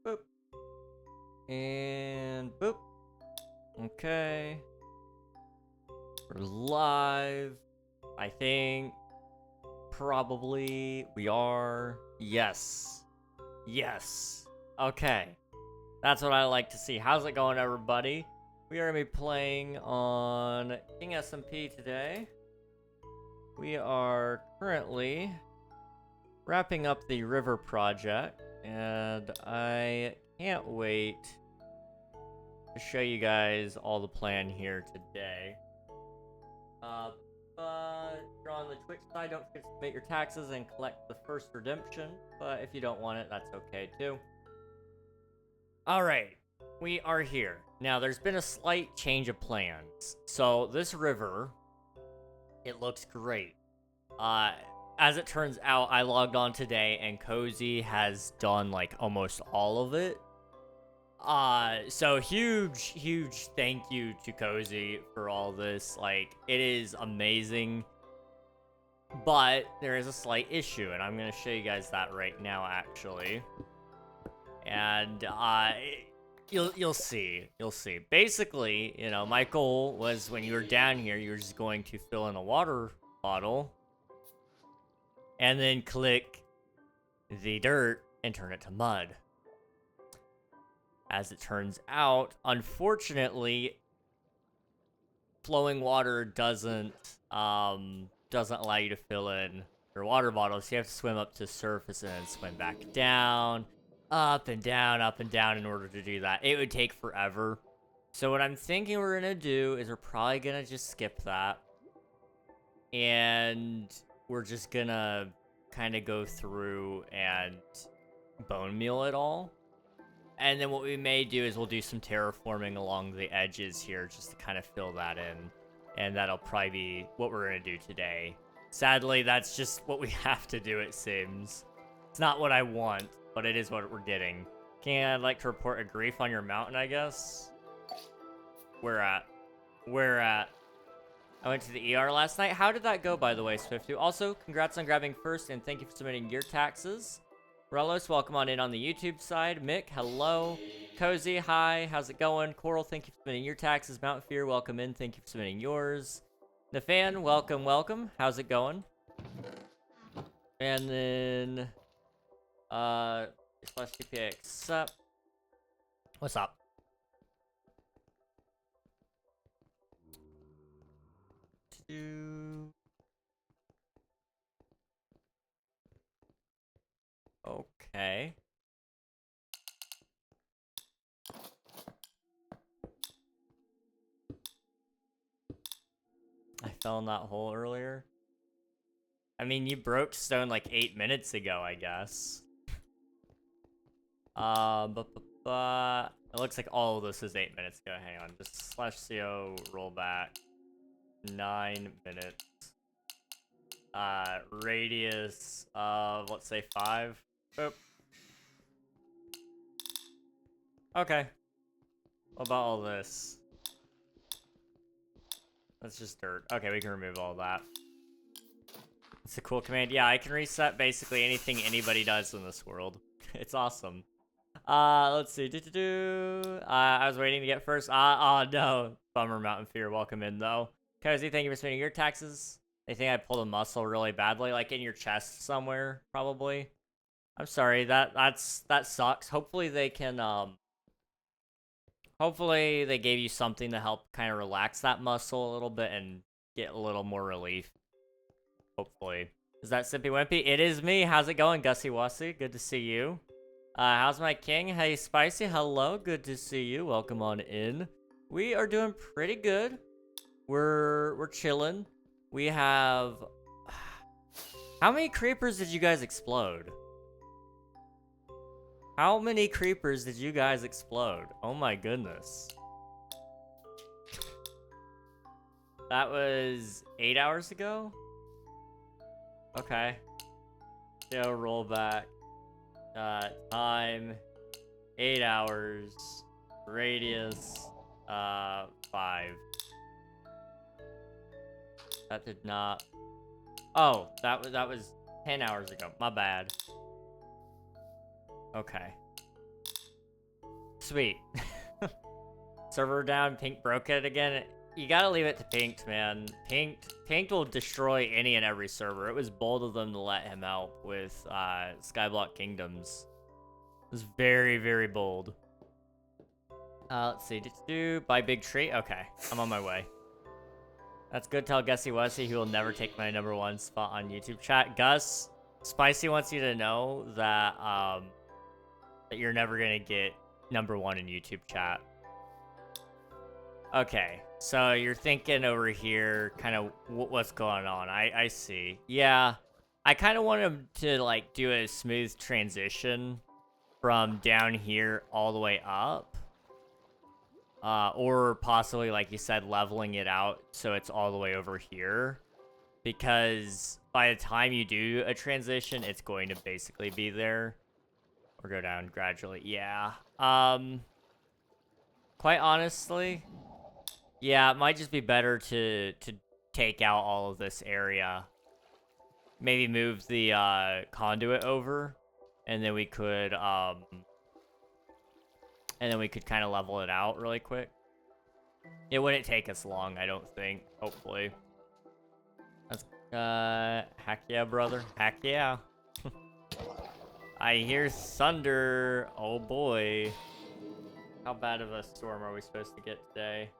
Boop. And boop. Okay. We're live. I think. Probably. We are. Yes. Yes. Okay. That's what I like to see. How's it going, everybody? We are going to be playing on King SMP today. We are currently wrapping up the river project, and I can't wait to show you guys all the plan here today. But if you're on the Twitch side, don't forget to submit your taxes and collect the first redemption. But if you don't want it, that's okay too. Alright, we are here. Now, there's been a slight change of plans. So, this river, it looks great. As it turns out, I logged on today and Cozy has done like almost all of it. So huge thank you to Cozy for all this. Like, it is amazing. But there is a slight issue, and I'm gonna show you guys that right now, actually. And you'll see. Basically, you know, my goal was when you were down here, you were just going to fill in a water bottle, and then click the dirt and turn it to mud. As it turns out, unfortunately, flowing water doesn't allow you to fill in your water bottle, so you have to swim up to the surface and then swim back down, up and down in order to do that. It would take forever. So what I'm thinking we're gonna do is we're probably gonna just skip that, and we're just gonna kind of go through and bone meal it all. And then what we may do is we'll do some terraforming along the edges here just to kind of fill that in. And that'll probably be what we're going to do today. Sadly, that's just what we have to do, it seems. It's not what I want, but it is what we're getting. Can I like to report a grief on your mountain, I guess? Where at? I went to the ER last night. How did that go, by the way, Swifty? Also, congrats on grabbing first, and thank you for submitting your taxes. Relos, welcome on in on the YouTube side. Mick, hello. Cozy, hi. How's it going? Coral, thank you for submitting your taxes. Mount Fear, welcome in. Thank you for submitting yours. Nafan, welcome. How's it going? And then, slash TPA accept. What's up? Okay. I fell in that hole earlier. I mean, you broke stone like 8 minutes ago, I guess. It looks like all of this is 8 minutes ago. Hang on, just /co rollback. 9 minutes. Radius of, let's say 5. Boop. Okay. What about all this? That's just dirt. Okay, we can remove all that. It's a cool command. Yeah, I can reset basically anything anybody does in this world. It's awesome. Let's see. I was waiting to get first. Oh no. Bummer, Mountain Fear. Welcome in, though. Cozy, thank you for spending your taxes. They think I pulled a muscle really badly, like in your chest somewhere, probably. I'm sorry. That sucks. Hopefully they can, hopefully they gave you something to help kind of relax that muscle a little bit and get a little more relief. Hopefully. Is that Simpy Wimpy? It is me. How's it going, Gussie Wussy? Good to see you. How's my king? Hey, Spicy. Hello. Good to see you. Welcome on in. We are doing pretty good. We're chilling. We have... How many creepers did you guys explode? How many creepers did you guys explode? Oh my goodness. That was 8 hours ago? Okay. So roll back. Time. 8 hours. Radius. 5. That did not... Oh, that was 10 hours ago. My bad. Okay. sweet. Server down, Pink broke it again. You gotta leave it to Pinked, man. Pinked will destroy any and every server. It was bold of them to let him out with Skyblock Kingdoms. It was very, very bold. Let's see. Did you buy Big Tree? Okay, I'm on my way. That's good. Tell Gussie Wessie he will never take my #1 spot on YouTube chat. Gus, Spicy wants you to know that that you're never gonna get #1 in YouTube chat. Okay, so you're thinking over here, kind of what's going on. I see. Yeah, I kind of want him to like do a smooth transition from down here all the way up. Or possibly, like you said, leveling it out so it's all the way over here. Because by the time you do a transition, it's going to basically be there. Or go down gradually. Yeah. Quite honestly, yeah, it might just be better to take out all of this area. Maybe move the conduit over. And then we could kind of level it out really quick. It wouldn't take us long, I don't think. Hopefully. That's, heck yeah, brother. Heck yeah. I hear thunder. Oh, boy. How bad of a storm are we supposed to get today?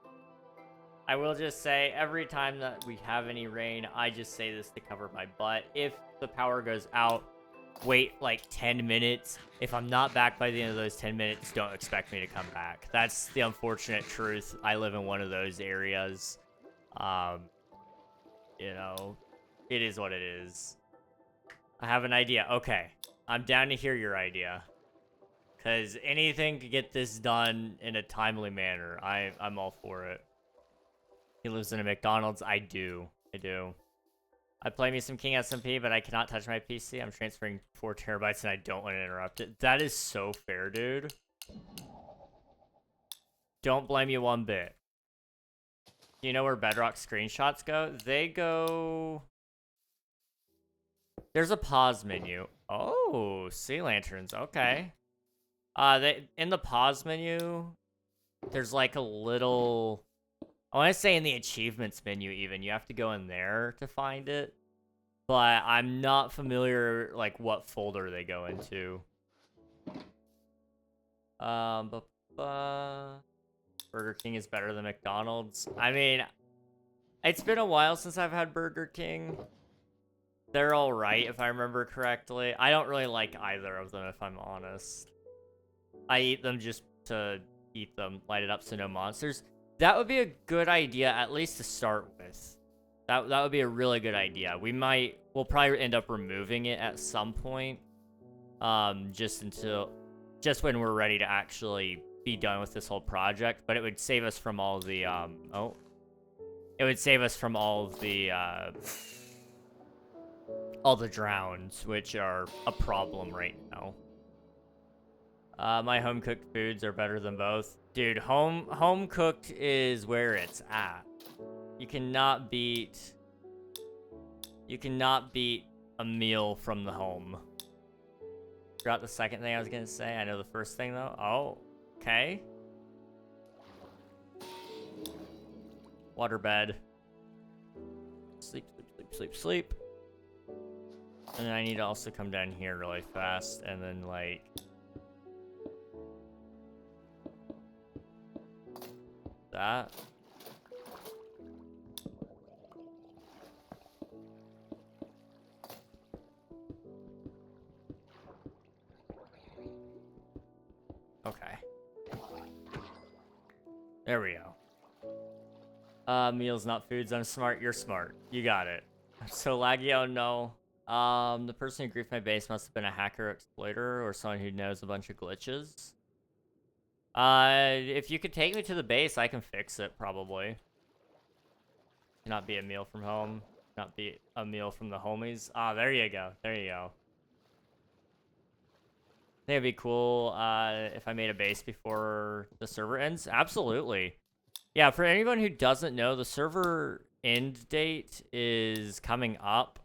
I will just say, every time that we have any rain, I just say this to cover my butt. If the power goes out, wait like 10 minutes. If I'm not back by the end of those 10 minutes, don't expect me to come back. That's the unfortunate truth. I live in one of those areas. You know, it is what it is. I have an idea. Okay, I'm down to hear your idea. Because anything to get this done in a timely manner, I'm all for it. He lives in a McDonald's. I do. I play me some King SMP, but I cannot touch my PC. I'm transferring 4 terabytes and I don't want to interrupt it. That is so fair, dude. Don't blame you one bit. Do you know where Bedrock screenshots go? They go... There's a pause menu. Oh, sea lanterns. Okay. In the pause menu, there's like a little... I want to say in the achievements menu even. You have to go in there to find it. But I'm not familiar, like, what folder they go into. Burger King is better than McDonald's. I mean, it's been a while since I've had Burger King. They're alright, if I remember correctly. I don't really like either of them, if I'm honest. I eat them just to eat them, light it up so no monsters. That would be a good idea, at least to start with. That would be a really good idea. We'll probably end up removing it at some point. Just when we're ready to actually be done with this whole project. But it would save us from all the, it would save us from all the drowns, which are a problem right now. My home-cooked foods are better than both. Dude, home-cooked is where it's at. You cannot beat a meal from the home. Forgot the second thing I was gonna say. I know the first thing, though. Oh, okay. Waterbed. Sleep, sleep, sleep, sleep, sleep. And then I need to also come down here really fast, and then, like... that. Okay. There we go. Meals, not foods. I'm smart. You're smart. You got it. I'm so laggy. Oh no. The person who griefed my base must have been a hacker, exploiter, or someone who knows a bunch of glitches. If you could take me to the base, I can fix it, probably. Cannot be a meal from home. Not be a meal from the homies. Ah, there you go. There you go. I think it'd be cool, if I made a base before the server ends. Absolutely. Yeah, for anyone who doesn't know, the server end date is coming up.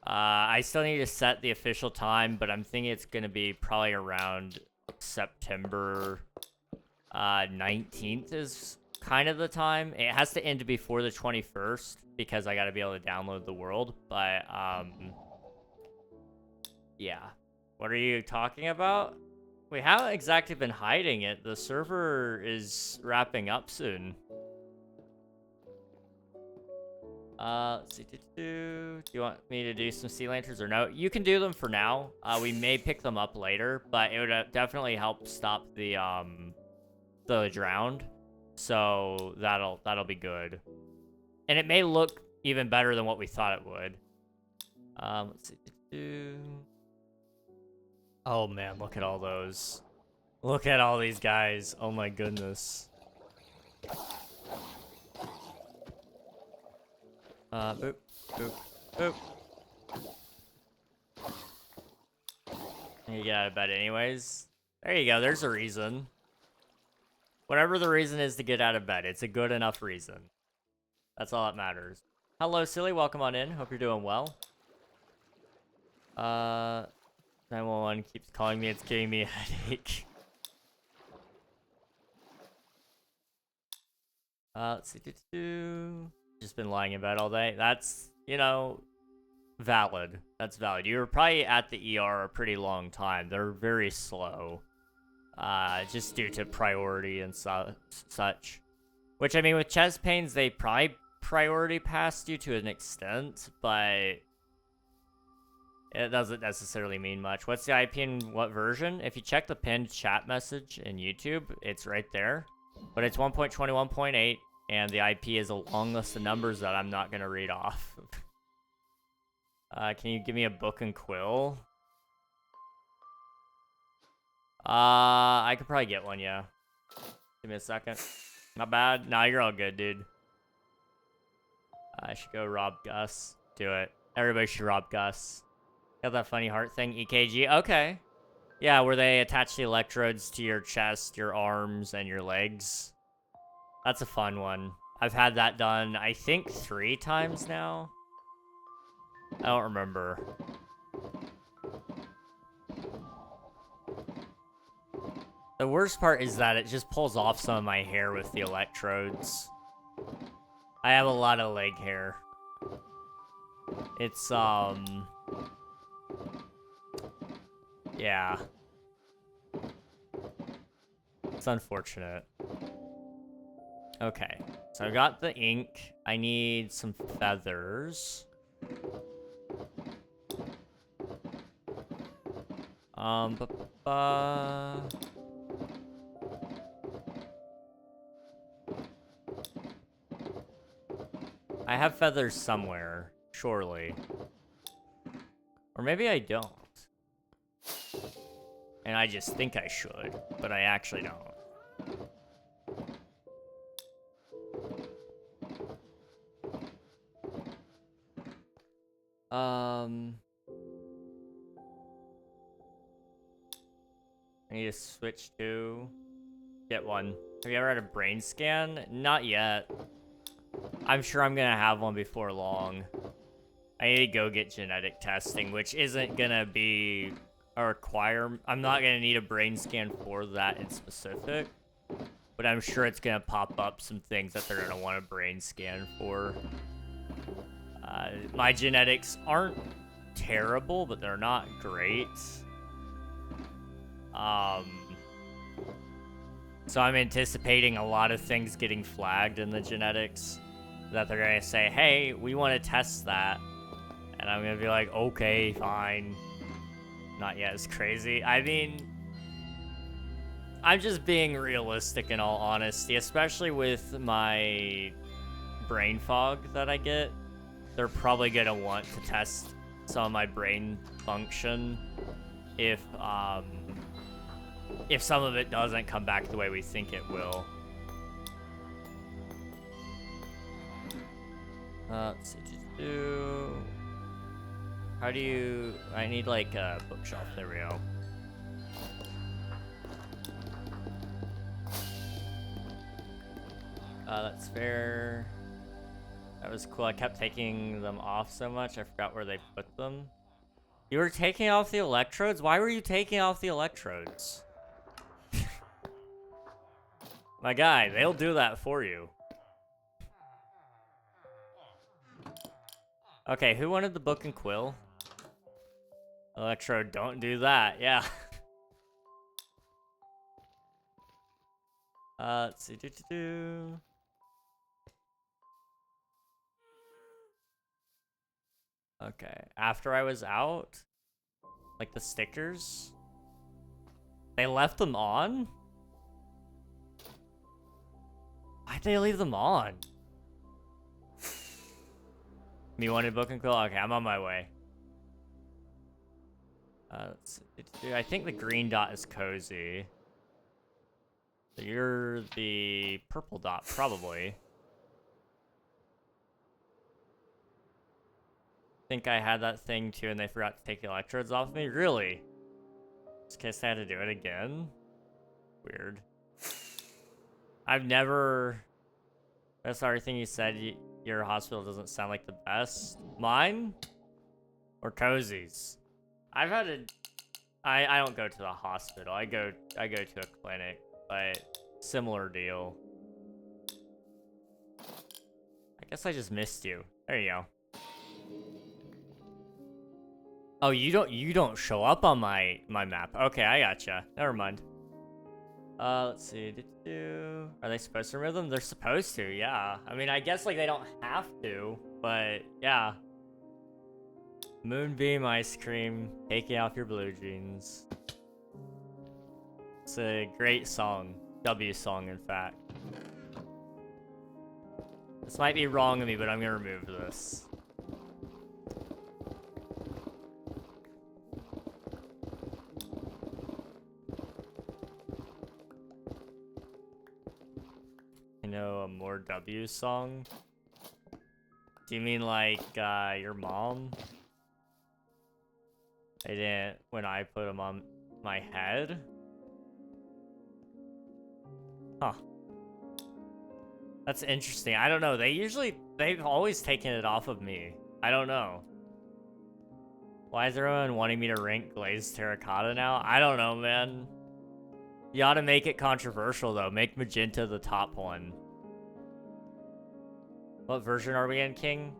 I still need to set the official time, but I'm thinking it's going to be probably around September 19th is kind of the time. It has to end before the 21st because I got to be able to download the world. But, yeah. What are you talking about? We haven't exactly been hiding it. The server is wrapping up soon. Let's see. Do you want me to do some sea lanterns or no? You can do them for now. We may pick them up later, but it would definitely help stop the drowned. So that'll be good. And it may look even better than what we thought it would. Let's see. Oh man, look at all those. Look at all these guys. Oh my goodness. Boop, boop, boop. You get out of bed anyways. There you go, there's a reason. Whatever the reason is to get out of bed, it's a good enough reason. That's all that matters. Hello, silly, welcome on in. Hope you're doing well. 911 keeps calling me, it's giving me a headache. Let's see. Just been lying in bed all day. That's, you know, valid. That's valid. You were probably at the ER a pretty long time. They're very slow. Just due to priority and such. Which, I mean, with chest pains, they probably priority passed you to an extent, but it doesn't necessarily mean much. What's the IP in what version? If you check the pinned chat message in YouTube, it's right there. But it's 1.21.8. And the IP is a long list of numbers that I'm not going to read off. Can you give me a book and quill? I could probably get one, yeah. Give me a second. Not bad. Nah, you're all good, dude. I should go rob Gus. Do it. Everybody should rob Gus. Got that funny heart thing? EKG? Okay. Yeah, where they attach the electrodes to your chest, your arms, and your legs. That's a fun one. I've had that done, I think, 3 times now. I don't remember. The worst part is that it just pulls off some of my hair with the electrodes. I have a lot of leg hair. It's, yeah. It's unfortunate. Okay, so I got the ink. I need some feathers. I have feathers somewhere, surely. Or maybe I don't. And I just think I should, but I actually don't. I need to switch to get one. Have you ever had a brain scan? Not yet. I'm sure I'm gonna have one before long. I need to go get genetic testing, which isn't gonna be a requirement. I'm not gonna need a brain scan for that in specific, but I'm sure it's gonna pop up some things that they're gonna want a brain scan for. My genetics aren't terrible, but they're not great. So I'm anticipating a lot of things getting flagged in the genetics that they're gonna say, hey, we want to test that. And I'm gonna be like, okay, fine. Not yet as crazy. I mean, I'm just being realistic in all honesty, especially with my brain fog that I get. They're probably gonna want to test some of my brain function if some of it doesn't come back the way we think it will. Let's see, how do you... I need, like, a bookshelf. There we go. That's fair. That was cool. I kept taking them off so much, I forgot where they put them. You were taking off the electrodes? Why were you taking off the electrodes? My guy, they'll do that for you. Okay, who wanted the book and quill? Electro, don't do that. Yeah. Let's see. Okay, after I was out, like the stickers, they left them on? Why'd they leave them on? Me wanted book and quill? Okay, I'm on my way. Let's see. I think the green dot is cozy. So you're the purple dot, probably. Think I had that thing too and they forgot to take the electrodes off me? Really? Just in case I had to do it again? Weird. I've never... That's the other thing you said, your hospital doesn't sound like the best. Mine? Or Cozy's? I've had a... I don't go to the hospital. I go to a clinic, but similar deal. I guess I just missed you. There you go. Oh, you don't show up on my map. Okay, I gotcha. Never mind. Let's see. Are they supposed to remove them? They're supposed to, yeah. I mean, I guess like they don't have to, but yeah. Moonbeam ice cream, taking off your blue jeans. It's a great song. W song, in fact. This might be wrong of me, but I'm gonna remove this. You know, a more W song? Do you mean like your mom? They didn't when I put them on my head? Huh. That's interesting. I don't know. They've always taken it off of me. I don't know. Why is everyone wanting me to rank glazed terracotta now? I don't know, man. You ought to make it controversial, though. Make magenta the top one. What version are we in, King?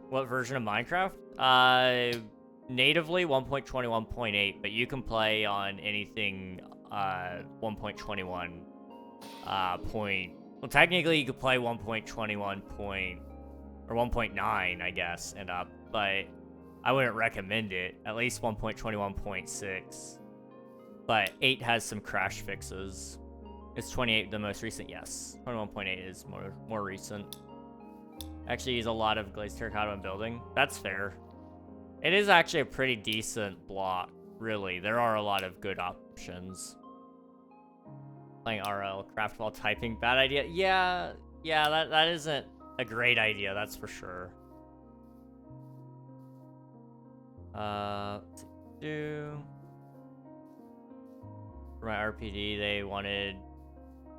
What version of Minecraft? Natively 1.21.8, but you can play on anything 1.21 well, technically you could play 1.21 or 1.9, I guess, and up, but I wouldn't recommend it. At least 1.21.6. But 8 has some crash fixes. Is 28 the most recent? Yes. 21.8 is more recent. Actually use a lot of glazed terracotta in building. That's fair. It is actually a pretty decent block, really. There are a lot of good options. Playing RL, craft while typing, bad idea. Yeah, that isn't a great idea, that's for sure. For my RPD, they wanted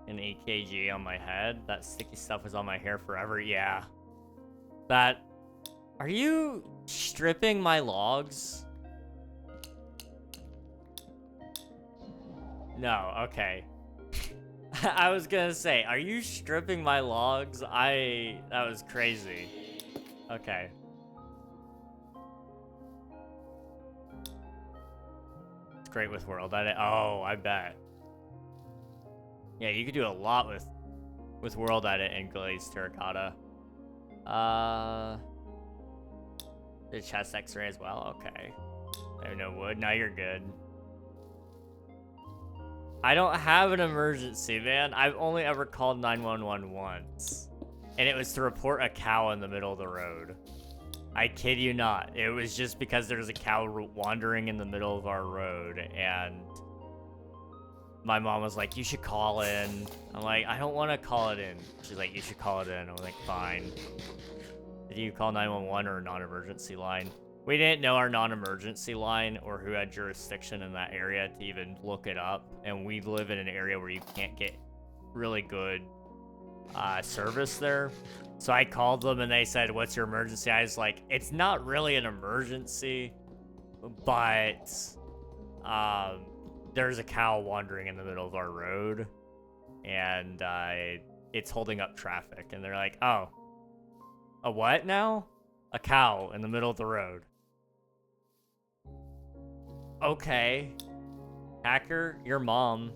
an EKG on my head. That sticky stuff was on my hair forever. Yeah. That... Are you stripping my logs? No, okay. I was gonna say, are you stripping my logs? That was crazy. Okay. It's great with world edit. Oh, I bet. Yeah, you could do a lot with world edit and glazed terracotta. The chest x-ray as well? Okay. I have no wood. Now you're good. I don't have an emergency, man. I've only ever called 911 once. And it was to report a cow in the middle of the road. I kid you not. It was just because there was a cow wandering in the middle of our road. And my mom was like, you should call in. I'm like, I don't want to call it in. She's like, you should call it in. I'm like, fine. Did you call 911 or a non-emergency line? We didn't know our non-emergency line or who had jurisdiction in that area to even look it up. And we live in an area where you can't get really good service there. So I called them and they said, what's your emergency? I was like, it's not really an emergency, but there's a cow wandering in the middle of our road. and it's holding up traffic. And they're like, oh, a what now? A cow in the middle of the road. Okay. Hacker, your mom.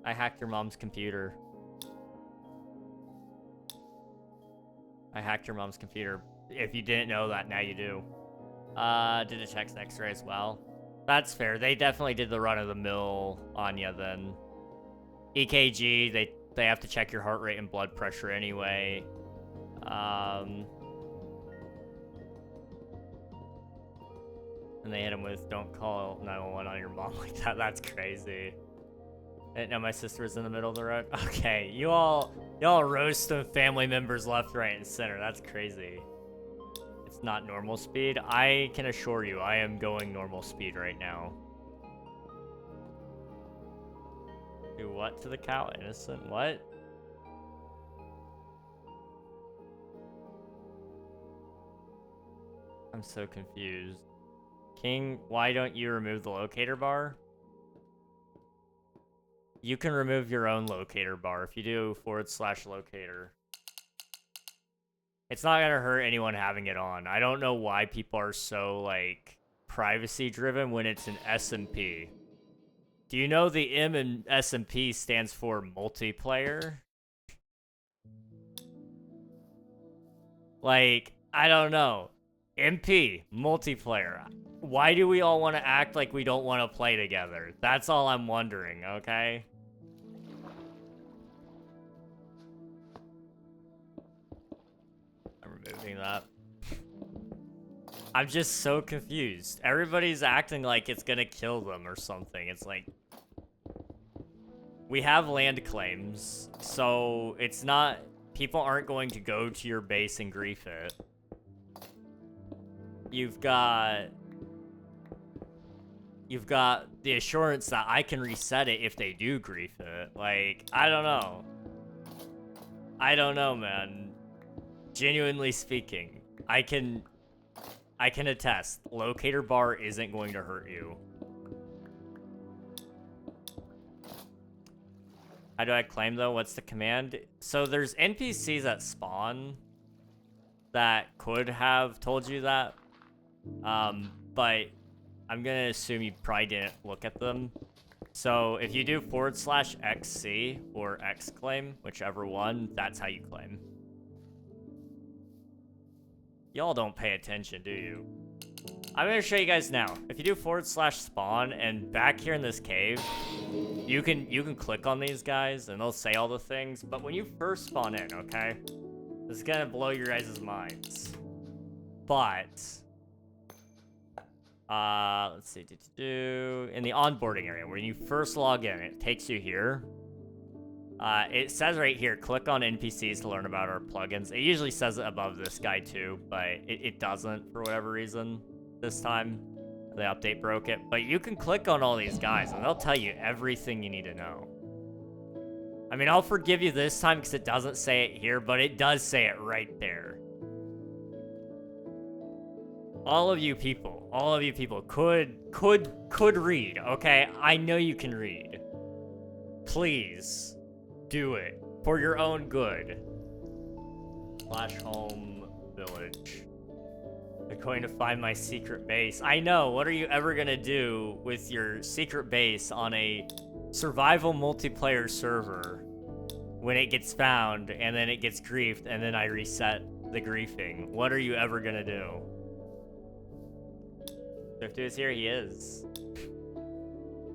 I hacked your mom's computer. I hacked your mom's computer. If you didn't know that, now you do. Did a chest x-ray as well. That's fair. They definitely did the run-of-the-mill on you then. EKG, they have to check your heart rate and blood pressure anyway. And they hit him with, don't call 911 on your mom like that. That's crazy. I didn't know my sister was in the middle of the road. Okay, y'all roast some family members left, right, and center. That's crazy. It's not normal speed. I can assure you, I am going normal speed right now. Do what to the cow? Innocent? What? I'm so confused. King, why don't you remove the locator bar? You can remove your own locator bar if you do /locator. It's not gonna hurt anyone having it on. I don't know why people are so, like, privacy driven when it's an SMP. Do you know the M in SMP stands for multiplayer? Like, I don't know. MP, multiplayer. Why do we all want to act like we don't want to play together? That's all I'm wondering, okay? I'm removing that. I'm just so confused. Everybody's acting like it's gonna kill them or something. It's like... We have land claims, so it's not... People aren't going to go to your base and grief it. You've got the assurance that I can reset it if they do grief it. Like, I don't know. I don't know, man. Genuinely speaking, I can attest, locator bar isn't going to hurt you. How do I claim, though? What's the command? So there's NPCs that spawn that could have told you that. But I'm gonna assume you probably didn't look at them. So if you do /XC or xclaim, whichever one, that's how you claim. Y'all don't pay attention, do you? I'm gonna show you guys now. If you do /spawn and back here in this cave, you can click on these guys and they'll say all the things. But when you first spawn in, okay, this is gonna blow your guys' minds. But let's see, in the onboarding area, when you first log in, it takes you here. It says right here, click on NPCs to learn about our plugins. It usually says it above this guy too, but it doesn't for whatever reason this time. The update broke it, but you can click on all these guys and they'll tell you everything you need to know. I mean, I'll forgive you this time because it doesn't say it here, but it does say it right there. All of you people could read, okay? I know you can read. Please, do it. For your own good. /home village. I'm going to find my secret base. I know, what are you ever gonna do with your secret base on a survival multiplayer server when it gets found and then it gets griefed and then I reset the griefing? What are you ever gonna do? Swifty is here, he is.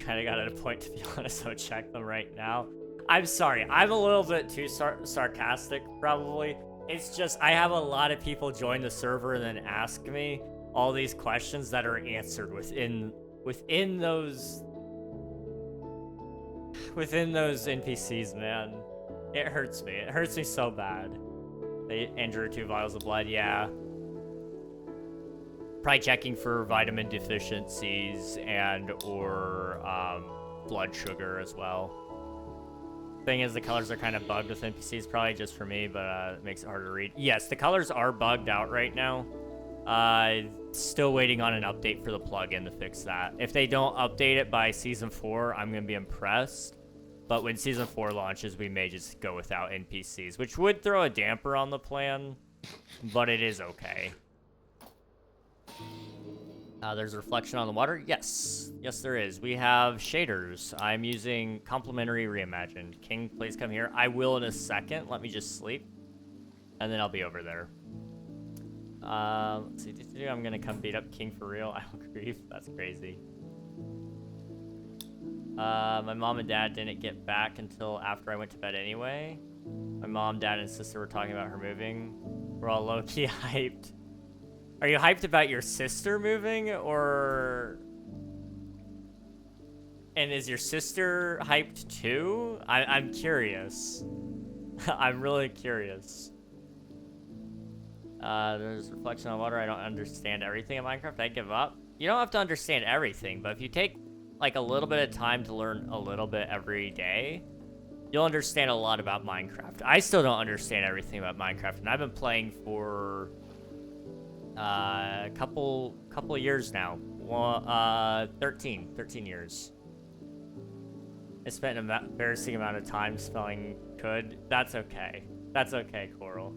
Kinda got at a point, to be honest, so check them right now. I'm sorry, I'm a little bit too sarcastic, probably. It's just, I have a lot of people join the server and then ask me all these questions that are answered within those NPCs, man. It hurts me. It hurts me so bad. They injure 2 vials of blood, yeah. Probably checking for vitamin deficiencies and or blood sugar as well. Thing is, the colors are kind of bugged with NPCs, probably just for me, but it makes it harder to read. Yes, the colors are bugged out right now. Still waiting on an update for the plugin to fix that. If they don't update it by Season 4, I'm going to be impressed. But when Season 4 launches, we may just go without NPCs, which would throw a damper on the plan, but it is okay. There's a reflection on the water. Yes. Yes, there is. We have shaders. I'm using Complementary Reimagined. King, please come here. I will in a second. Let me just sleep. And then I'll be over there. Let's see. I'm going to come beat up King for real. I will grieve. That's crazy. My mom and dad didn't get back until after I went to bed anyway. My mom, dad, and sister were talking about her moving. We're all low-key hyped. Are you hyped about your sister moving, or... And is your sister hyped too? I'm curious. I'm really curious. There's reflection on water. I don't understand everything in Minecraft. I give up. You don't have to understand everything, but if you take like a little bit of time to learn a little bit every day, you'll understand a lot about Minecraft. I still don't understand everything about Minecraft, and I've been playing for a couple of years now. Well, 13 years. I spent an embarrassing amount of time spelling could. That's okay. That's okay, Coral.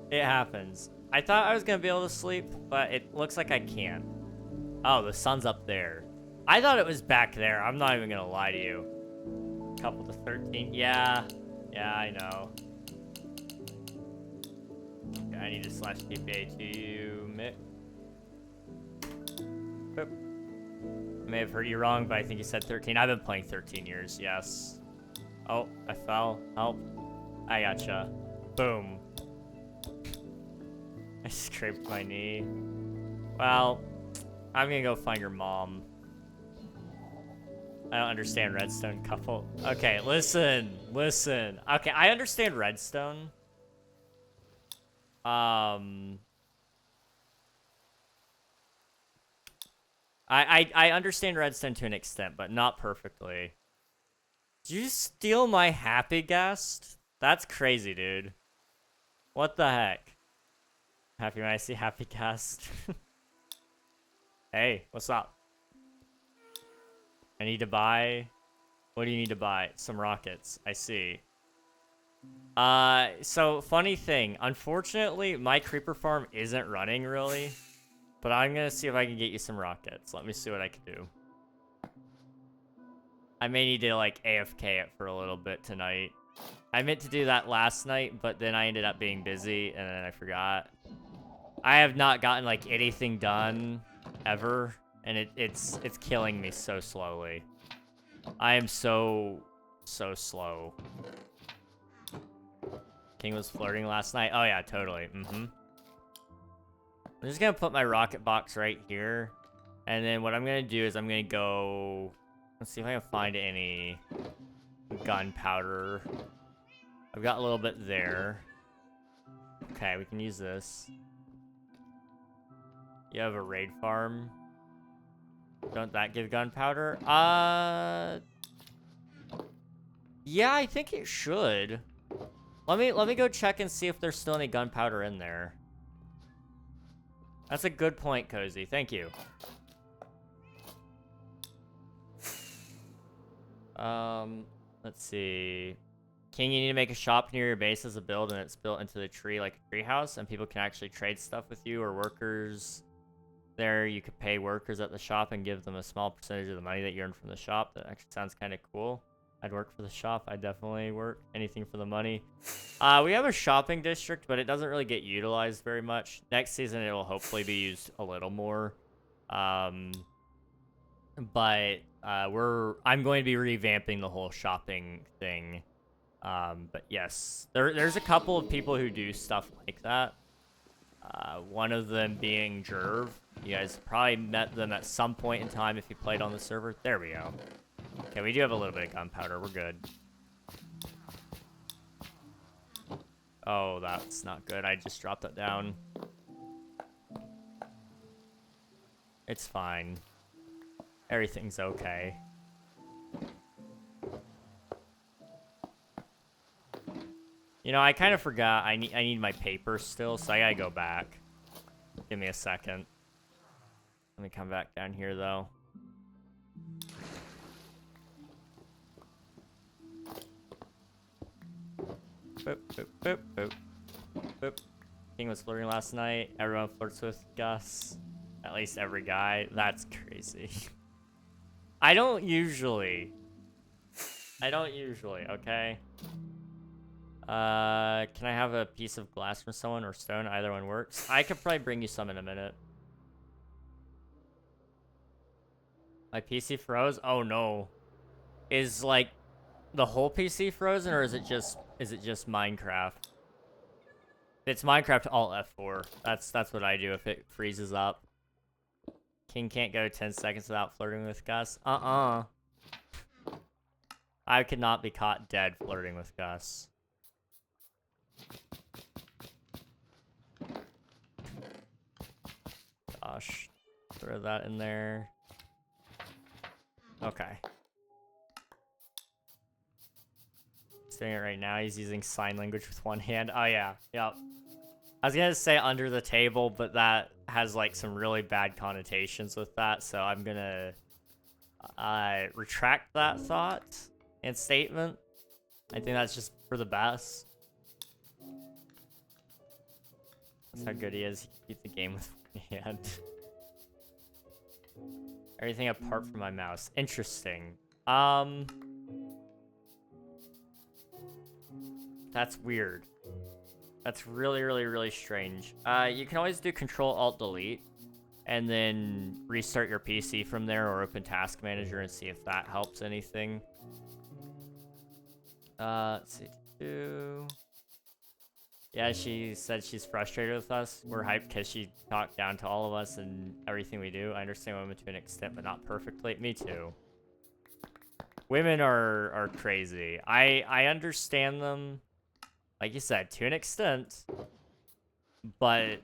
It happens. I thought I was gonna be able to sleep, but it looks like I can't. Oh, the sun's up there. I thought it was back there. I'm not even gonna lie to you. Couple to 13. Yeah. Yeah, I know. Okay, I need to slash PPA to you, Mick. Boop. I may have heard you wrong, but I think you said 13. I've been playing 13 years, yes. Oh, I fell. Help. I gotcha. Boom. I scraped my knee. Well, I'm gonna go find your mom. I don't understand redstone couple. Okay, listen. Okay, I understand redstone. I understand redstone to an extent, but not perfectly. Did you steal my happy ghast? That's crazy, dude. What the heck? Happy when I see happy ghast. Hey, what's up? I need to buy... What do you need to buy? Some rockets. I see. So, funny thing. Unfortunately, my creeper farm isn't running, really. But I'm gonna see if I can get you some rockets. Let me see what I can do. I may need to, like, AFK it for a little bit tonight. I meant to do that last night, but then I ended up being busy, and then I forgot. I have not gotten, like, anything done ever, and it's killing me so slowly. I am so slow. King was flirting last night. Oh yeah, totally. I'm just gonna put my rocket box right here, and then what I'm gonna do is I'm gonna go. Let's see if I can find any gunpowder. I've got a little bit there. Okay, we can use this. You have a raid farm. Don't that give gunpowder? Yeah, I think it should. Let me go check and see if there's still any gunpowder in there. That's a good point, Cozy. Thank you. Let's see. King, you need to make a shop near your base as a build, and it's built into the tree like a tree house, and people can actually trade stuff with you or workers. There, you could pay workers at the shop and give them a small percentage of the money that you earn from the shop. That actually sounds kind of cool. I'd work for the shop. I'd definitely work. Anything for the money. We have a shopping district, but it doesn't really get utilized very much. Next season, it will hopefully be used a little more. I'm going to be revamping the whole shopping thing. But yes, there's a couple of people who do stuff like that. One of them being Jerv. You guys probably met them at some point in time if you played on the server. There we go. Okay, we do have a little bit of gunpowder. We're good. Oh, that's not good. I just dropped that down. It's fine. Everything's okay. You know, I kind of forgot. I need my paper still, so I gotta go back. Give me a second. Let me come back down here, though. Boop, boop, boop, boop, boop. King was flirting last night. Everyone flirts with Gus. At least every guy. That's crazy. I don't usually, okay? Can I have a piece of glass from someone or stone? Either one works. I could probably bring you some in a minute. My PC froze? Oh no. Is like the whole PC frozen or is it just Minecraft? If it's Minecraft, Alt F4. That's what I do if it freezes up. King can't go 10 seconds without flirting with Gus. I could not be caught dead flirting with Gus. Gosh. Throw that in there. Okay. He's doing it right now. He's using sign language with one hand. Oh, yeah. Yep. I was gonna say under the table, but that has, like, some really bad connotations with that, so I'm gonna retract that thought and statement. I think that's just for the best. That's how good he is. He can beat the game with one hand. Everything apart from my mouse. Interesting. That's weird. That's really, really, really strange. You can always do Control-Alt-Delete and then restart your PC from there or open Task Manager and see if that helps anything. Let's see. Yeah, she said she's frustrated with us. We're hyped because she talked down to all of us and everything we do. I understand women to an extent, but not perfectly. Me too. Women are crazy. I understand them, like you said, to an extent, but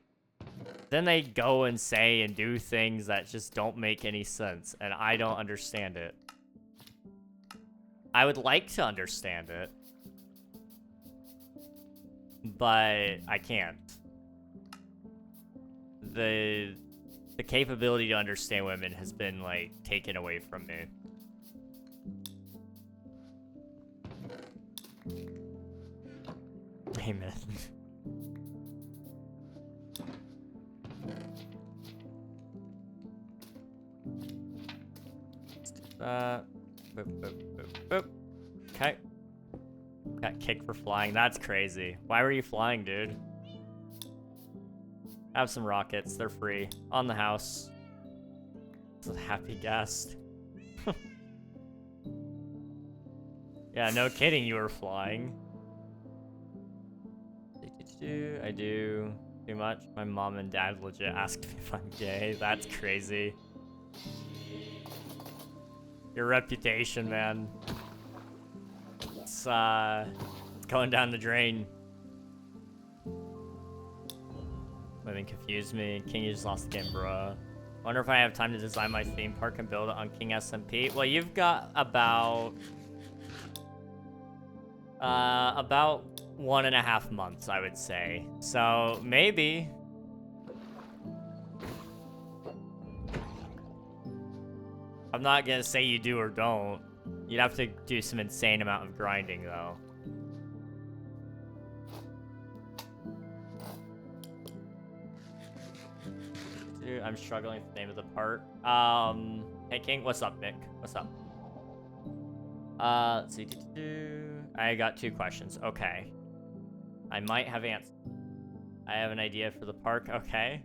then they go and say and do things that just don't make any sense, and I don't understand it. I would like to understand it, but I can't. The capability to understand women has been, like, taken away from me. Amen. Let's do that. Boop, boop, boop, boop. Okay. Got kicked for flying. That's crazy. Why were you flying, dude? Have some rockets. They're free. On the house. It's a happy guest. Yeah, no kidding, you were flying. I do. Too much? My mom and dad legit asked me if I'm gay. That's crazy. Your reputation, man. It's going down the drain. Women confuse me. King, you just lost the game, bruh. Wonder if I have time to design my theme park and build it on King SMP. Well, you've got about 1.5 months, I would say. So maybe. I'm not gonna say you do or don't. You'd have to do some insane amount of grinding, though. Dude, I'm struggling with the name of the part. Hey King, what's up, Nick? What's up? Let's see. I got 2 questions. Okay. I might have answers. I have an idea for the park. Okay.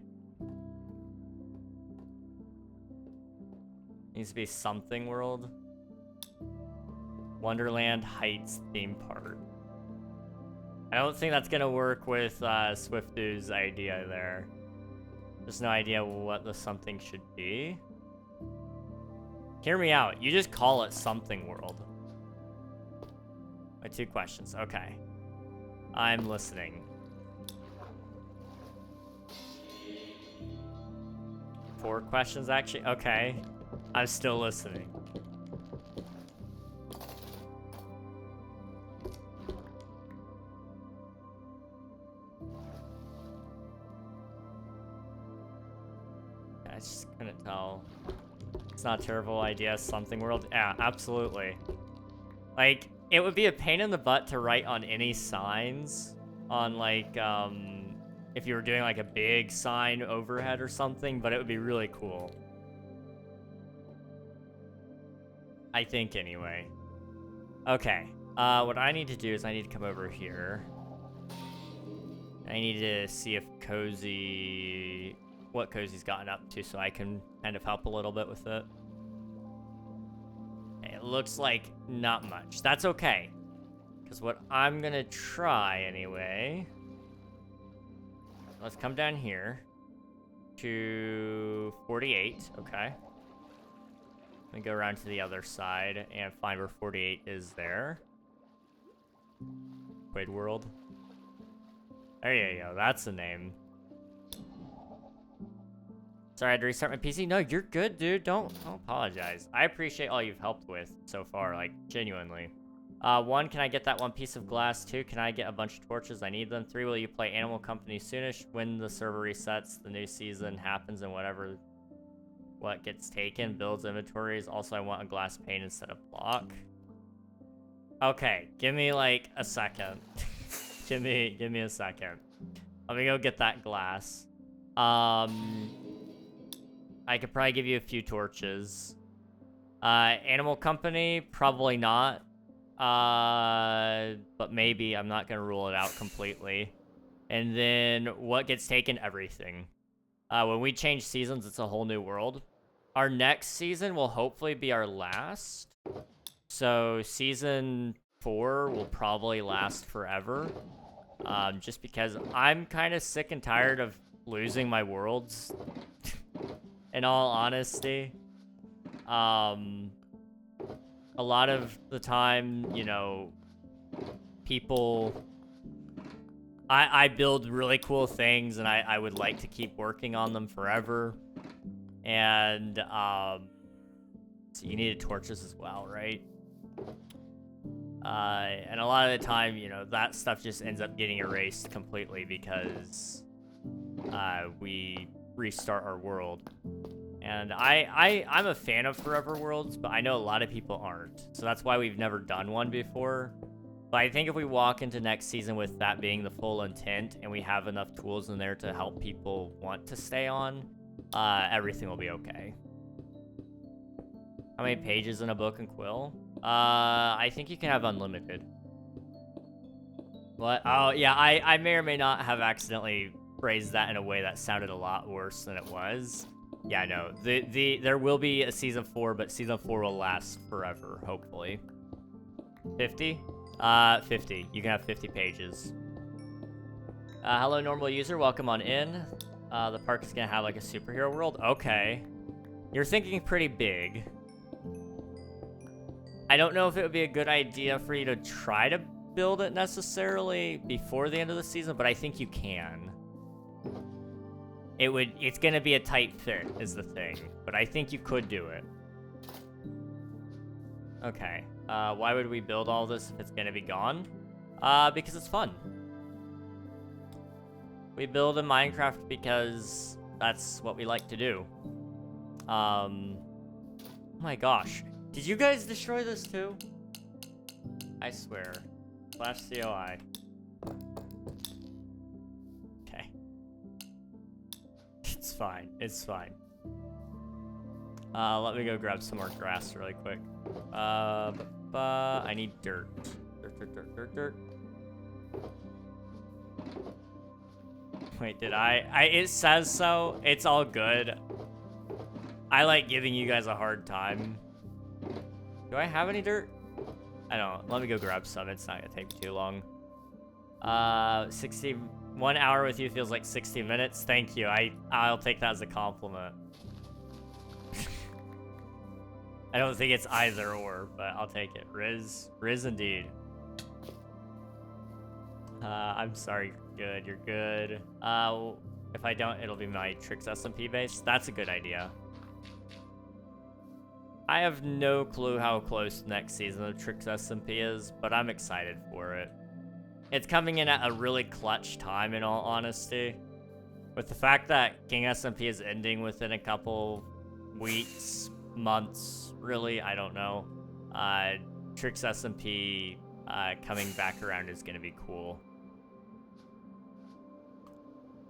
Needs to be something world. Wonderland Heights theme park. I don't think that's gonna work with Swiftu's idea there. There's no idea what the something should be. Hear me out. You just call it something world. My 2 questions. Okay. I'm listening. 4 questions, actually? Okay. I'm still listening. I just couldn't tell. It's not a terrible idea. Something world. Yeah, absolutely. Like, it would be a pain in the butt to write on any signs on, like, if you were doing, like, a big sign overhead or something, but it would be really cool. I think, anyway. Okay. What I need to do is I need to come over here. I need to see if what Cozy's gotten up to so I can kind of help a little bit with it. It looks like not much. That's okay. Because what I'm going to try anyway... Let's come down here to 48. Okay. Let me go around to the other side and find where 48 is there. Quid World. There you go. That's the name. Sorry, I had to restart my PC. No, you're good, dude. Don't apologize. I appreciate all you've helped with so far, like, genuinely. 1, can I get that one piece of glass? 2, can I get a bunch of torches? I need them. 3, will you play Animal Company soonish? When the server resets, the new season happens, and what gets taken, builds inventories. Also, I want a glass pane instead of block. Okay, give me, like, a second. give me a second. Let me go get that glass. I could probably give you a few torches. Animal Company, probably not. But maybe. I'm not gonna rule it out completely. And then what gets taken? Everything. When we change seasons, it's a whole new world. Our next season will hopefully be our last. So season 4 will probably last forever. Just because I'm kind of sick and tired of losing my worlds. In all honesty. A lot of the time, you know, people... I build really cool things, and I would like to keep working on them forever. And, so you needed torches as well, right? And a lot of the time, you know, that stuff just ends up getting erased completely because we restart our world. And I'm a fan of Forever Worlds, but I know a lot of people aren't. So that's why we've never done one before. But I think if we walk into next season with that being the full intent, and we have enough tools in there to help people want to stay on, everything will be okay. How many pages in a book and quill? I think you can have unlimited. What? Oh, yeah, I may or may not have accidentally phrased that in a way that sounded a lot worse than it was. Yeah, no, there will be a season 4, but season 4 will last forever, hopefully. 50? 50. You can have 50 pages. Hello, normal user. Welcome on in. The park is gonna have, like, a superhero world. Okay. You're thinking pretty big. I don't know if it would be a good idea for you to try to build it necessarily before the end of the season, but I think you can. It's gonna be a tight fit, is the thing. But I think you could do it. Okay. Why would we build all this if it's gonna be gone? Because it's fun. We build in Minecraft because that's what we like to do. Oh my gosh. Did you guys destroy this too? I swear. Slash COI. Okay. It's fine. It's fine. Let me go grab some more grass really quick. I need dirt. Dirt. Wait, did it says so. It's all good. I like giving you guys a hard time. Do I have any dirt? I don't. Let me go grab some. It's not gonna take me too long. 1 hour with you feels like 60 minutes. Thank you. I'll take that as a compliment. I don't think it's either or, but I'll take it. Riz indeed. I'm sorry. Good. You're good. If I don't, it'll be my Tricks SMP base. That's a good idea. I have no clue how close next season of Tricks SMP is, but I'm excited for it. It's coming in at a really clutch time, in all honesty. With the fact that King SMP is ending within a couple weeks, months, really, I don't know. Tricks SMP coming back around is gonna be cool.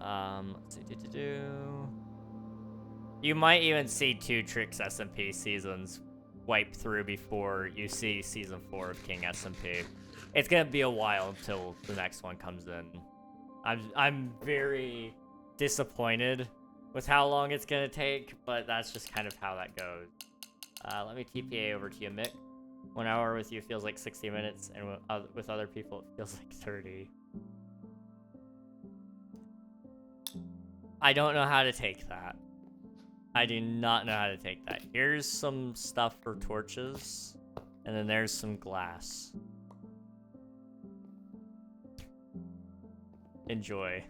Let's see. You might even see 2 Tricks SMP seasons wipe through before you see season 4 of King SMP. It's gonna be a while until the next one comes in. I'm very disappointed with how long it's gonna take, but that's just kind of how that goes. Let me TPA over to you, Mick. 1 hour with you feels like 60 minutes, and with other people it feels like 30. I don't know how to take that. I do not know how to take that. Here's some stuff for torches, and then there's some glass. Enjoy.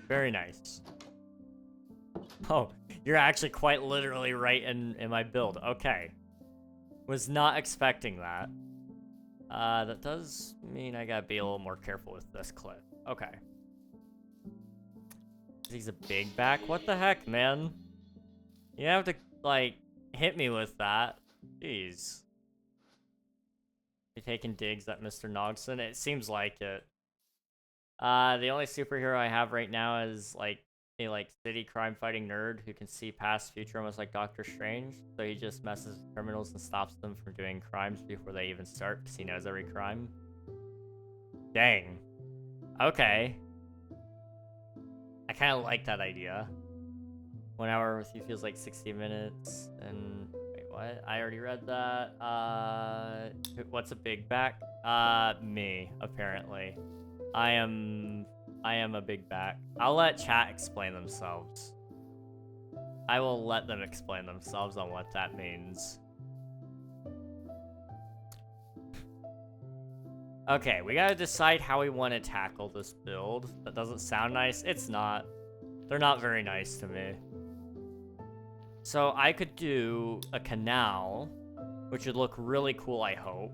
Very nice. Oh, you're actually quite literally right in my build. Okay. Was not expecting that. That does mean I gotta be a little more careful with this cliff. Okay. He's a big back? What the heck, man? You have to, like, hit me with that. Jeez. You taking digs at Mr. Nogson? It seems like it. The only superhero I have right now is, like, a, city crime-fighting nerd who can see past future almost like Doctor Strange. So he just messes with criminals and stops them from doing crimes before they even start because he knows every crime. Dang. Okay. I kind of like that idea. 1 hour with you feels like 60 minutes. And wait, what? I already read that. What's a big back? Me, apparently. I am a big back. I'll let chat explain themselves. I will let them explain themselves on what that means. Okay, we gotta decide how we want to tackle this build. That doesn't sound nice. It's not. They're not very nice to me. So I could do a canal, which would look really cool, I hope.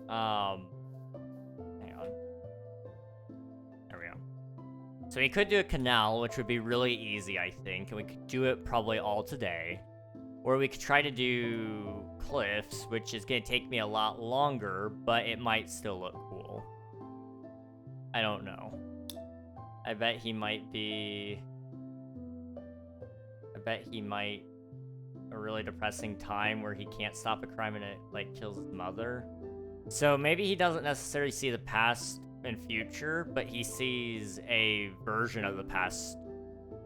Hang on. There we go. So we could do a canal, which would be really easy, I think, and we could do it probably all today. Or we could try to do cliffs, which is going to take me a lot longer, but it might still look cool. I don't know. I bet he might a really depressing time where he can't stop a crime and it, like, kills his mother. So maybe he doesn't necessarily see the past and future, but he sees a version of the past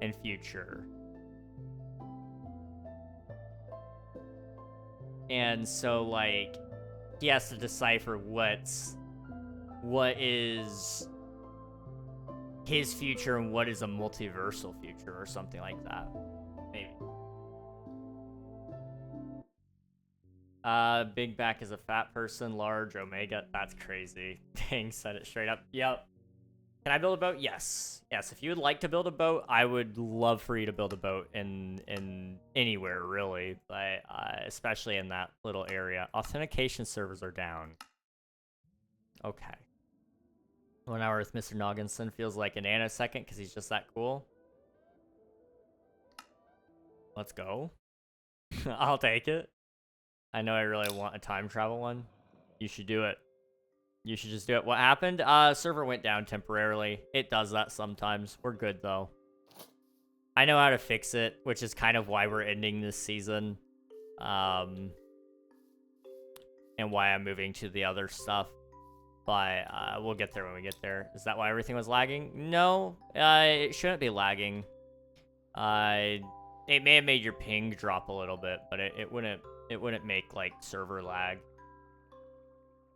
and future. And so, like, he has to decipher what is his future and what is a multiversal future or something like that. Maybe. Big back is a fat person, large, omega. That's crazy. Dang, said it straight up. Yep. Can I build a boat? Yes. Yes, if you would like to build a boat, I would love for you to build a boat in anywhere, really. But especially in that little area. Authentication servers are down. Okay. 1 hour with Mr. Nogginson feels like a nanosecond because he's just that cool. Let's go. I'll take it. I know I really want a time travel one. You should do it. You should just do it. What happened? Server went down temporarily. It does that sometimes. We're good, though. I know how to fix it, which is kind of why we're ending this season. And why I'm moving to the other stuff. But we'll get there when we get there. Is that why everything was lagging? No, it shouldn't be lagging. It may have made your ping drop a little bit, but it wouldn't make, like, server lag.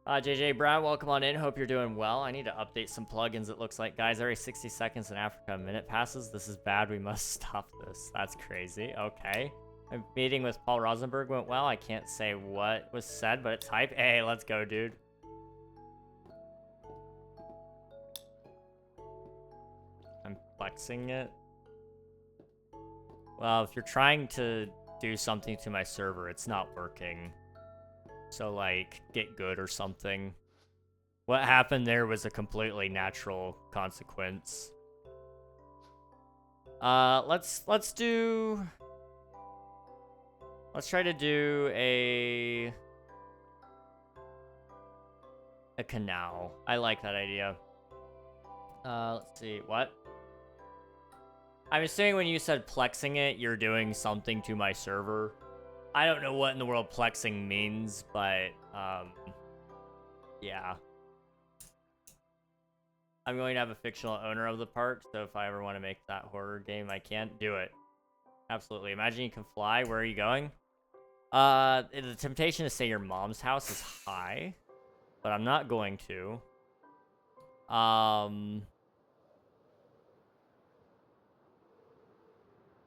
JJ Brown, welcome on in. Hope you're doing well. I need to update some plugins, it looks like. Guys, every 60 seconds in Africa, a minute passes. This is bad. We must stop this. That's crazy. Okay. My meeting with Paul Rosenberg went well. I can't say what was said, but it's hype. Hey, let's go, dude. I'm flexing it. Well, if you're trying to do something to my server, it's not working. So, like, get good or something. What happened there was a completely natural consequence. Let's try to do a canal. I like that idea. Let's see, what? I'm assuming when you said plexing it, you're doing something to my server. I don't know what in the world plexing means, but, yeah. I'm going to have a fictional owner of the park, so if I ever want to make that horror game, I can do it. Absolutely. Imagine you can fly. Where are you going? The temptation to say your mom's house is high, but I'm not going to. I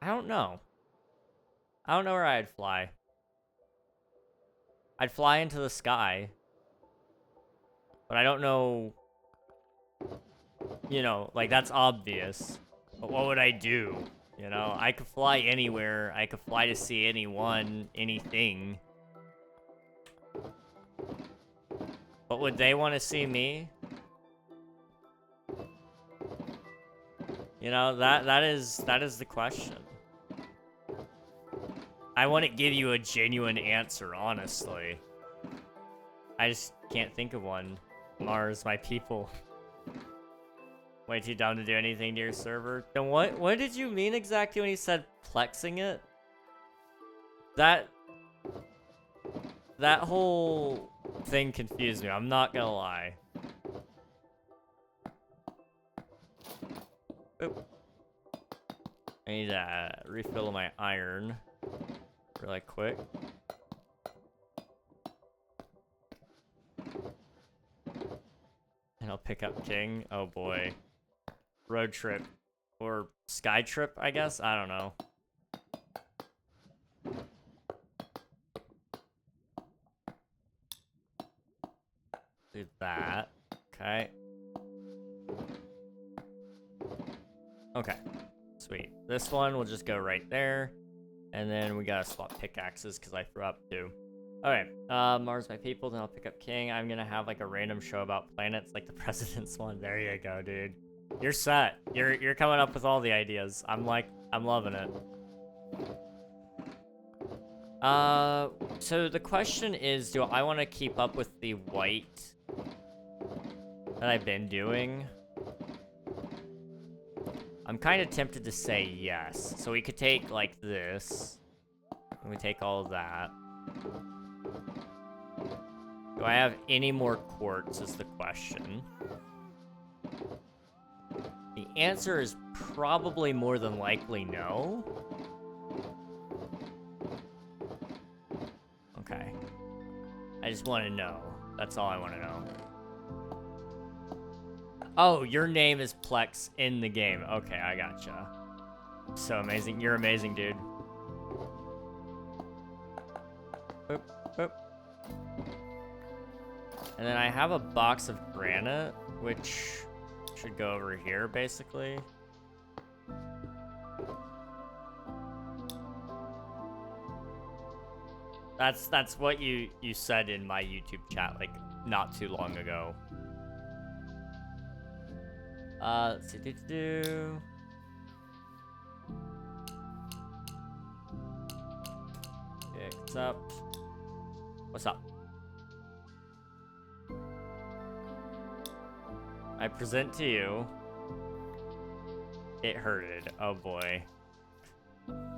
don't know. I don't know where I'd fly. I'd fly into the sky, but I don't know. You know, like, that's obvious. But what would I do? You know, I could fly anywhere. I could fly to see anyone, anything. But would they want to see me? You know, that is the question. I want to give you a genuine answer, honestly. I just can't think of one. Mars, my people. Way too dumb to do anything to your server. Then what did you mean exactly when you said plexing it? That whole thing confused me, I'm not gonna lie. Oop. I need to refill my iron really quick. And I'll pick up King. Oh boy. Road trip. Or sky trip, I guess? I don't know. Do that. Okay. Okay. Sweet. This one will just go right there. And then we gotta swap pickaxes because I threw up two. Okay. Mars, my people. Then I'll pick up King. I'm gonna have like a random show about planets like the President's one. There you go, dude. You're set. You're coming up with all the ideas. I'm loving it. So the question is, do I want to keep up with the white that I've been doing? I'm kind of tempted to say yes. So we could take like this. And we take all of that. Do I have any more quartz is the question. The answer is probably more than likely no. Okay. I just want to know. That's all I want to know. Oh, your name is Plex in the game. Okay, I gotcha. So amazing. You're amazing, dude. Boop, boop. And then I have a box of granite, which should go over here, basically. That's what you said in my YouTube chat, like, not too long ago. Let's see, Accept. What's up? I present to you. It hurted. Oh boy.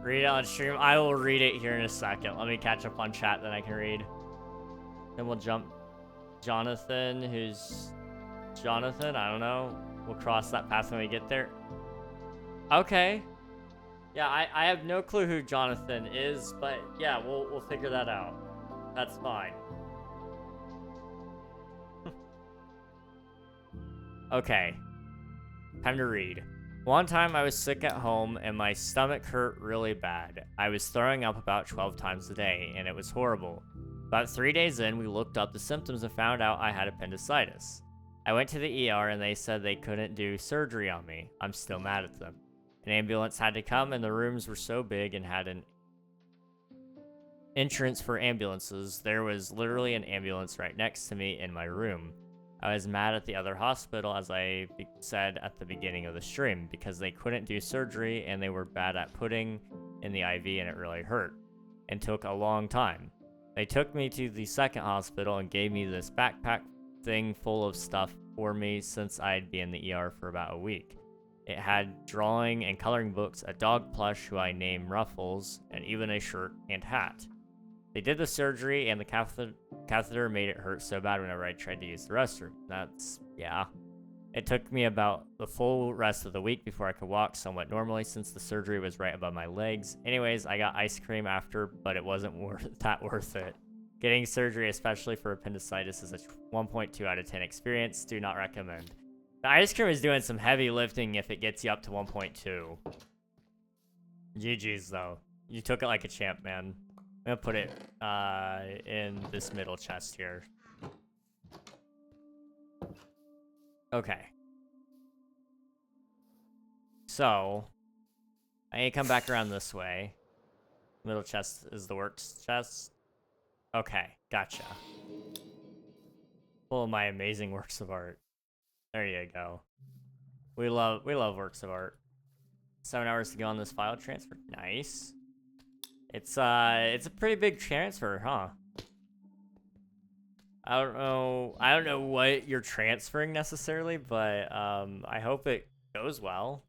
Read it on stream. I will read it here in a second. Let me catch up on chat, then I can read. Then we'll jump Jonathan, who's Jonathan? I don't know. We'll cross that path when we get there. Okay. Yeah, I have no clue who Jonathan is, but yeah, we'll figure that out. That's fine. Okay. Time to read. One time I was sick at home and my stomach hurt really bad. I was throwing up about 12 times a day and it was horrible. About 3 days in, we looked up the symptoms and found out I had appendicitis. I went to the ER and they said they couldn't do surgery on me. I'm still mad at them. An ambulance had to come and the rooms were so big and had an entrance for ambulances. There was literally an ambulance right next to me in my room. I was mad at the other hospital, as I said at the beginning of the stream, because they couldn't do surgery and they were bad at putting in the IV and it really hurt and took a long time. They took me to the second hospital and gave me this backpack thing full of stuff for me since I'd be in the ER for about a week. It had drawing and coloring books, a dog plush who I named Ruffles, and even a shirt and hat. They did the surgery, and the catheter made it hurt so bad whenever I tried to use the restroom. Yeah. It took me about the full rest of the week before I could walk somewhat normally since the surgery was right above my legs. Anyways, I got ice cream after, but it wasn't worth it. Getting surgery, especially for appendicitis, is a 1.2 out of 10 experience. Do not recommend. The ice cream is doing some heavy lifting if it gets you up to 1.2. GG's, though. You took it like a champ, man. I'm gonna put it in this middle chest here. Okay. So, I need to come back around this way. Middle chest is the works chest. Okay, gotcha. Full of my amazing works of art. There you go. We love works of art. 7 hours to go on this file transfer. Nice. It's a pretty big transfer, huh? I don't know what you're transferring necessarily, but I hope it goes well.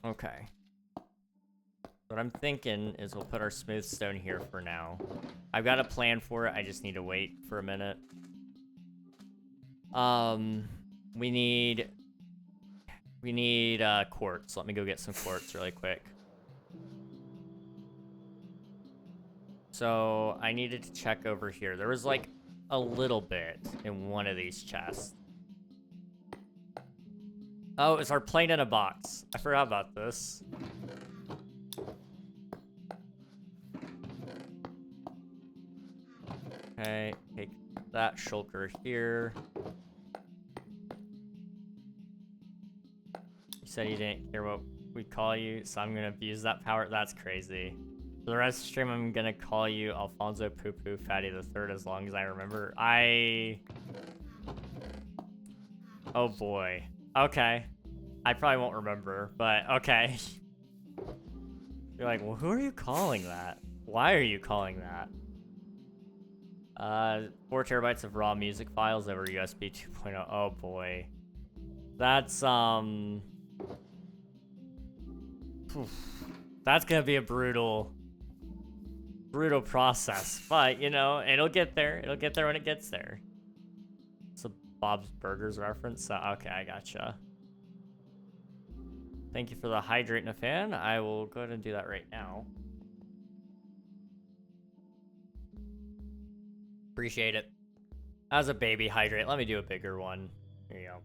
Okay. What I'm thinking is we'll put our smooth stone here for now. I've got a plan for it, I just need to wait for a minute. We need quartz. Let me go get some quartz really quick. So I needed to check over here. There was like a little bit in one of these chests. Oh, it's our plane in a box. I forgot about this. Okay, take that shulker here. You said you didn't hear what we call you, so I'm gonna abuse that power. That's crazy. For the rest of the stream, I'm gonna call you Alfonso Poo Poo Fatty the Third as long as I remember. Oh boy. Okay. I probably won't remember, but okay. You're like, well, who are you calling that? Why are you calling that? 4 terabytes of raw music files over USB 2.0. Oh boy. That's, that's gonna be a brutal process, but you know, it'll get there. It'll get there when it gets there. It's a Bob's Burgers reference. Okay, I gotcha. Thank you for the hydrate, Nafan. I will go ahead and do that right now. Appreciate it. As a baby hydrate, let me do a bigger one. Here you go.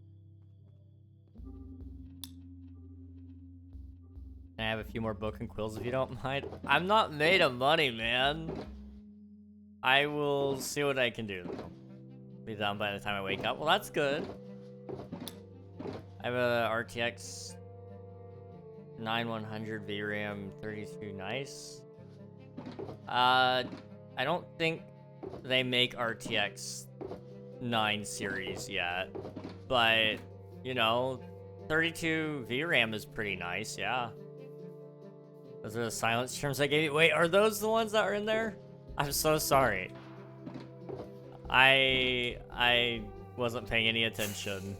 I have a few more book and quills if you don't mind. I'm not made of money, man. I will see what I can do. Be done by the time I wake up. Well, that's good. I have a RTX 9100 VRAM 32. Nice. I don't think they make RTX 9 series yet, but you know, 32 VRAM is pretty nice. Yeah. Those are the silence terms I gave you. Wait, are those the ones that are in there? I'm so sorry. I wasn't paying any attention.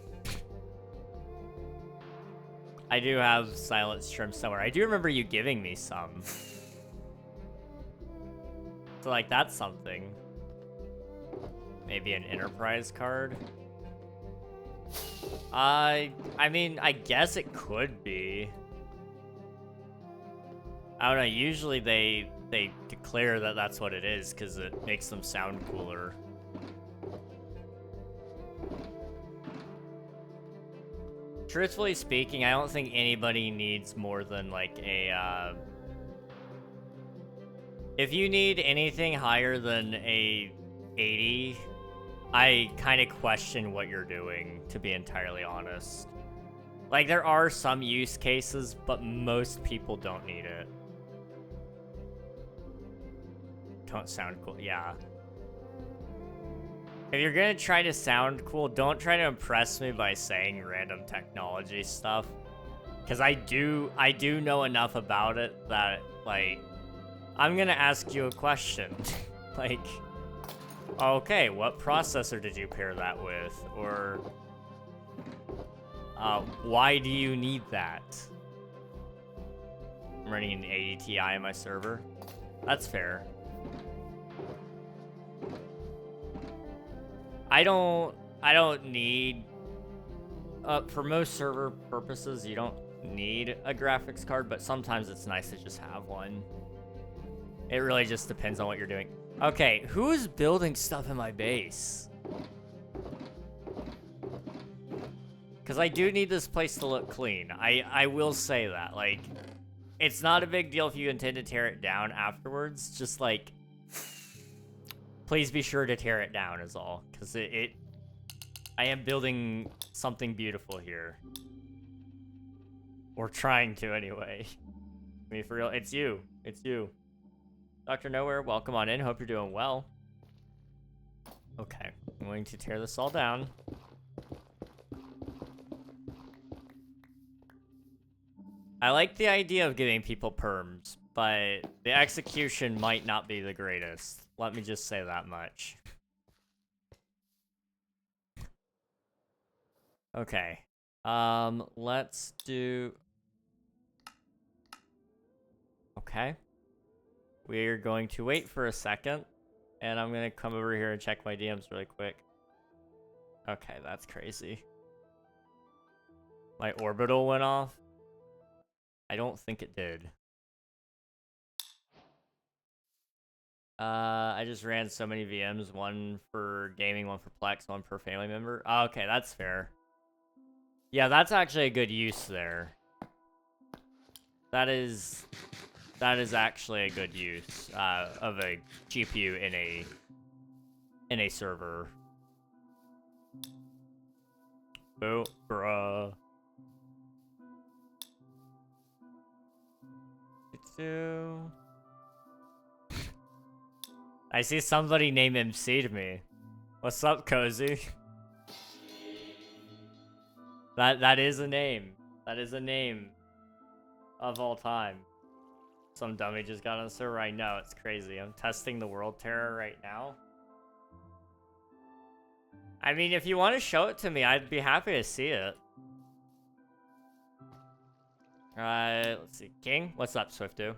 I do have silence trim somewhere. I do remember you giving me some. So like that's something. Maybe an enterprise card. I mean, I guess it could be. I don't know, usually they declare that that's what it is because it makes them sound cooler. Truthfully speaking, I don't think anybody needs more than like a, if you need anything higher than a 80, I kind of question what you're doing, to be entirely honest. Like, there are some use cases, but most people don't need it. don't sound cool. Yeah. If you're gonna try to sound cool, don't try to impress me by saying random technology stuff. Because I do know enough about it that, like, I'm gonna ask you a question. Like, okay, what processor did you pair that with? Or, why do you need that? I'm running an 80 Ti in my server. That's fair. I don't need, for most server purposes, you don't need a graphics card, but sometimes it's nice to just have one. It really just depends on what you're doing. Okay, who's building stuff in my base? Because I do need this place to look clean. I will say that. Like, it's not a big deal if you intend to tear it down afterwards. Just, like, please be sure to tear it down is all. Because I am building something beautiful here. Or trying to, anyway. I mean, for real, it's you. It's you. Dr. Nowhere, welcome on in. Hope you're doing well. Okay, I'm going to tear this all down. I like the idea of giving people perms, but the execution might not be the greatest. Let me just say that much. Okay. Let's do... Okay. We're going to wait for a second, and I'm going to come over here and check my DMs really quick. Okay, that's crazy. My orbital went off? I don't think it did. I just ran so many VMs, one for gaming, one for Plex, one per family member. Oh, okay, that's fair. Yeah, that's actually a good use there. That is actually a good use of a GPU in a server. Oh, bruh. I see somebody named MC'd me. What's up, Cozy? That is a name. That is a name of all time. Some dummy just got on the server. I know, it's crazy. I'm testing the world terror right now. I mean, if you want to show it to me, I'd be happy to see it. Let's see. King, what's up, Swiftu?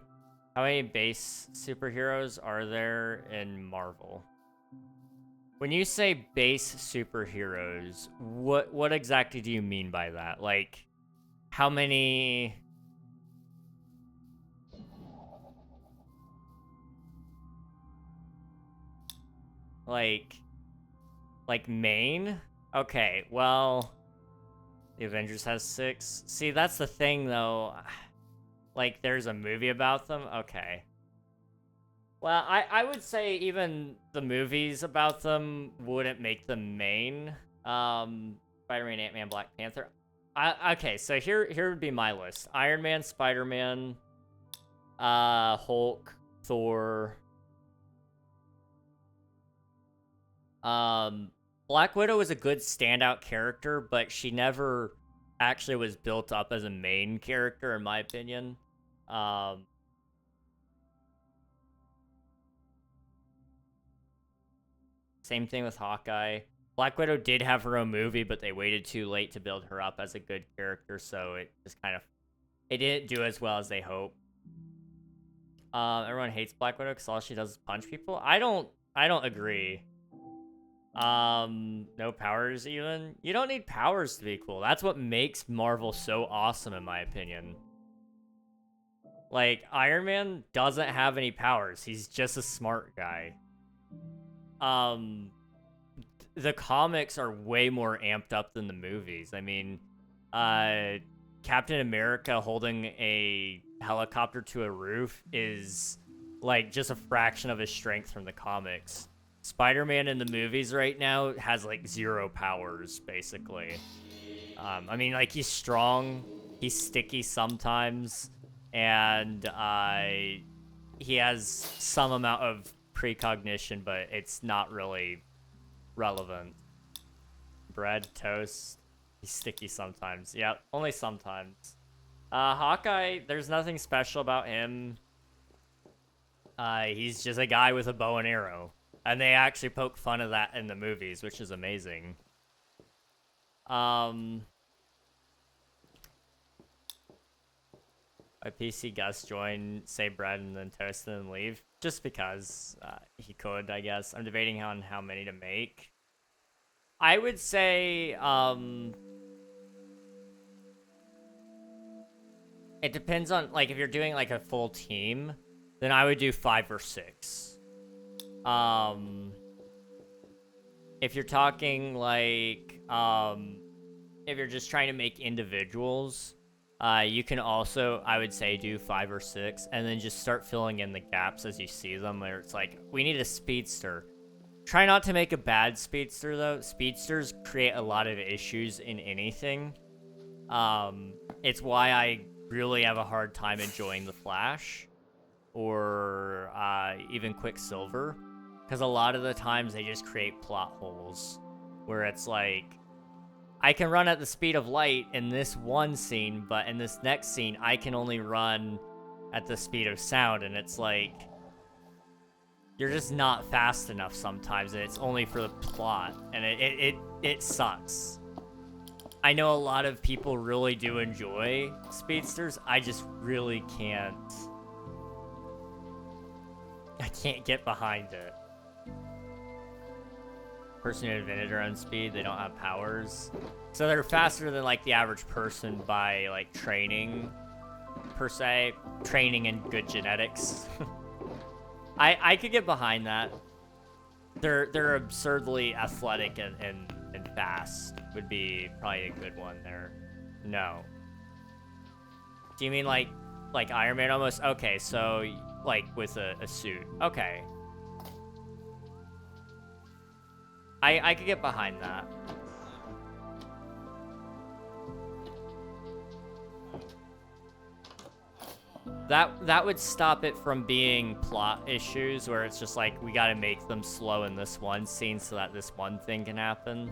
How many base superheroes are there in Marvel? When you say base superheroes, what exactly do you mean by that? Like, how many... Like main? Okay, well... The Avengers has 6. See, that's the thing, though. Like, there's a movie about them? Okay. Well, I would say even the movies about them wouldn't make them main. Spider-Man, Ant-Man, Black Panther. Okay, so here would be my list. Iron Man, Spider-Man, Hulk, Thor. Black Widow is a good standout character, but she never actually was built up as a main character, in my opinion. Same thing with Hawkeye. Black Widow did have her own movie, but they waited too late to build her up as a good character, so it just kind of... It didn't do as well as they hoped. Everyone hates Black Widow because all she does is punch people. I don't agree. No powers even. You don't need powers to be cool. That's what makes Marvel so awesome, in my opinion. Like, Iron Man doesn't have any powers. He's just a smart guy. The comics are way more amped up than the movies. I mean, Captain America holding a helicopter to a roof is, like, just a fraction of his strength from the comics. Spider-Man in the movies right now has, like, 0 powers, basically. I mean, like, he's strong, he's sticky sometimes, and he has some amount of precognition, but it's not really relevant. Bread, toast, he's sticky sometimes. Yep, only sometimes. Hawkeye, there's nothing special about him. He's just a guy with a bow and arrow. And they actually poke fun of that in the movies, which is amazing. My PC Gus join, say bread, and then toast, and then leave. Just because he could, I guess. I'm debating on how many to make. I would say, it depends on, like, if you're doing, like, a full team, then I would do 5 or 6. If you're talking, like, if you're just trying to make individuals, you can also, I would say, do 5 or 6, and then just start filling in the gaps as you see them, where it's like, we need a speedster. Try not to make a bad speedster, though. Speedsters create a lot of issues in anything. It's why I really have a hard time enjoying the Flash, or even Quicksilver, because a lot of the times they just create plot holes, where it's like, I can run at the speed of light in this one scene, but in this next scene, I can only run at the speed of sound, and it's like, you're just not fast enough sometimes, and it's only for the plot, and it sucks. I know a lot of people really do enjoy speedsters. I just really can't. I can't get behind it. Person who invented their own speed, they don't have powers. So they're faster than, like, the average person by, like, training, per se. Training and good genetics. I could get behind that. They're absurdly athletic and fast would be probably a good one there. No. Do you mean like Iron Man almost? Okay, so like with a suit. Okay. I could get behind that. That would stop it from being plot issues where it's just like, we gotta make them slow in this one scene so that this one thing can happen.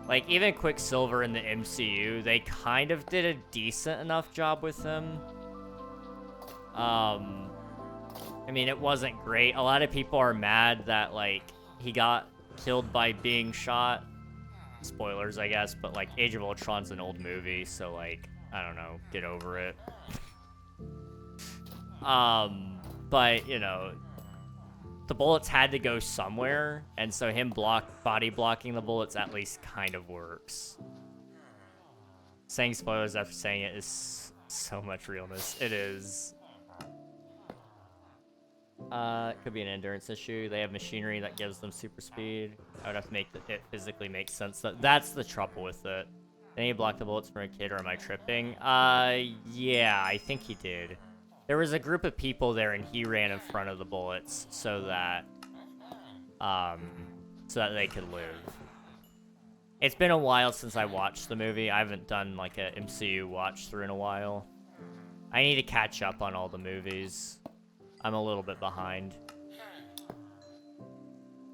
Like, even Quicksilver in the MCU, they kind of did a decent enough job with him. I mean, it wasn't great. A lot of people are mad that, like, he got killed by being shot. Spoilers, I guess, but, like, Age of Ultron's an old movie, so, like, I don't know, get over it. But, you know, the bullets had to go somewhere, and so him body blocking the bullets at least kind of works. Saying spoilers after saying it is so much realness. It is. It could be an endurance issue. They have machinery that gives them super speed. I would have to make it physically make sense. That's the trouble with it. Did he block the bullets from a kid, or am I tripping? Yeah, I think he did. There was a group of people there, and he ran in front of the bullets so that they could live. It's been a while since I watched the movie. I haven't done, like, a MCU watch through in a while. I need to catch up on all the movies. I'm a little bit behind.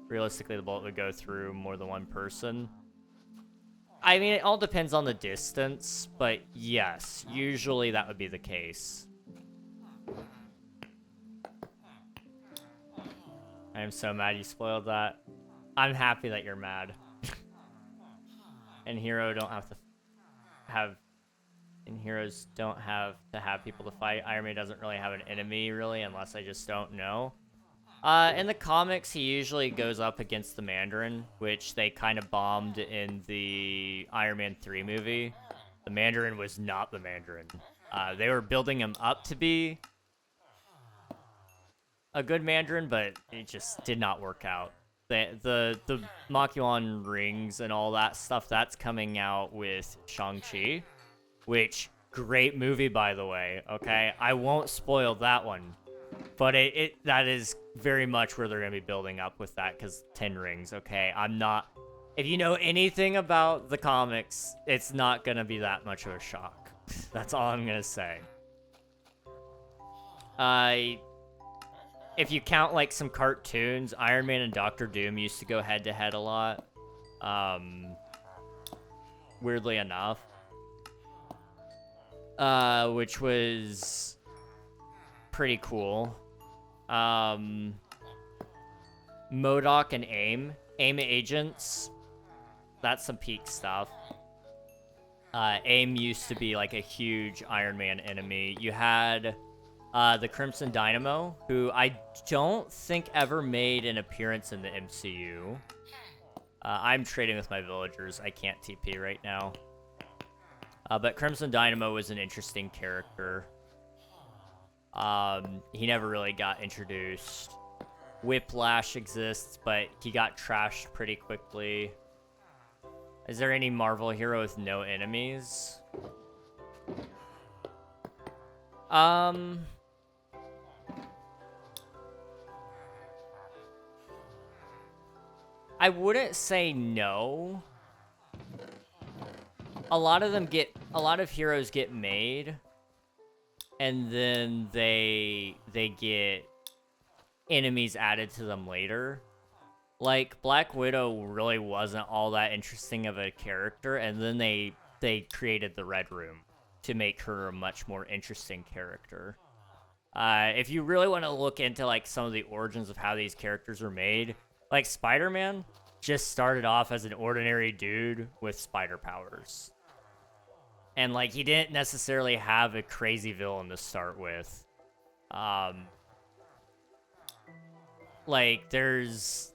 Realistically, the bullet would go through more than one person. I mean, it all depends on the distance, but yes, usually that would be the case. I am so mad you spoiled that. I'm happy that you're mad. And heroes don't have to have people to fight. Iron Man doesn't really have an enemy, really, unless I just don't know. In the comics, he usually goes up against the Mandarin, which they kind of bombed in the Iron Man 3 movie. The Mandarin was not the Mandarin. They were building him up to be a good Mandarin, but it just did not work out. The Makuon rings and all that stuff, that's coming out with Shang-Chi, which, great movie, by the way, okay? I won't spoil that one. But that is very much where they're going to be building up with that, because 10 rings, okay? If you know anything about the comics, it's not going to be that much of a shock. That's all I'm going to say. if you count like some cartoons, Iron Man and Doctor Doom used to go head to head a lot. Weirdly enough. Which was pretty cool. MODOK and AIM agents. That's some peak stuff. AIM used to be like a huge Iron Man enemy. You had the Crimson Dynamo, who I don't think ever made an appearance in the MCU. I'm trading with my villagers. I can't TP right now. But Crimson Dynamo was an interesting character. He never really got introduced. Whiplash exists, but he got trashed pretty quickly. Is there any Marvel hero with no enemies? I wouldn't say no. A lot of heroes get made, and then they get enemies added to them later. Like, Black Widow really wasn't all that interesting of a character, and then they created the Red Room to make her a much more interesting character. If you really want to look into, like, some of the origins of how these characters were made, like, Spider-Man just started off as an ordinary dude with spider powers. And, like, he didn't necessarily have a crazy villain to start with. Like, there's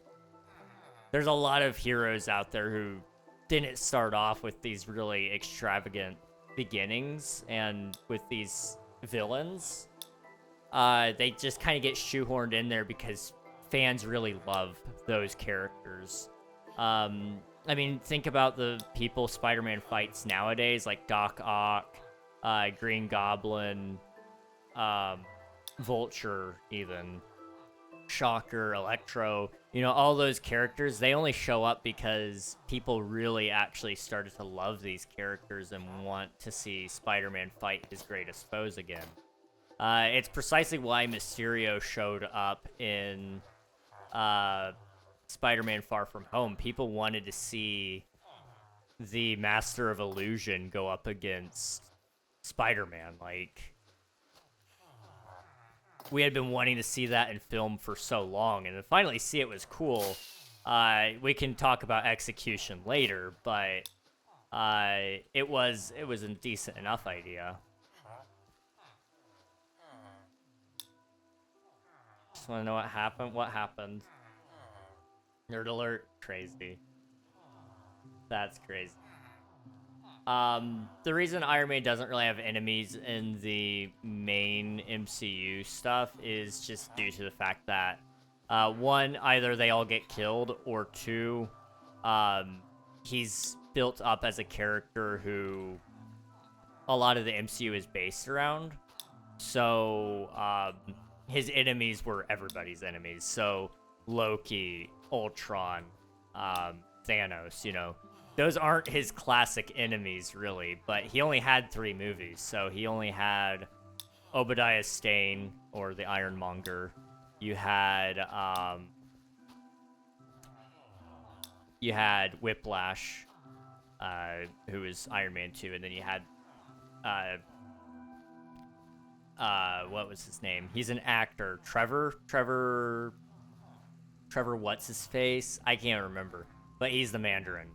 a lot of heroes out there who didn't start off with these really extravagant beginnings and with these villains. They just kind of get shoehorned in there because fans really love those characters. I mean, think about the people Spider-Man fights nowadays, like Doc Ock, Green Goblin, Vulture, even. Shocker, Electro, you know, all those characters, they only show up because people really actually started to love these characters and want to see Spider-Man fight his greatest foes again. It's precisely why Mysterio showed up in Spider-Man Far From Home. People wanted to see the Master of Illusion go up against Spider-Man. Like, we had been wanting to see that in film for so long, and to finally see it was cool. We can talk about execution later, but it was a decent enough idea. Just want to know what happened. What happened? Nerd alert! Crazy. That's crazy. The reason Iron Man doesn't really have enemies in the main MCU stuff is just due to the fact that, one, either they all get killed, or two, he's built up as a character who a lot of the MCU is based around. So, his enemies were everybody's enemies. So, Loki, Ultron, Thanos, you know. Those aren't his classic enemies, really, but he only had 3 movies, so he only had Obadiah Stane, or the Ironmonger. You had Whiplash, who was Iron Man 2, and then you had, what was his name? He's an actor. Trevor, what's his face? I can't remember, but he's the Mandarin.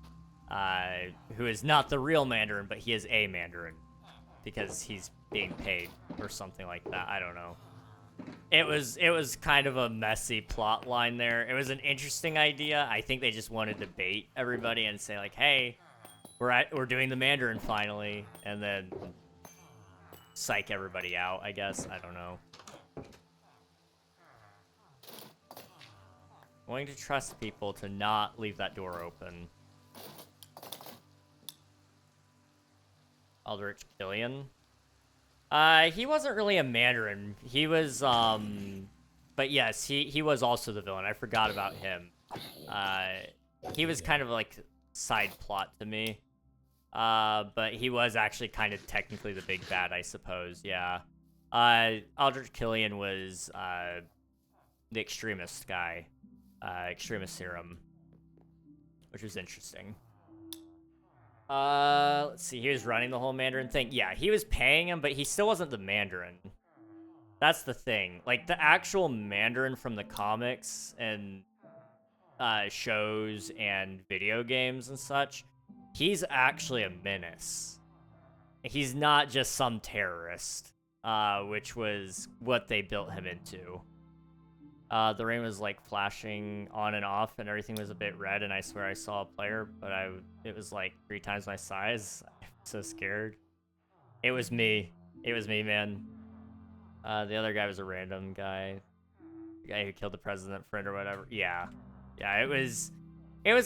Who is not the real Mandarin, but he is a Mandarin because he's being paid or something like that. I don't know. It was kind of a messy plot line there. It was an interesting idea. I think they just wanted to bait everybody and say like, "Hey, we're doing the Mandarin finally," and then psych everybody out. I guess, I don't know. Going to trust people to not leave that door open. Aldrich Killian. He wasn't really a Mandarin. He was, but yes, he was also the villain. I forgot about him. He was kind of like side plot to me. But he was actually kind of technically the big bad, I suppose, yeah. Aldrich Killian was, the extremist guy, extremist serum, which was interesting. Let's see. He was running the whole Mandarin thing. Yeah, he was paying him, but he still wasn't the Mandarin. That's the thing. Like, the actual Mandarin from the comics and shows and video games and such, he's actually a menace. He's not just some terrorist, which was what they built him into. The rain was like flashing on and off, and everything was a bit red. And I swear I saw a player, but it was like 3 times my size. I'm so scared. It was me. It was me, man. The other guy was a random guy, the guy who killed the president friend or whatever. Yeah, it was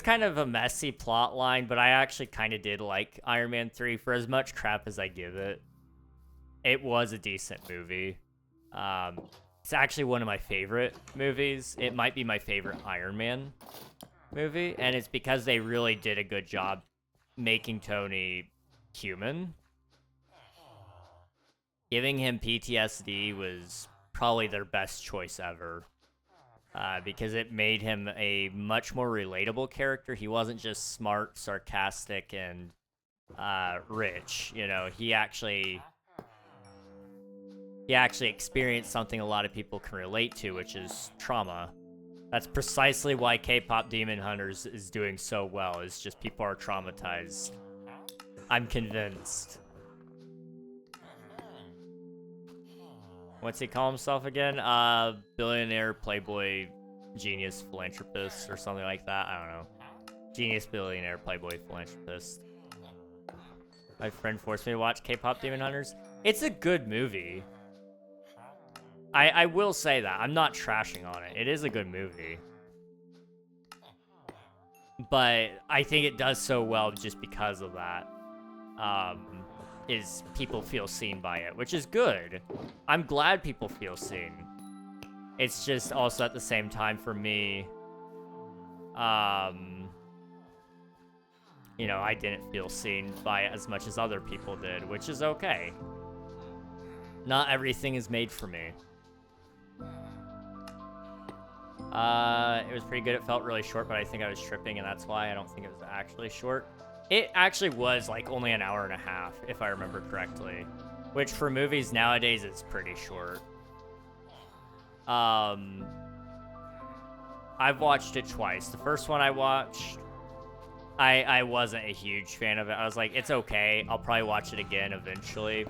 kind of a messy plot line, but I actually kind of did like Iron Man 3 for as much crap as I give it. It was a decent movie. It's actually one of my favorite movies. It might be my favorite Iron Man movie, and it's because they really did a good job making Tony human. Giving him PTSD was probably their best choice ever, because it made him a much more relatable character. He wasn't just smart, sarcastic, and rich. You know, he actually experienced something a lot of people can relate to, which is trauma. That's precisely why K-pop Demon Hunters is doing so well. Is just people are traumatized. I'm convinced. What's he call himself again? Billionaire, playboy, genius, philanthropist, or something like that. I don't know. Genius, billionaire, playboy, philanthropist. My friend forced me to watch K-pop Demon Hunters. It's a good movie. I will say that. I'm not trashing on it. It is a good movie. But I think it does so well just because of that. Is people feel seen by it, which is good. I'm glad people feel seen. It's just also at the same time for me, you know, I didn't feel seen by it as much as other people did, which is okay. Not everything is made for me. It was pretty good. It felt really short, but I think I was tripping, and that's why I don't think it was actually short. It actually was like only an hour and a half, if I remember correctly, which for movies nowadays is pretty short. I've watched it twice. The first one I watched, I wasn't a huge fan of it. I was like, it's okay. I'll probably watch it again eventually.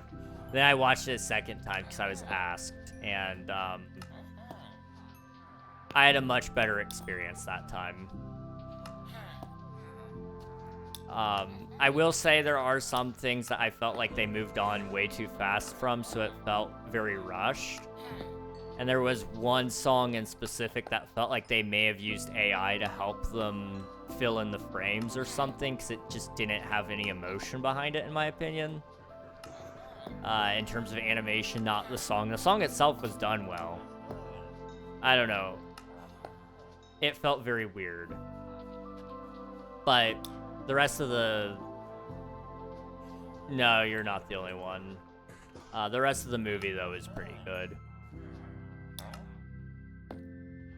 Then I watched it a second time because I was asked, and I had a much better experience that time. I will say there are some things that I felt like they moved on way too fast from, so it felt very rushed. And there was one song in specific that felt like they may have used AI to help them fill in the frames or something, because it just didn't have any emotion behind it, in my opinion. In terms of animation, not the song. The song itself was done well. I don't know. It felt very weird. But the rest of the... No, you're not the only one. The rest of the movie, though, is pretty good.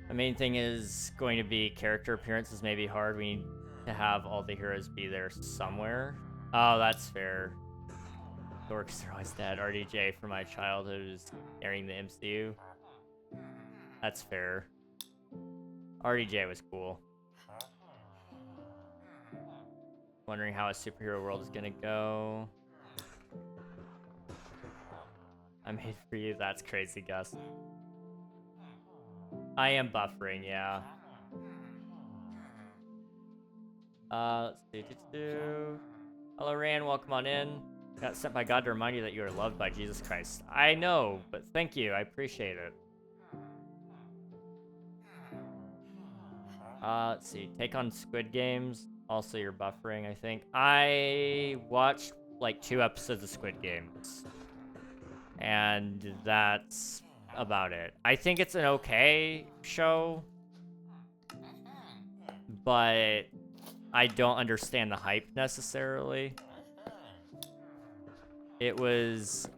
The main thing is going to be character appearances may be hard. We need to have all the heroes be there somewhere. Oh, that's fair. Dorks are always dead. RDJ from my childhood is carrying the MCU. That's fair. RDJ was cool. Wondering how a superhero world is gonna go. I made for you. That's crazy, Gus. I am buffering, yeah. Let's do. Hello, Rand. Welcome on in. Got sent by God to remind you that you are loved by Jesus Christ. I know, but thank you. I appreciate it. Let's see. Take on Squid Games. Also, you're buffering, I think. I watched like 2 episodes of Squid Games. And that's about it. I think it's an okay show, but I don't understand the hype necessarily. It was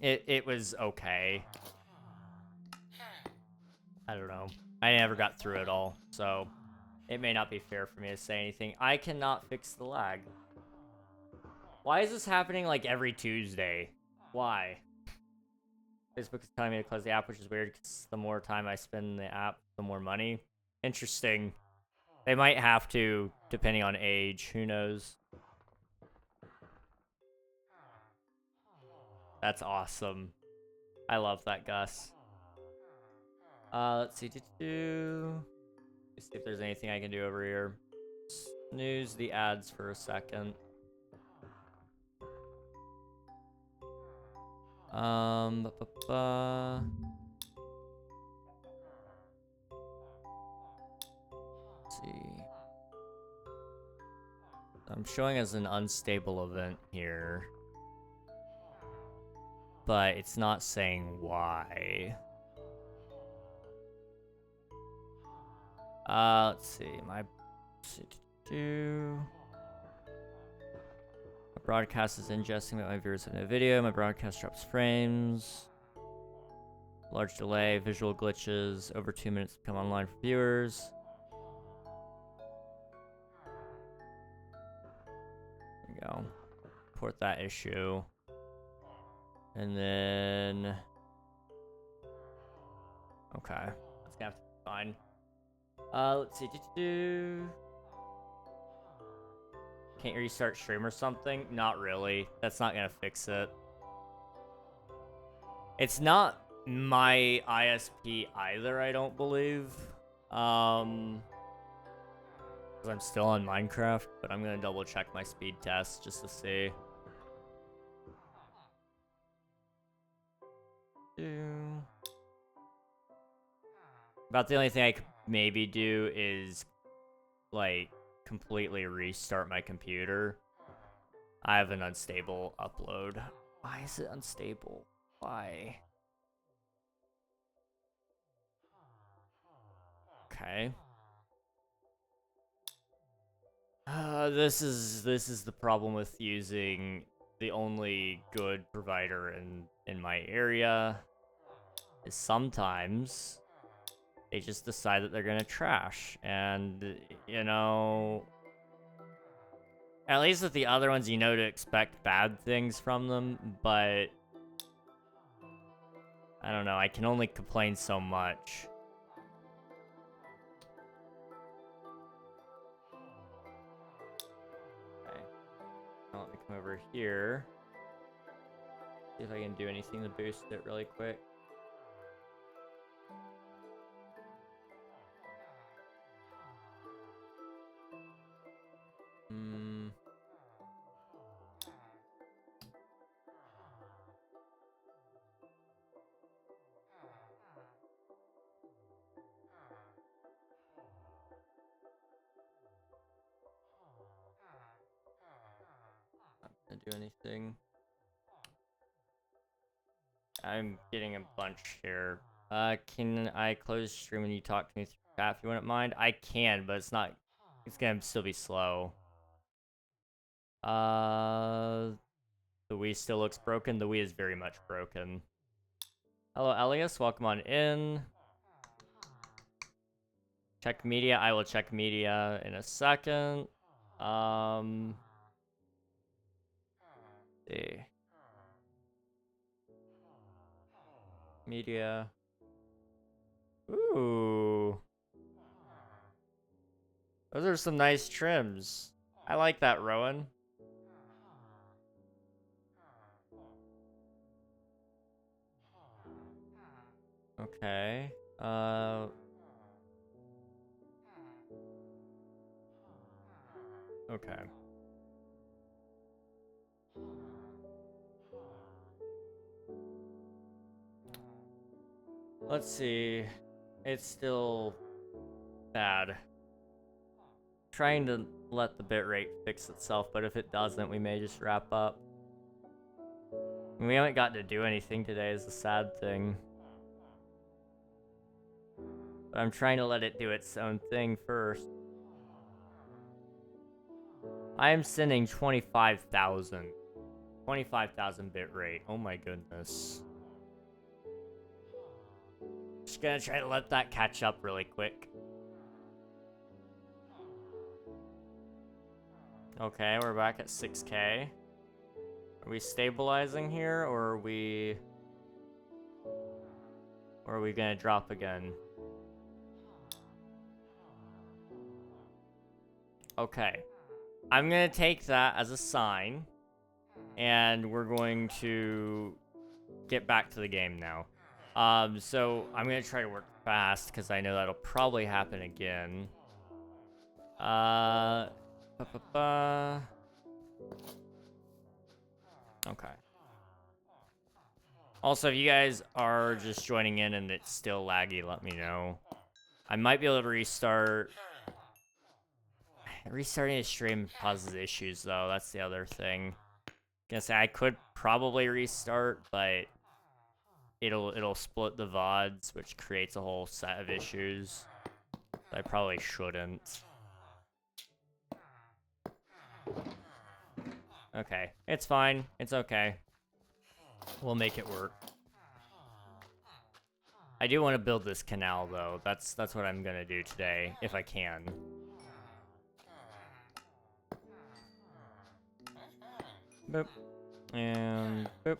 It was okay. I don't know. I never got through it all, so it may not be fair for me to say anything. I cannot fix the lag. Why is this happening like every Tuesday? Why? Facebook is telling me to close the app, which is weird because the more time I spend in the app, the more money. Interesting. They might have to, depending on age. Who knows? That's awesome. I love that, Gus. Let's see. Let's see if there's anything I can do over here. Snooze the ads for a second. Let's see. I'm showing as an unstable event here, but it's not saying why. Let's see. My broadcast is ingesting my viewers in a video. My broadcast drops frames. Large delay, visual glitches. Over 2 minutes to come online for viewers. There we go. Report that issue. And then... Okay. That's gonna have to be fine. Let's see. Can't you restart stream or something? Not really. That's not gonna fix it. It's not my ISP either, I don't believe. 'Cause I'm still on Minecraft, but I'm gonna double check my speed test just to see. About the only thing I could maybe do is, like, completely restart my computer. I have an unstable upload. Why is it unstable? Why? Okay. This is the problem with using the only good provider in my area. Is sometimes they just decide that they're gonna trash, and you know, at least with the other ones, you know to expect bad things from them, but I don't know, I can only complain so much. Okay. Now let me come over here. See if I can do anything to boost it really quick. Not gonna do anything. I'm getting a bunch here. Can I close stream when you talk to me through chat if you wouldn't mind? I can, but it's not. It's gonna still be slow. The Wii still looks broken. The Wii is very much broken. Hello, Elias. Welcome on in. Check media. I will check media in a second. See. Media. Ooh. Those are some nice trims. I like that, Rowan. Okay. Okay. Let's see. It's still bad. Trying to let the bitrate fix itself, but if it doesn't, we may just wrap up. We haven't gotten to do anything today is the sad thing. But I'm trying to let it do its own thing first. I am sending 25,000. 25,000 bit rate. Oh my goodness. Just gonna try to let that catch up really quick. Okay, we're back at 6K. Are we stabilizing here, or are we gonna drop again? Okay. I'm gonna take that as a sign, and we're going to get back to the game now. So I'm gonna try to work fast, because I know that'll probably happen again. Okay. Also, if you guys are just joining in and it's still laggy, let me know. I might be able to restart. Restarting the stream causes issues, though. That's the other thing. Gonna say I could probably restart, but it'll split the VODs, which creates a whole set of issues. I probably shouldn't. Okay, it's fine. It's okay. We'll make it work. I do want to build this canal, though. That's what I'm gonna do today, if I can. Boop. And boop.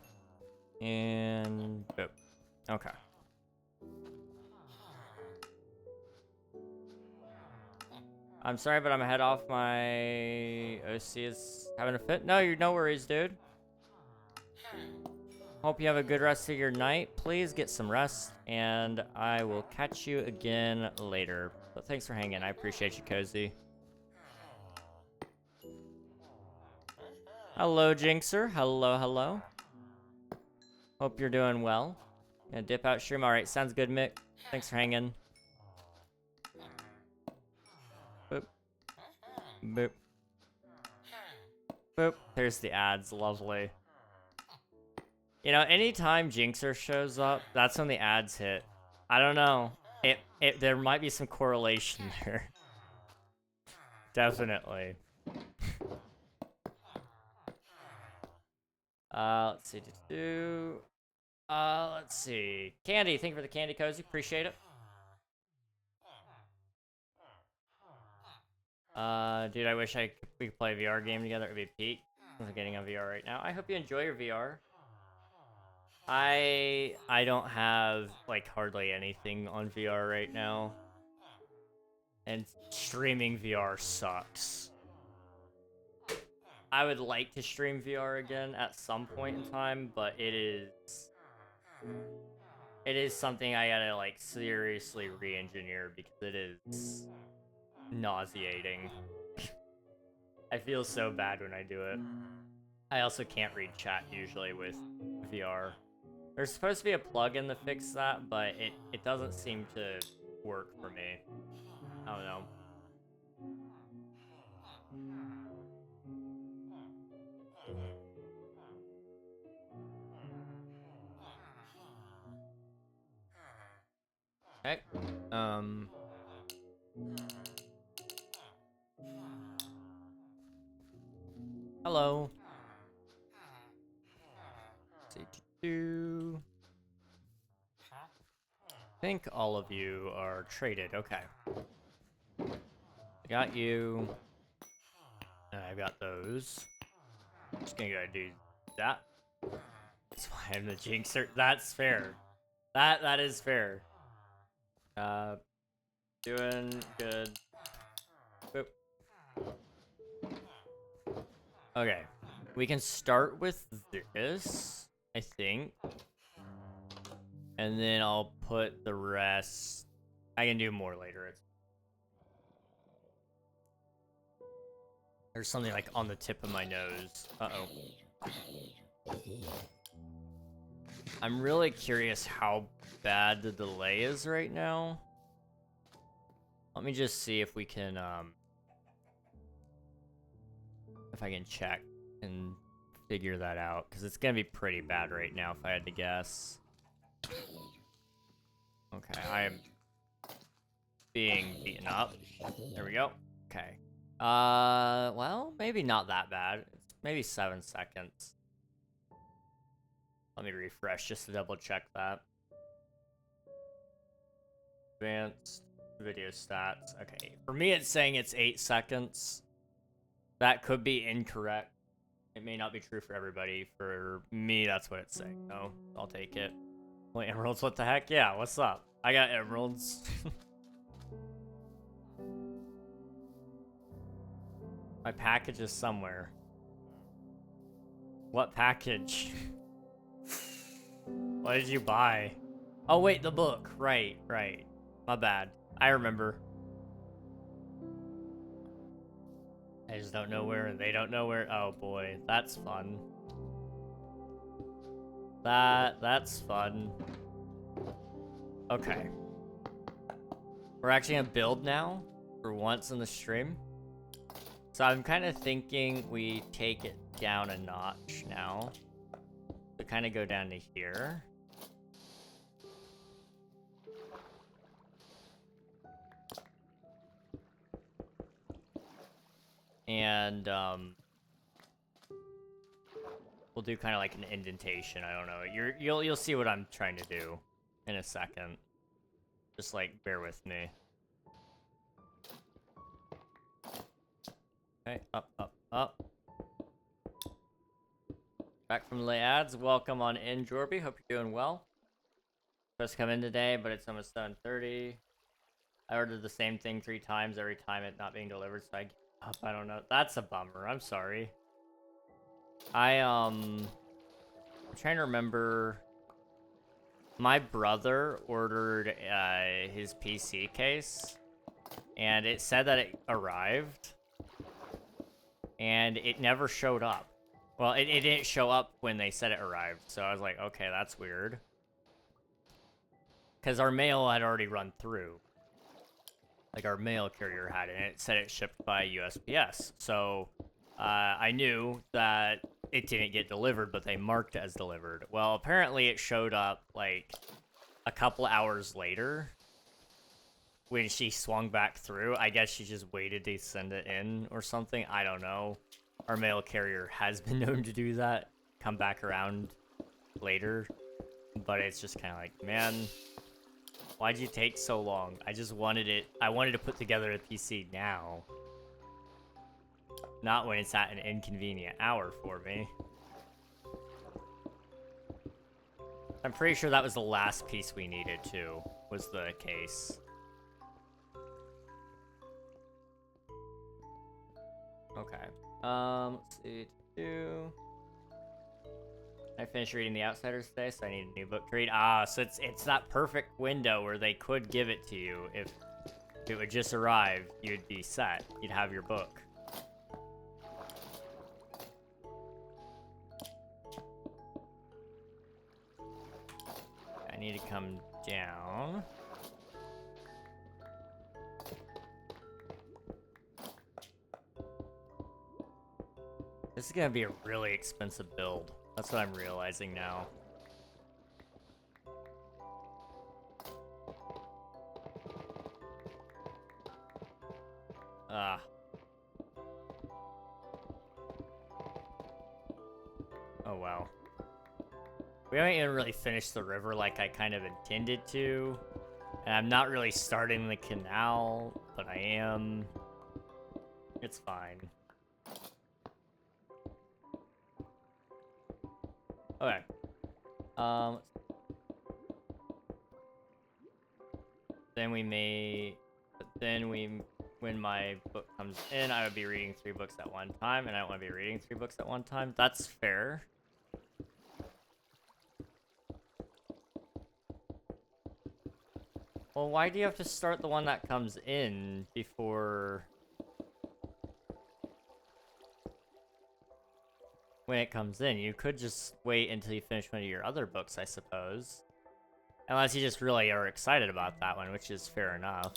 And boop. Okay. I'm sorry, but I'm head off. My OC is having a fit. No, no worries, dude. Hope you have a good rest of your night. Please get some rest, and I will catch you again later. But thanks for hanging. I appreciate you, Cozy. Hello, Jinxer. Hello, hello. Hope you're doing well. Gonna dip out stream. All right, sounds good, Mick. Thanks for hanging. Boop. Boop. Boop. There's the ads. Lovely. You know, anytime Jinxer shows up, that's when the ads hit. I don't know. There might be some correlation there. Definitely. Let's see. Let's see. Candy, thank you for the candy, Cozy. Appreciate it. Dude, I wish we could play a VR game together. It'd be peak. I'm getting on VR right now. I hope you enjoy your VR. I don't have, like, hardly anything on VR right now. And streaming VR sucks. I would like to stream VR again at some point in time, but it is something I gotta, like, seriously re-engineer because it is nauseating. I feel so bad when I do it. I also can't read chat usually with VR. There's supposed to be a plugin to fix that, but it doesn't seem to work for me. I don't know. Okay. Hello. I think all of you are traded. Okay. I got you. And I got those. Just gonna go do that. That's why I'm the Jinxer. That's fair. That is fair. Doing good. Boop. Okay. We can start with this, I think. And then I'll put the rest. I can do more later. There's something like on the tip of my nose. Uh-oh. I'm really curious how bad the delay is right now. Let me just see if we can, if I can check and figure that out. Because it's going to be pretty bad right now if I had to guess. Okay, I am being beaten up. There we go. Okay. Well, maybe not that bad. It's maybe 7 seconds. Let me refresh just to double check that. Advanced video stats. Okay, for me it's saying it's 8 seconds. That could be incorrect. It may not be true for everybody. For me, that's what it's saying. No, I'll take it. Wait, emeralds, what the heck? Yeah, what's up? I got emeralds. My package is somewhere. What package? What did you buy? Oh, wait, the book. Right. My bad. I remember. I just don't know where, and they don't know where. Oh, boy. That's fun. That's fun. Okay. We're actually gonna build now, for once in the stream. So I'm kind of thinking we take it down a notch now. To kind of go down to here. And, we'll do kind of like an indentation. I don't know. You'll see what I'm trying to do in a second. Just like bear with me. Okay, up. Back from the ads. Welcome on in, Jorby. Hope you're doing well. Supposed to come in today, but it's almost 7:30. I ordered the same thing 3 times every time it not being delivered, so I gave up. I don't know. That's a bummer. I'm sorry. I'm trying to remember. My brother ordered his PC case, and it said that it arrived, and it never showed up. Well, it didn't show up when they said it arrived, so I was like, okay, that's weird. Because our mail had already run through. Like, our mail carrier had it, and it said it shipped by USPS. So, I knew that it didn't get delivered, but they marked it as delivered. Well, apparently it showed up, like, a couple hours later when she swung back through. I guess she just waited to send it in or something. I don't know. Our mail carrier has been known to do that. Come back around later. But it's just kind of like, man, why'd you take so long? I just wanted it. I wanted to put together a PC now. Not when it's at an inconvenient hour for me. I'm pretty sure that was the last piece we needed, too, was the case. Okay. Let's see. I finished reading The Outsiders today, so I need a new book to read. Ah, so it's that perfect window where they could give it to you. If it would just arrive, you'd be set. You'd have your book. I need to come down. This is gonna be a really expensive build. That's what I'm realizing now. Ah. Oh, wow. We haven't even really finished the river like I kind of intended to. And I'm not really starting the canal, but I am. It's fine. Okay. When my book comes in, I would be reading 3 books at one time, and I don't want to be reading 3 books at one time. That's fair. Well, why do you have to start the one that comes in before... when it comes in? You could just wait until you finish one of your other books, I suppose. Unless you just really are excited about that one, which is fair enough.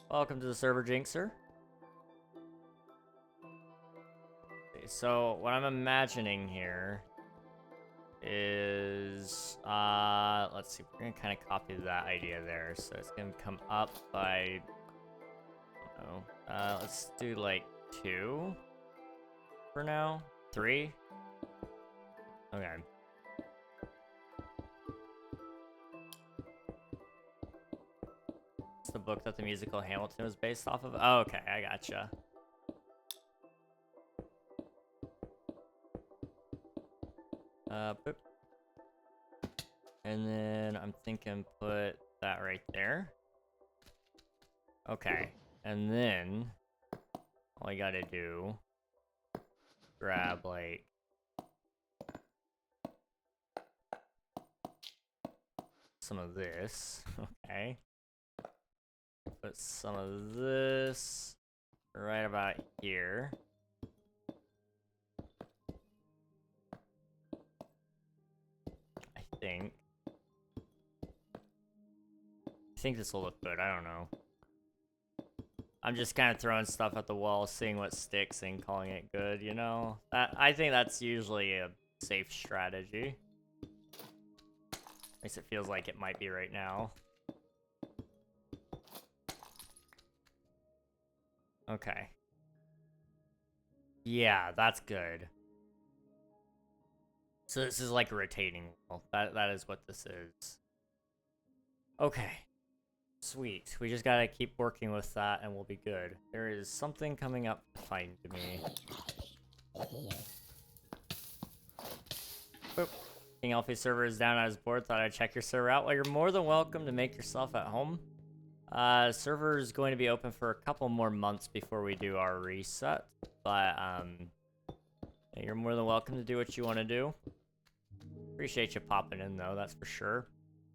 Welcome to the server, Jinxer. Okay, so, what I'm imagining here is, let's see, we're gonna kind of copy that idea there. So it's gonna come up by, let's do like 2 for now. 3. Okay. It's the book that the musical Hamilton was based off of. Oh, okay, I gotcha. Boop. And then I'm thinking put that right there. Okay. And then all I gotta do, grab like some of this. Okay. Put some of this right about here. I think this will look good. I don't know. I'm just kind of throwing stuff at the wall, seeing what sticks and calling it good, you know? I think that's usually a safe strategy. At least it feels like it might be right now. Okay. Yeah, that's good. So this is like a retaining wall. That is what this is. Okay. Sweet. We just gotta keep working with that and we'll be good. There is something coming up behind me. Boop. King Alfie server is down. I was bored. Thought I'd check your server out. Well, you're more than welcome to make yourself at home. Server is going to be open for a couple more months before we do our reset. But, you're more than welcome to do what you want to do. Appreciate you popping in, though, that's for sure.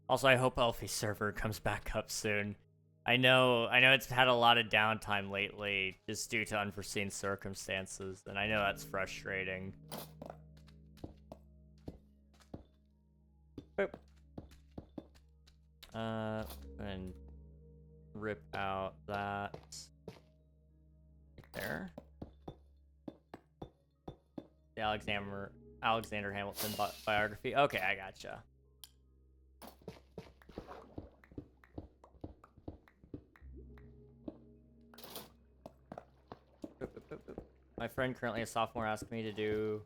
Also, I hope Alfie's server comes back up soon. I know it's had a lot of downtime lately, just due to unforeseen circumstances, and I know that's frustrating. Boop. And rip out that right there. The Alexander Hamilton biography. Okay, I gotcha. My friend, currently a sophomore, asked me to do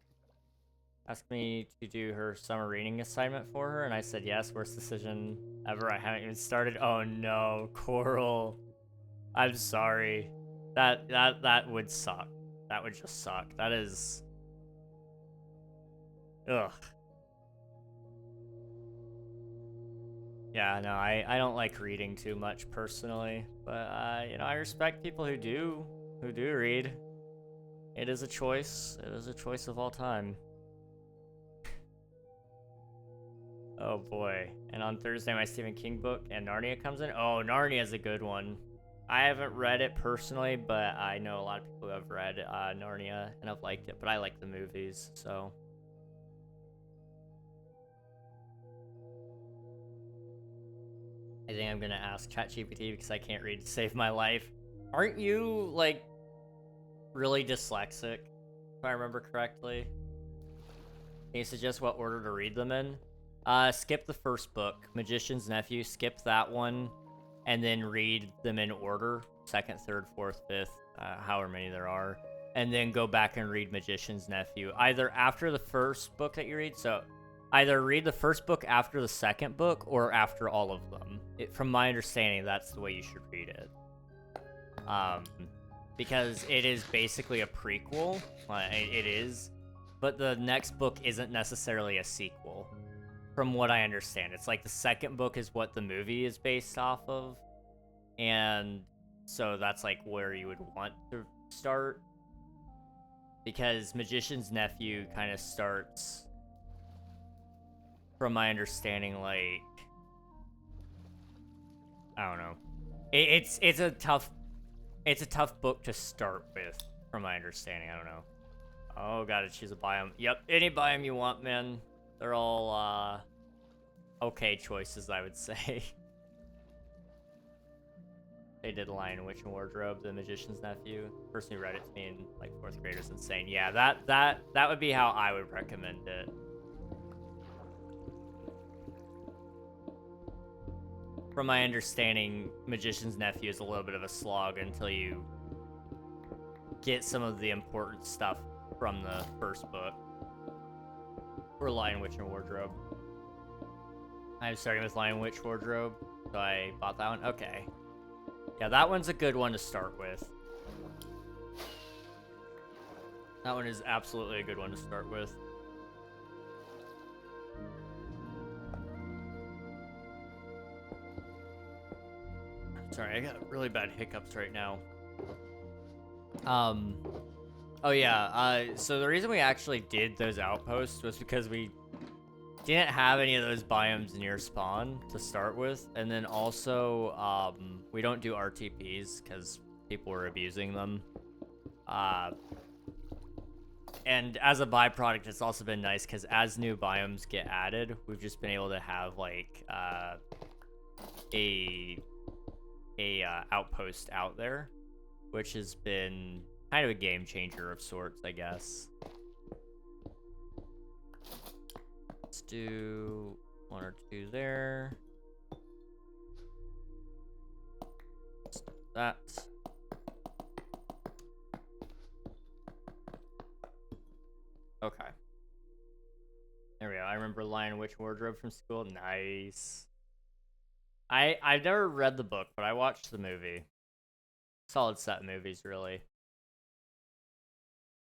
her summer reading assignment for her, and I said yes. Worst decision ever. I haven't even started. Oh no, Coral. I'm sorry. That would suck. That would just suck. That is. Ugh. Yeah, no, I don't like reading too much personally, but you know, I respect people who do read. It is a choice. It is a choice of all time. Oh boy. And on Thursday, my Stephen King book and Narnia comes in. Oh, Narnia is a good one. I haven't read it personally, but I know a lot of people who have read Narnia and have liked it, but I like the movies, so. I think I'm gonna ask ChatGPT because I can't read to save my life. Aren't you, like, really dyslexic, if I remember correctly? Can you suggest what order to read them in? Skip the first book, Magician's Nephew, skip that one, and then read them in order, 2nd, 3rd, 4th, 5th, however many there are, and then go back and read Magician's Nephew, either after the first book that you read, so either read the first book after the second book, or after all of them. From my understanding, that's the way you should read it. Because it is basically a prequel, it is, but the next book isn't necessarily a sequel. From what I understand, it's like the second book is what the movie is based off of, and so that's like where you would want to start, because Magician's Nephew kind of starts, from my understanding, like, I don't know, it's a tough book to start with, from my understanding. I don't know. Oh, gotta choose a biome. Yep, any biome you want, man. They're all, okay choices, I would say. They did Lion, Witch, and Wardrobe, The Magician's Nephew. The person who read it to me in, like, 4th grade is insane. Yeah, that would be how I would recommend it. From my understanding, Magician's Nephew is a little bit of a slog until you get some of the important stuff from the first book. Or Lion Witch and Wardrobe. I'm starting with Lion Witch Wardrobe, so I bought that one. Okay. Yeah, that one's a good one to start with. That one is absolutely a good one to start with. Sorry, I got really bad hiccups right now. Oh yeah, so the reason we actually did those outposts was because we didn't have any of those biomes near spawn to start with, and then also, we don't do RTPs because people were abusing them. And as a byproduct, it's also been nice because as new biomes get added, we've just been able to have like a outpost out there, which has been kind of a game changer of sorts, I guess. Let's do 1 or 2 there. Let's do that. Okay. There we go. I remember Lion Witch Wardrobe from school. Nice. I've never read the book, but I watched the movie. Solid set of movies, really.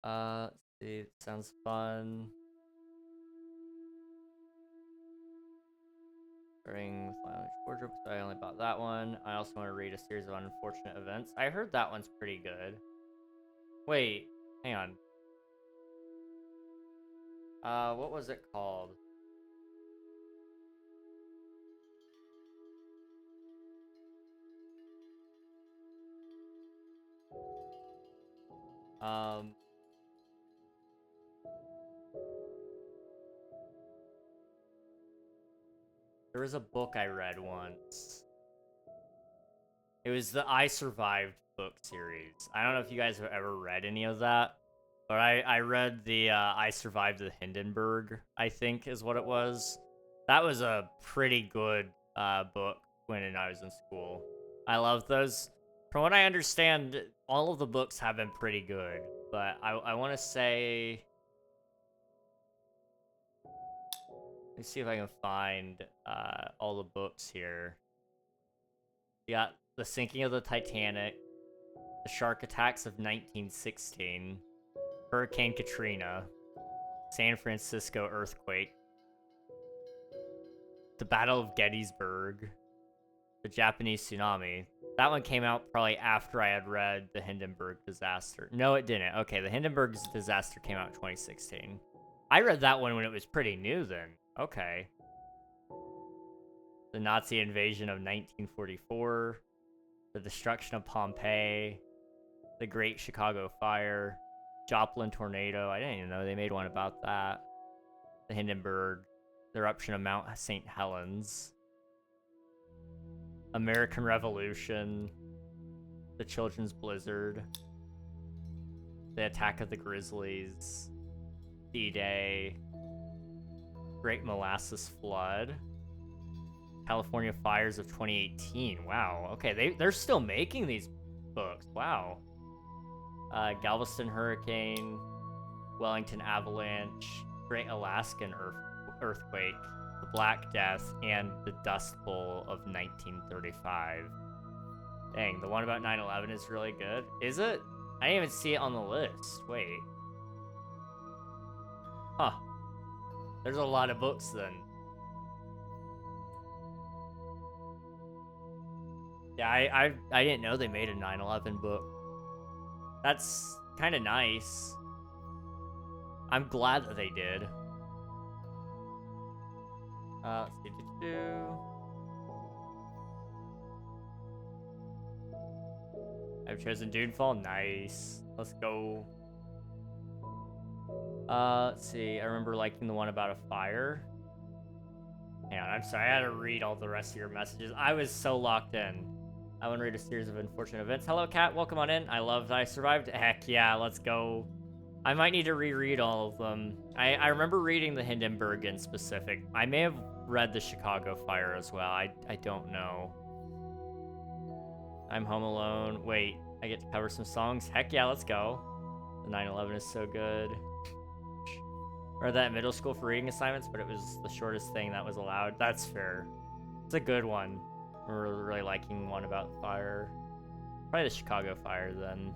Let's see. Sounds fun. Starting with Lion Witch Wardrobe, so I only bought that one. I also want to read a series of unfortunate events. I heard that one's pretty good. Wait, hang on. What was it called? There was a book I read once. It was the I Survived book series. I don't know if you guys have ever read any of that, but I read the I Survived the Hindenburg, I think is what it was. That was a pretty good book when I was in school. I love those. From what I understand, all of the books have been pretty good, but I want to say... Let's see if I can find all the books here. You got The Sinking of the Titanic, The Shark Attacks of 1916, Hurricane Katrina, San Francisco Earthquake, The Battle of Gettysburg, The Japanese Tsunami. That one came out probably after I had read The Hindenburg Disaster. No, it didn't. Okay, The Hindenburg Disaster came out in 2016. I read that one when it was pretty new then. Okay. The Nazi invasion of 1944, the destruction of Pompeii, the Great Chicago Fire, Joplin tornado. I didn't even know they made one about that. The Hindenburg, the eruption of Mount St. Helens, American Revolution, the Children's Blizzard, the attack of the Grizzlies, D-Day, Great Molasses Flood, California Fires of 2018. Wow. Okay, they're still making these books. Wow. Galveston Hurricane, Wellington Avalanche, Great Alaskan Earthquake, the Black Death, and the Dust Bowl of 1935. Dang, the one about 9/11 is really good. Is it? I didn't even see it on the list. Wait. Huh. There's a lot of books then. Yeah, I didn't know they made a 9/11 book. That's kind of nice. I'm glad that they did. Let's see. I've chosen Dunefall. Nice. Let's go. Let's see. I remember liking the one about a fire. Hang on, I'm sorry. I had to read all the rest of your messages. I was so locked in. I want to read a series of unfortunate events. Hello, Kat. Welcome on in. I love that I survived. Heck yeah, let's go. I might need to reread all of them. I remember reading the Hindenburg in specific. I may have read the Chicago Fire as well. I don't know. I'm home alone. Wait, I get to cover some songs? Heck yeah, let's go. The 9/11 is so good. Read that in middle school for reading assignments, but it was the shortest thing that was allowed. That's fair. It's a good one. We're really liking one about fire. Probably the Chicago fire then.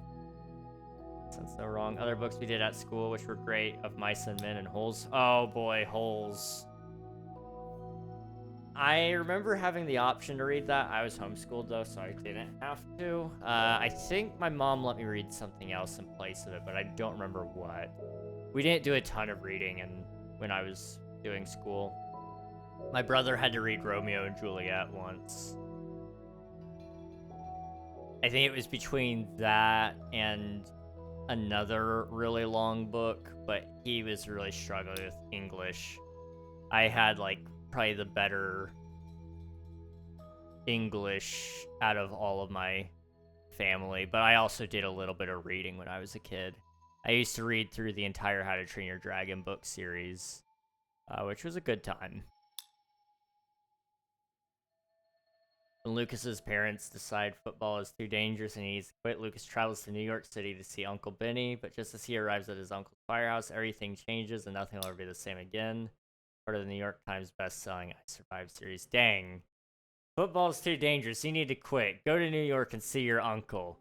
Since no wrong. Other books we did at school, which were great, of Mice and Men and Holes. Oh boy, Holes. I remember having the option to read that. I was homeschooled though, so I didn't have to. I think my mom let me read something else in place of it, but I don't remember what. We didn't do a ton of reading when I was doing school. My brother had to read Romeo and Juliet once. I think it was between that and another really long book, but he was really struggling with English. I had like probably the better English out of all of my family, but I also did a little bit of reading when I was a kid. I used to read through the entire How to Train Your Dragon book series, which was a good time. When Lucas's parents decide football is too dangerous and he needs to quit, Lucas travels to New York City to see Uncle Benny, but just as he arrives at his uncle's firehouse, everything changes and nothing will ever be the same again. Part of the New York Times best-selling I Survived series. Dang. Football's too dangerous. You need to quit. Go to New York and see your uncle.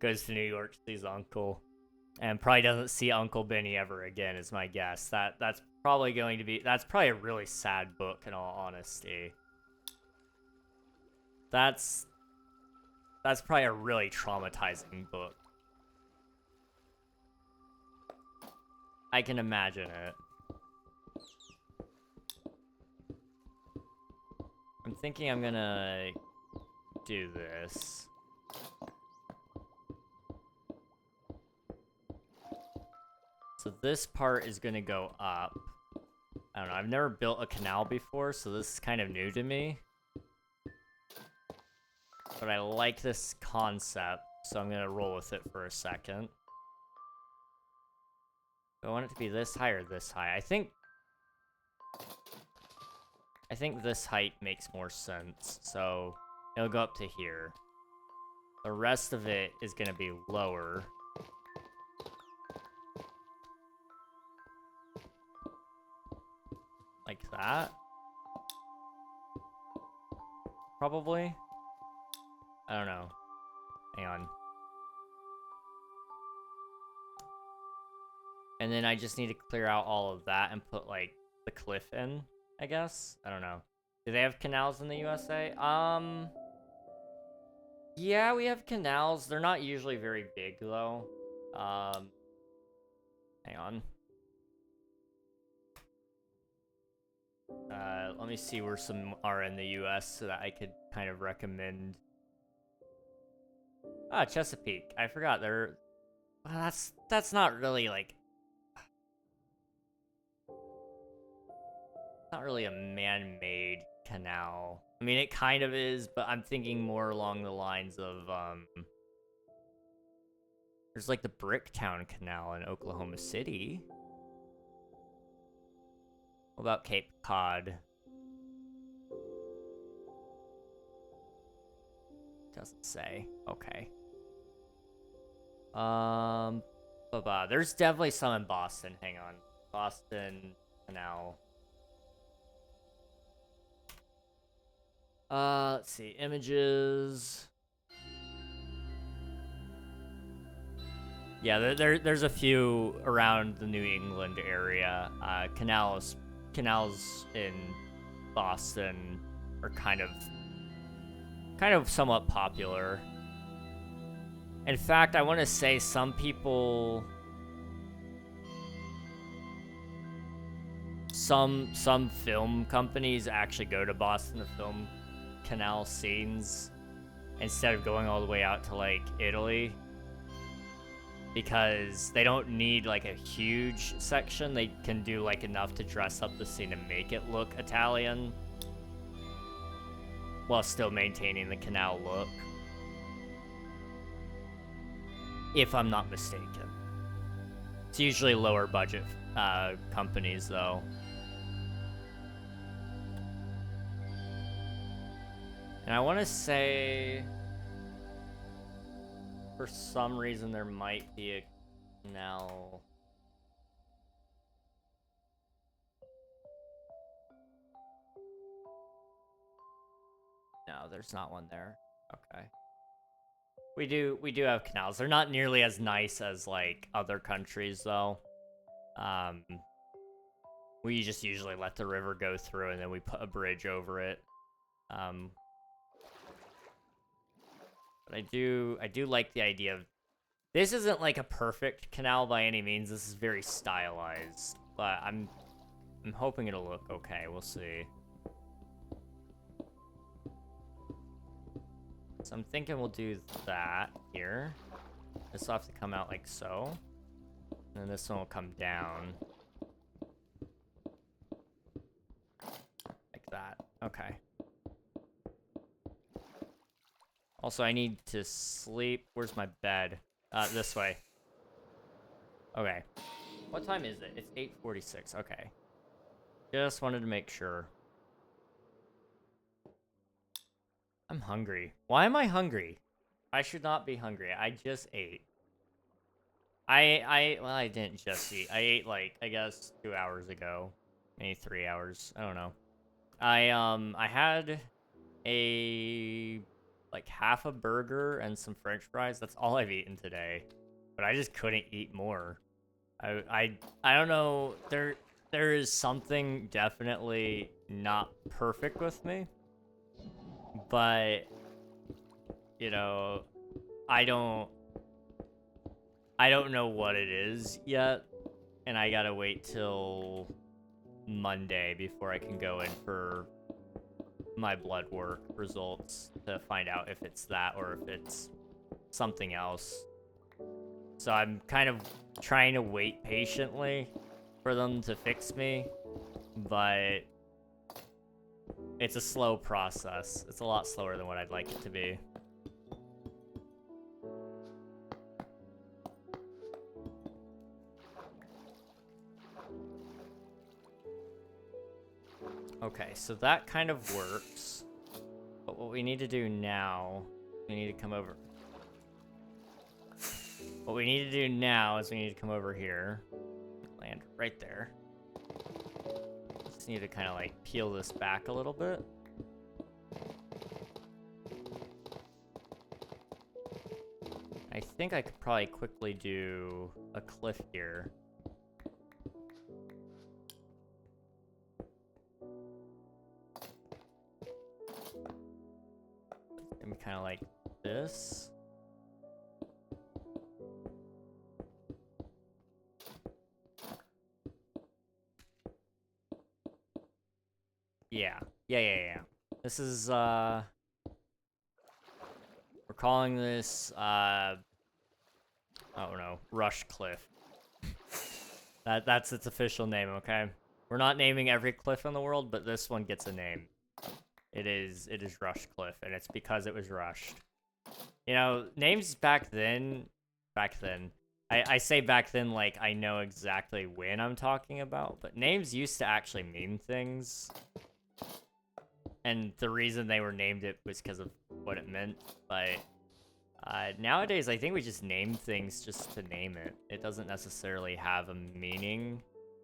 Goes to New York, sees uncle. And probably doesn't see Uncle Benny ever again, is my guess. That's probably going to be... That's probably a really sad book, in all honesty. That's probably a really traumatizing book. I can imagine it. I'm thinking I'm gonna do this. So this part is gonna go up. I don't know, I've never built a canal before, so this is kind of new to me. But I like this concept, so I'm gonna roll with it for a second. Do I want it to be this high or this high? I think this height makes more sense, so it'll go up to here. The rest of it is gonna be lower. Like that? Probably? I don't know. Hang on. And then I just need to clear out all of that and put, like, the cliff in, I guess? I don't know. Do they have canals in the USA? Yeah, we have canals. They're not usually very big, though. Hang on. Let me see where some are in the US so that I could kind of recommend. Ah, Chesapeake. I forgot they're... Well, that's not really, like... Not really a man-made canal. I mean, it kind of is, but I'm thinking more along the lines of, there's, like, the Bricktown Canal in Oklahoma City. What about Cape Cod? Doesn't say. Okay. There's definitely some in Boston. Hang on. Boston Canal. Let's see. Images. Yeah, there's a few around the New England area. Canals in Boston are kind of somewhat popular. In fact, I want to say some people, some film companies actually go to Boston to film canal scenes instead of going all the way out to, like, Italy, because they don't need, like, a huge section. They can do, like, enough to dress up the scene and make it look Italian while still maintaining the canal look, if I'm not mistaken. It's usually lower budget companies, though. And I want to say, for some reason, there might be a canal. No, there's not one there. Okay. We do have canals. They're not nearly as nice as like other countries though. We just usually let the river go through and then we put a bridge over it. But I do like the idea of this isn't like a perfect canal by any means. This is very stylized, but I'm hoping it'll look okay. We'll see. So I'm thinking we'll do that here. This will have to come out like so. And then this one will come down. Like that. Okay. Also, I need to sleep. Where's my bed? This way. Okay. What time is it? It's 8:46. Okay. Just wanted to make sure. I'm hungry. Why am I hungry? I should not be hungry. I just ate. Well, I didn't just eat. I ate, like, I guess 2 hours ago. Maybe 3 hours. I don't know. I had like, half a burger and some french fries. That's all I've eaten today. But I just couldn't eat more. I don't know. There is something definitely not perfect with me. But, you know, I don't know what it is yet, and I gotta wait till Monday before I can go in for my blood work results to find out if it's that or if it's something else. So I'm kind of trying to wait patiently for them to fix me, but it's a slow process. It's a lot slower than what I'd like it to be. Okay, so that kind of works. But what we need to do now, we need to come over. What we need to do now is we need to come over here. Land right there. Just need to kind of like peel this back a little bit. I think I could probably quickly do a cliff here. Maybe kind of like this. Yeah. This is, we're calling this, I don't know, Rush Cliff. That's its official name, okay? We're not naming every cliff in the world, but this one gets a name. It is Rush Cliff, and it's because it was rushed. You know, names back then, I say back then like I know exactly when I'm talking about, but names used to actually mean things. And the reason they were named it was because of what it meant, but nowadays I think we just name things just to name it. It doesn't necessarily have a meaning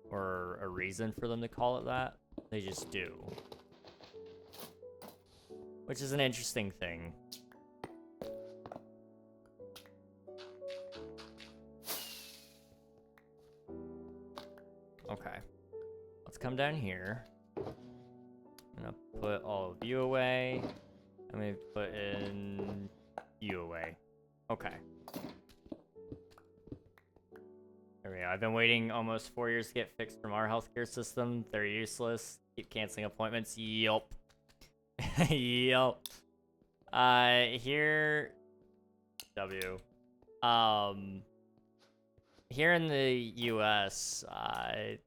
or a reason for them to call it that. They just do. Which is an interesting thing. Okay. Let's come down here. I'm gonna put all of you away. I'm gonna put in you away. Okay. There we go. I've been waiting almost 4 years to get fixed from our healthcare system. They're useless. Keep canceling appointments. Yup. Yup. Here... W. Here in the US, I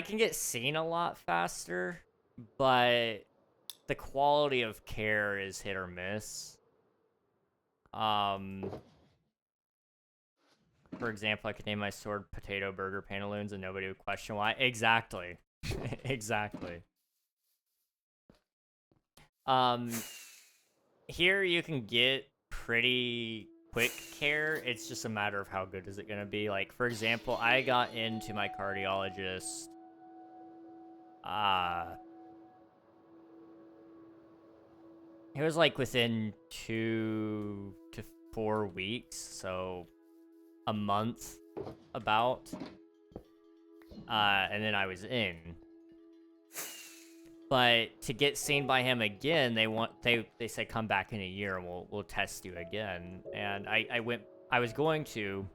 can get seen a lot faster, but the quality of care is hit or miss. For example, I could name my sword Potato Burger Pantaloons and nobody would question why. Exactly. Exactly. Here you can get pretty quick care. It's just a matter of how good is it going to be. Like, for example, I got into my cardiologist It was like within 2 to 4 weeks, so a month about. And then I was in. But to get seen by him again, they said come back in a year and we'll test you again. And I was going to,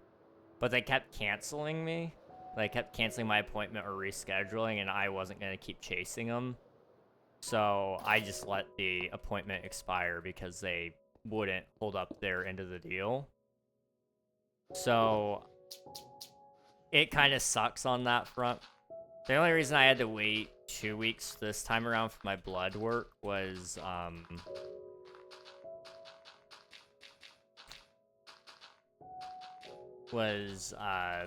but they kept canceling me. They kept canceling my appointment or rescheduling, and I wasn't gonna keep chasing them. So I just let the appointment expire because they wouldn't hold up their end of the deal. So it kind of sucks on that front. The only reason I had to wait 2 weeks this time around for my blood work was,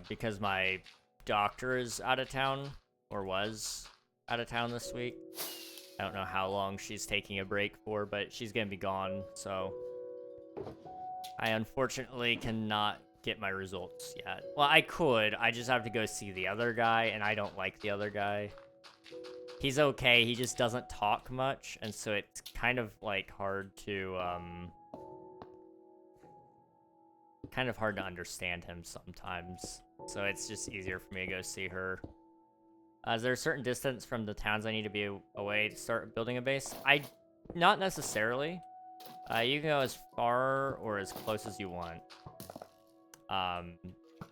because my doctor is out of town, or was out of town this week. I don't know how long she's taking a break for, but she's gonna be gone, so I unfortunately cannot get my results yet. Well, I could, I just have to go see the other guy, and I don't like the other guy. He's okay, he just doesn't talk much, and so it's kind of, like, hard to, kind of hard to understand him sometimes. So it's just easier for me to go see her. Is there a certain distance from the towns I need to be away to start building a base? Not necessarily. You can go as far or as close as you want.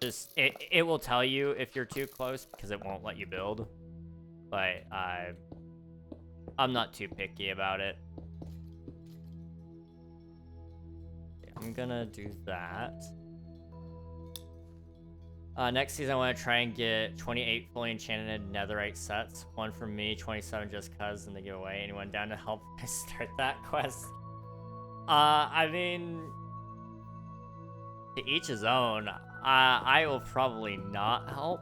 Just, it will tell you if you're too close because it won't let you build. But, I'm not too picky about it. I'm gonna do that. Next season, I want to try and get 28 fully enchanted netherite sets. One from me, 27 just cuz, and the giveaway. Anyone down to help me start that quest? I mean, to each his own. I will probably not help,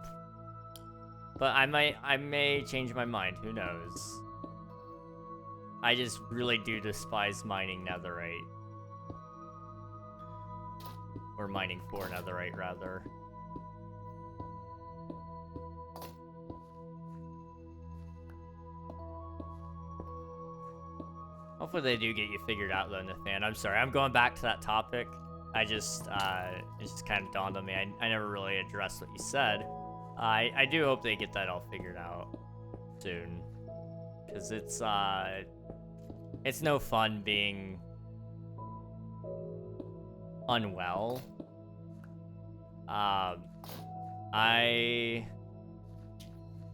but I may change my mind. Who knows? I just really do despise mining netherite. Or mining for netherite, rather. Hopefully they do get you figured out, though, Nathan. I'm sorry, I'm going back to that topic. It just kind of dawned on me. I never really addressed what you said. I do hope they get that all figured out soon. Because it's no fun being unwell.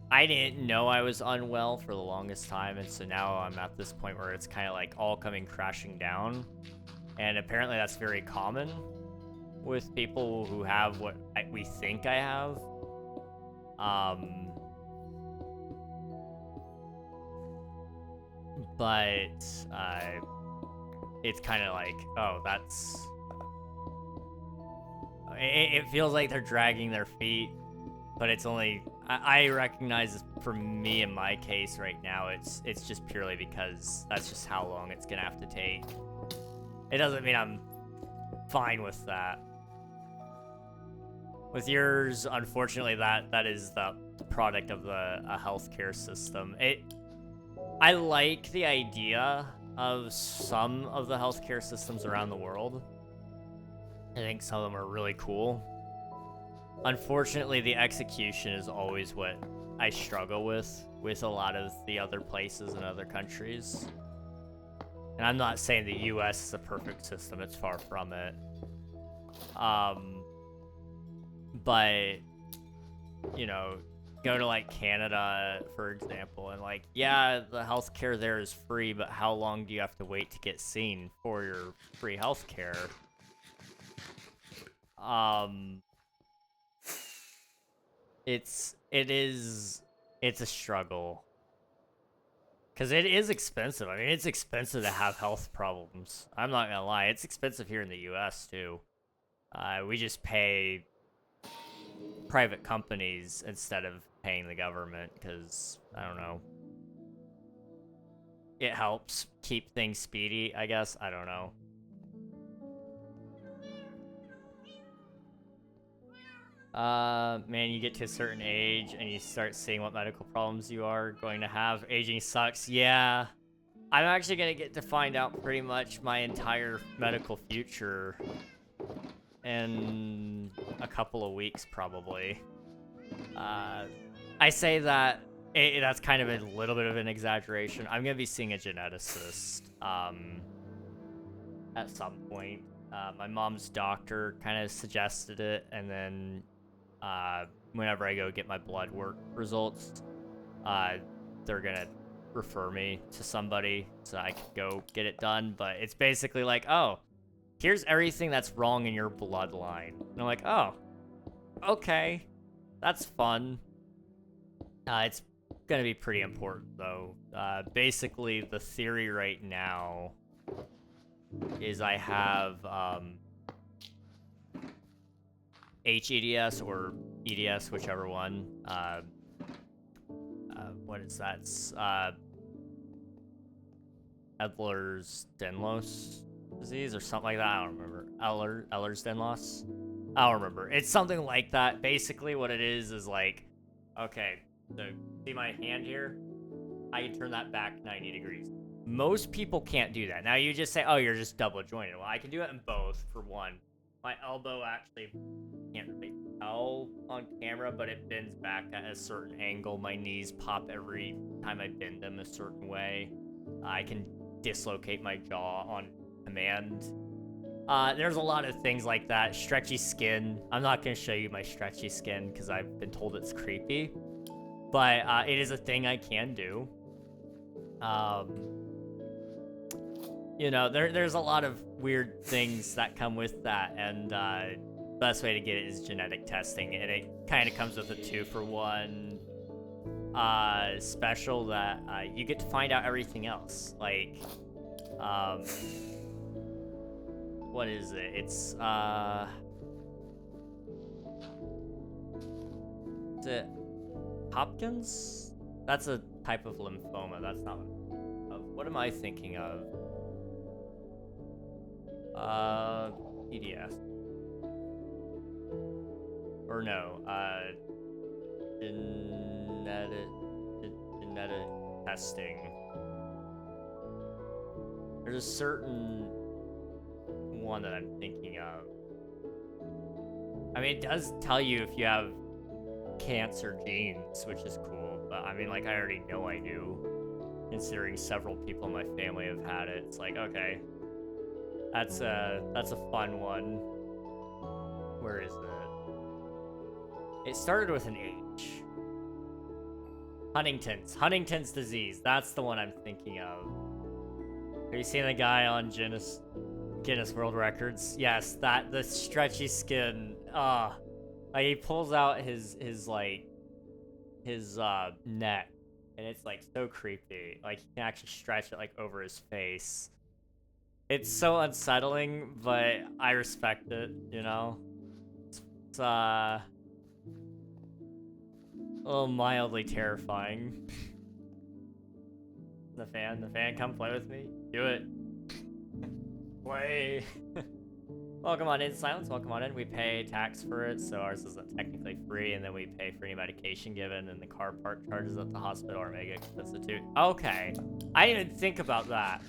I didn't know I was unwell for the longest time, and so now I'm at this point where it's kind of like all coming crashing down. And apparently that's very common with people who have what we think I have. But it's kind of like, oh, that's... It feels like they're dragging their feet, but it's only... I recognize for me in my case right now, it's just purely because that's just how long it's gonna have to take. It doesn't mean I'm fine with that. With yours, unfortunately, that is the product of a healthcare system. I like the idea of some of the healthcare systems around the world. I think some of them are really cool. Unfortunately, the execution is always what I struggle with a lot of the other places and other countries. And I'm not saying the US is a perfect system, it's far from it. But, you know, go to like Canada, for example, and like, yeah, the healthcare there is free, but how long do you have to wait to get seen for your free healthcare? It's a struggle. Because it is expensive. I mean, it's expensive to have health problems. I'm not gonna lie, it's expensive here in the US too. We just pay private companies instead of paying the government because, I don't know. It helps keep things speedy, I guess. I don't know. Man, you get to a certain age and you start seeing what medical problems you are going to have. Aging sucks. Yeah. I'm actually gonna get to find out pretty much my entire medical future in a couple of weeks, probably. I say that that's kind of a little bit of an exaggeration. I'm gonna be seeing a geneticist at some point. My mom's doctor kind of suggested it, and then whenever I go get my blood work results, they're gonna refer me to somebody so I can go get it done. But it's basically like, oh, here's everything that's wrong in your bloodline. And I'm like, oh, okay, that's fun. It's gonna be pretty important though. Basically, the theory right now is I have HEDS or EDS, whichever one. What is that? It's, Ehlers-Danlos disease or something like that. I don't remember. Ehlers-Danlos? I don't remember. It's something like that. Basically, what it is like, okay, so see my hand here? I can turn that back 90 degrees. Most people can't do that. Now you just say, oh, you're just double jointed. Well, I can do it in both, for one. My elbow actually can't really tell on camera, but it bends back at a certain angle. My knees pop every time I bend them a certain way. I can dislocate my jaw on command. There's a lot of things like that. Stretchy skin. I'm not going to show you my stretchy skin because I've been told it's creepy. But it is a thing I can do. You know, there's a lot of weird things that come with that, and best way to get it is genetic testing, and it kind of comes with a 2-for-1 special that you get to find out everything else. Like, what is it? It's is it Hopkins? That's a type of lymphoma. That's not what am I thinking of? EDS. Or no, genetic testing. There's a certain one that I'm thinking of. I mean, it does tell you if you have cancer genes, which is cool, but I mean, like, I already know I do, considering several people in my family have had it. It's like, okay, that's a fun one. Where is it? It started with an H. Huntington's disease. That's the one I'm thinking of. Have you seen the guy on Guinness World Records? Yes, the stretchy skin. Like he pulls out his neck, and it's like so creepy. Like he can actually stretch it like over his face. It's so unsettling, but I respect it, you know? It's a little mildly terrifying. The fan, come play with me. Do it. Play. Welcome on in, Silence. Welcome on in. We pay tax for it, so ours isn't technically free, and then we pay for any medication given, and the car park charges at the hospital are mega expensive. Okay. I didn't even think about that.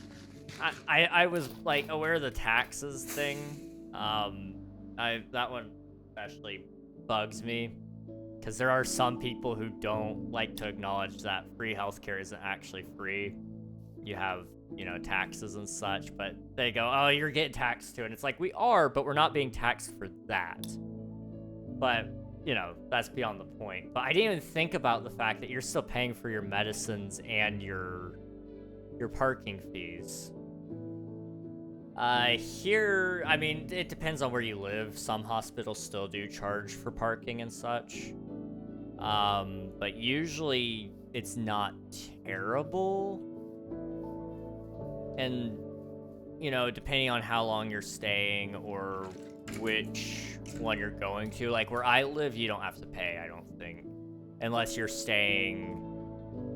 I was like aware of the taxes thing. That one especially bugs me because there are some people who don't like to acknowledge that free healthcare isn't actually free. You have, you know, taxes and such, but they go, oh, you're getting taxed too, and it's like, we are, but we're not being taxed for that. But you know, that's beyond the point. But I didn't even think about the fact that you're still paying for your medicines and your parking fees. Here, I mean, it depends on where you live. Some hospitals still do charge for parking and such. But usually it's not terrible. And, you know, depending on how long you're staying or which one you're going to, like where I live, you don't have to pay, I don't think, unless you're staying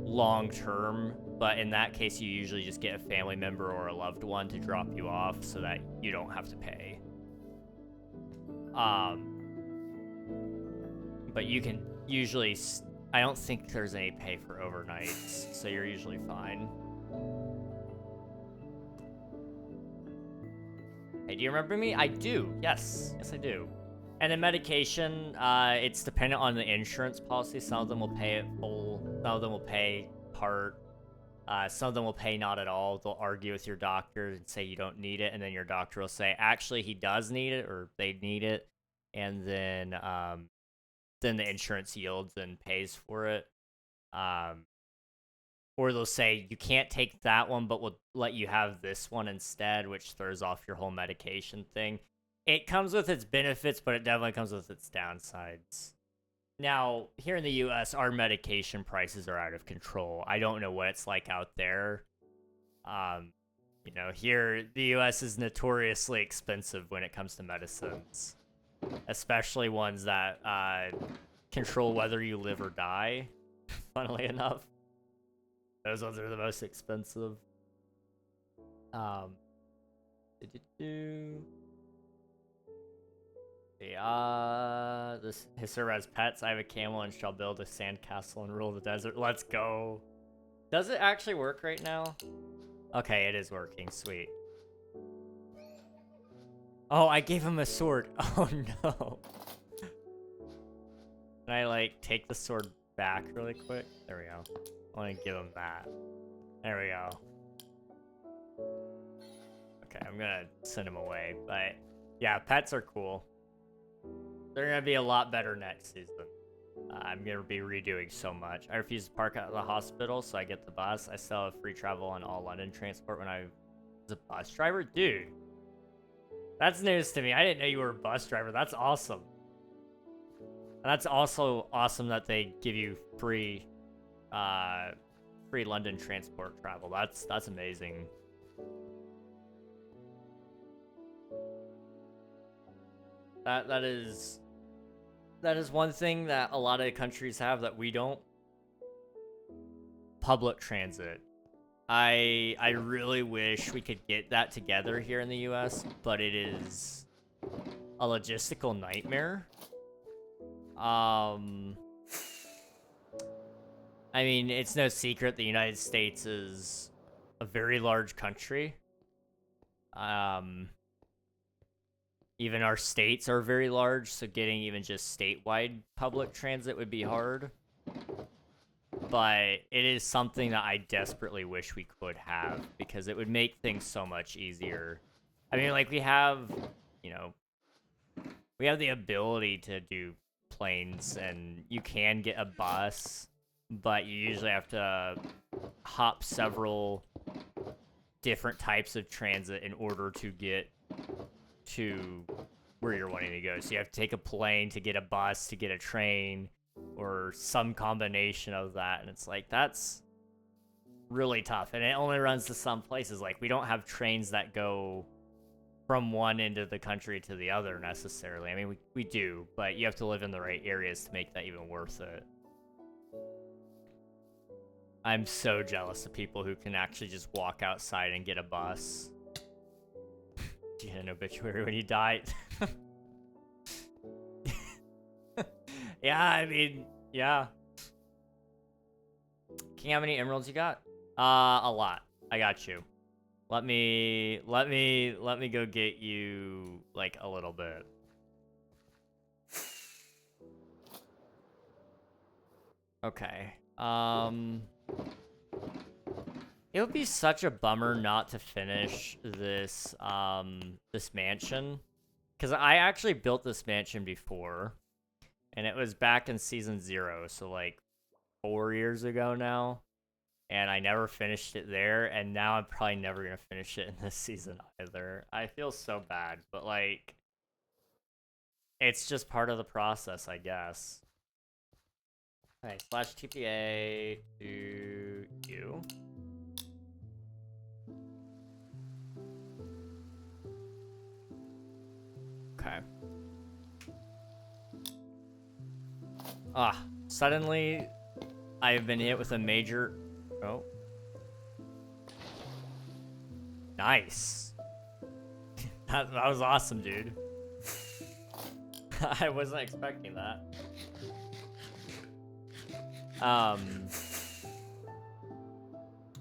long term. But in that case, you usually just get a family member or a loved one to drop you off so that you don't have to pay. But you can usually, I don't think there's any pay for overnights, so you're usually fine. Hey, do you remember me? I do. Yes. Yes, I do. And then medication, it's dependent on the insurance policy. Some of them will pay it full. Some of them will pay part. Some of them will pay not at all. They'll argue with your doctor and say you don't need it. And then your doctor will say, actually, he does need it, or they need it. And then the insurance yields and pays for it. Or they'll say, you can't take that one, but we'll let you have this one instead, which throws off your whole medication thing. It comes with its benefits, but it definitely comes with its downsides. Now, here in the US, our medication prices are out of control. I don't know what it's like out there. You know, here, the US is notoriously expensive when it comes to medicines. Especially ones that control whether you live or die, funnily enough. Those ones are the most expensive. This Hisser has pets. I have a camel and shall build a sandcastle and rule the desert. Let's go. Does it actually work right now? Okay, it is working. Sweet. Oh, I gave him a sword. Oh no. Can I like take the sword back really quick? There we go. I want to give him that. There we go. Okay, I'm gonna send him away, but yeah, pets are cool. They're gonna be a lot better next season. I'm gonna be redoing so much. I refuse to park at the hospital, so I get the bus. I still have free travel on all London transport when I was a bus driver. Dude, that's news to me. I didn't know you were a bus driver. That's awesome. And that's also awesome that they give you free London transport travel. That's amazing. That is one thing that a lot of countries have that we don't. Public transit. I really wish we could get that together here in the US, but it is a logistical nightmare. I mean, it's no secret the United States is a very large country. Even our states are very large, so getting even just statewide public transit would be hard. But it is something that I desperately wish we could have, because it would make things so much easier. I mean, like, we have, you know, we have the ability to do planes, and you can get a bus, but you usually have to hop several different types of transit in order to get to where you're wanting to go. So you have to take a plane to get a bus, to get a train, or some combination of that. And it's like, that's really tough. And it only runs to some places. Like, we don't have trains that go from one end of the country to the other necessarily. I mean, we do, but you have to live in the right areas to make that even worth it. I'm so jealous of people who can actually just walk outside and get a bus. You had an obituary when you died. Yeah, I mean, yeah. King, how many emeralds you got? A lot. I got you. Let me go get you like a little bit. Okay. It would be such a bummer not to finish this this mansion, because I actually built this mansion before, and it was back in season 0, so like 4 years ago now, and I never finished it there, and now I'm probably never gonna finish it in this season either. I feel so bad, but like, it's just part of the process, I guess. Okay, slash TPA to you. Okay. Suddenly, I've been hit with a major... Oh. Nice. That was awesome, dude. I wasn't expecting that.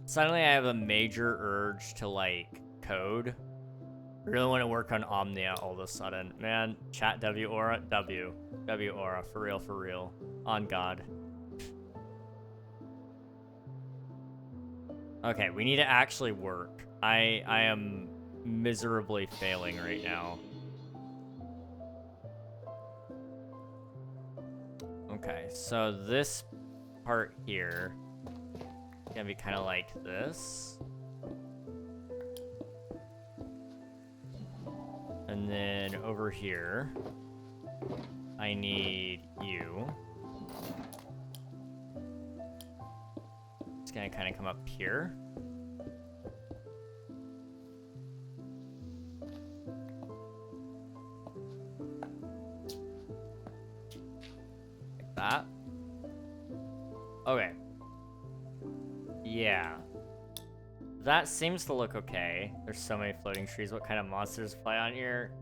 Suddenly I have a major urge to, like, code. Really want to work on Omnia all of a sudden. Man, chat W aura, W aura, for real, for real. On God. Okay, we need to actually work. I am miserably failing right now. Okay, so this part here is gonna be kind of like this. And then over here, I need you. It's gonna kind of come up here. Like that. Okay. Yeah. That seems to look okay. There's so many floating trees. What kind of monsters play on here?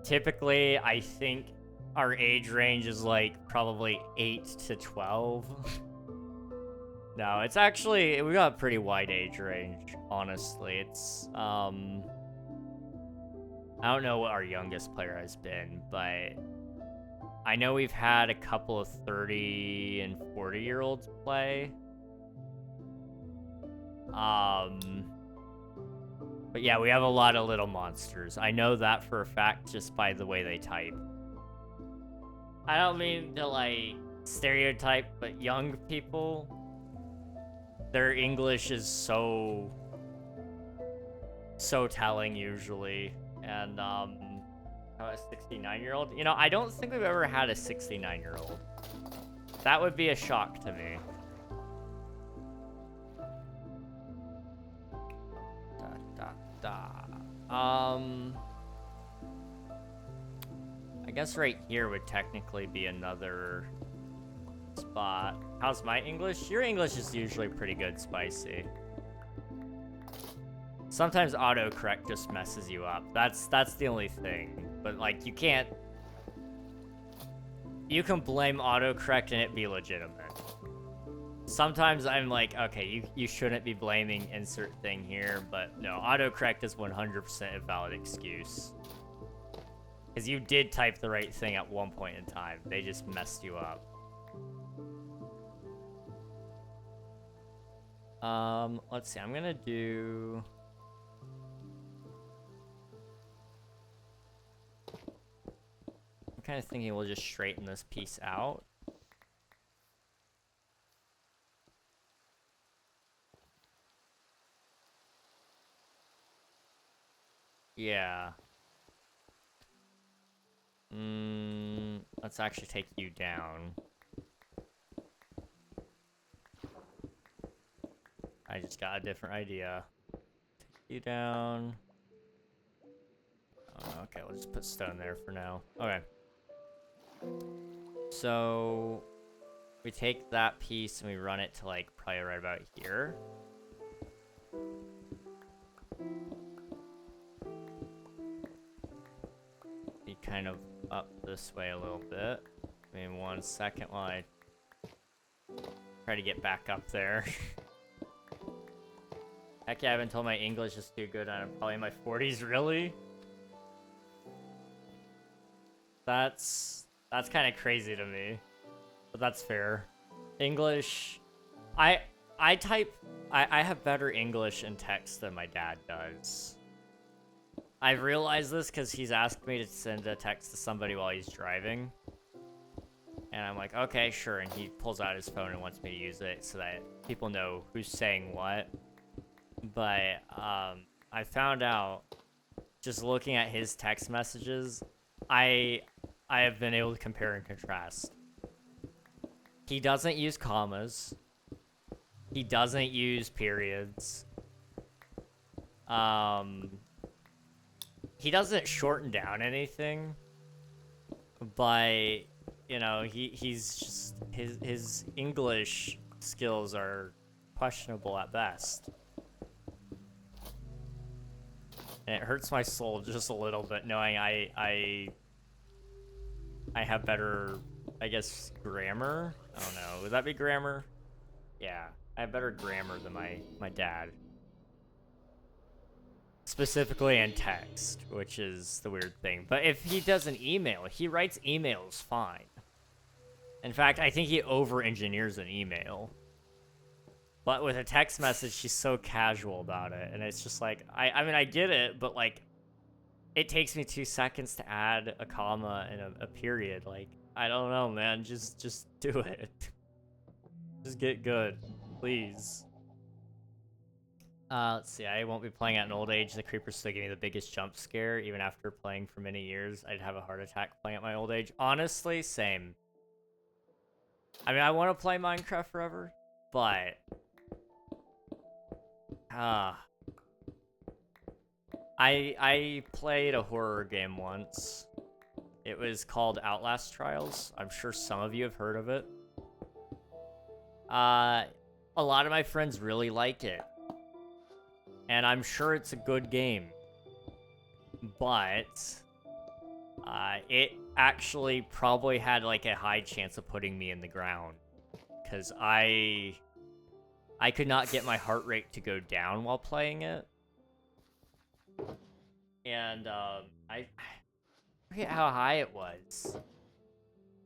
Typically, I think our age range is like probably 8 to 12. No, it's actually, we got a pretty wide age range, honestly. It's, I don't know what our youngest player has been, but I know we've had a couple of 30 and 40-year-olds play. But yeah, we have a lot of little monsters. I know that for a fact just by the way they type. I don't mean to, like, stereotype, but young people, their English is so telling usually. And, a 69-year-old? You know, I don't think we've ever had a 69-year-old. That would be a shock to me. I guess right here would technically be another spot. How's my English? Your English is usually pretty good, Spicy. Sometimes autocorrect just messes you up. That's the only thing. But like, you can blame autocorrect and it be legitimate. Sometimes I'm like, okay, you shouldn't be blaming insert thing here, but no, autocorrect is 100% a valid excuse. Because you did type the right thing at one point in time. They just messed you up. Let's see, I'm gonna do... I'm kind of thinking we'll just straighten this piece out. Yeah. Let's actually take you down. I just got a different idea. Take you down. Oh, okay, we'll just put stone there for now. Okay. So we take that piece and we run it to like probably right about here. Be kind of up this way a little bit. Give me 1 second while I try to get back up there. Heck yeah, I haven't told my English is too good. I'm probably in my 40s, really? That's kind of crazy to me, but that's fair. English, I have better English in text than my dad does. I've realized this because he's asked me to send a text to somebody while he's driving. And I'm like, okay, sure. And he pulls out his phone and wants me to use it so that people know who's saying what. But I found out, just looking at his text messages, I have been able to compare and contrast. He doesn't use commas. He doesn't use periods. He doesn't shorten down anything, but you know, he's just his English skills are questionable at best. And it hurts my soul just a little bit knowing I have better, I guess, grammar. I don't know. Would that be grammar? Yeah, I have better grammar than my dad. specifically in text, which is the weird thing. But if he does an email, he writes emails fine. In fact, I think he over-engineers an email. But with a text message, she's so casual about it. And it's just like, I mean, I get it, but like, it takes me 2 seconds to add a comma and a period. Like, I don't know, man. Just do it. Just get good, please. Let's see. I won't be playing at an old age. The creepers still give me the biggest jump scare. Even after playing for many years, I'd have a heart attack playing at my old age. Honestly, same. I mean, I want to play Minecraft forever, but... I played a horror game once. It was called Outlast Trials. I'm sure some of you have heard of it. A lot of my friends really like it. And I'm sure it's a good game. But it actually probably had like a high chance of putting me in the ground. Because I could not get my heart rate to go down while playing it. And I forget how high it was.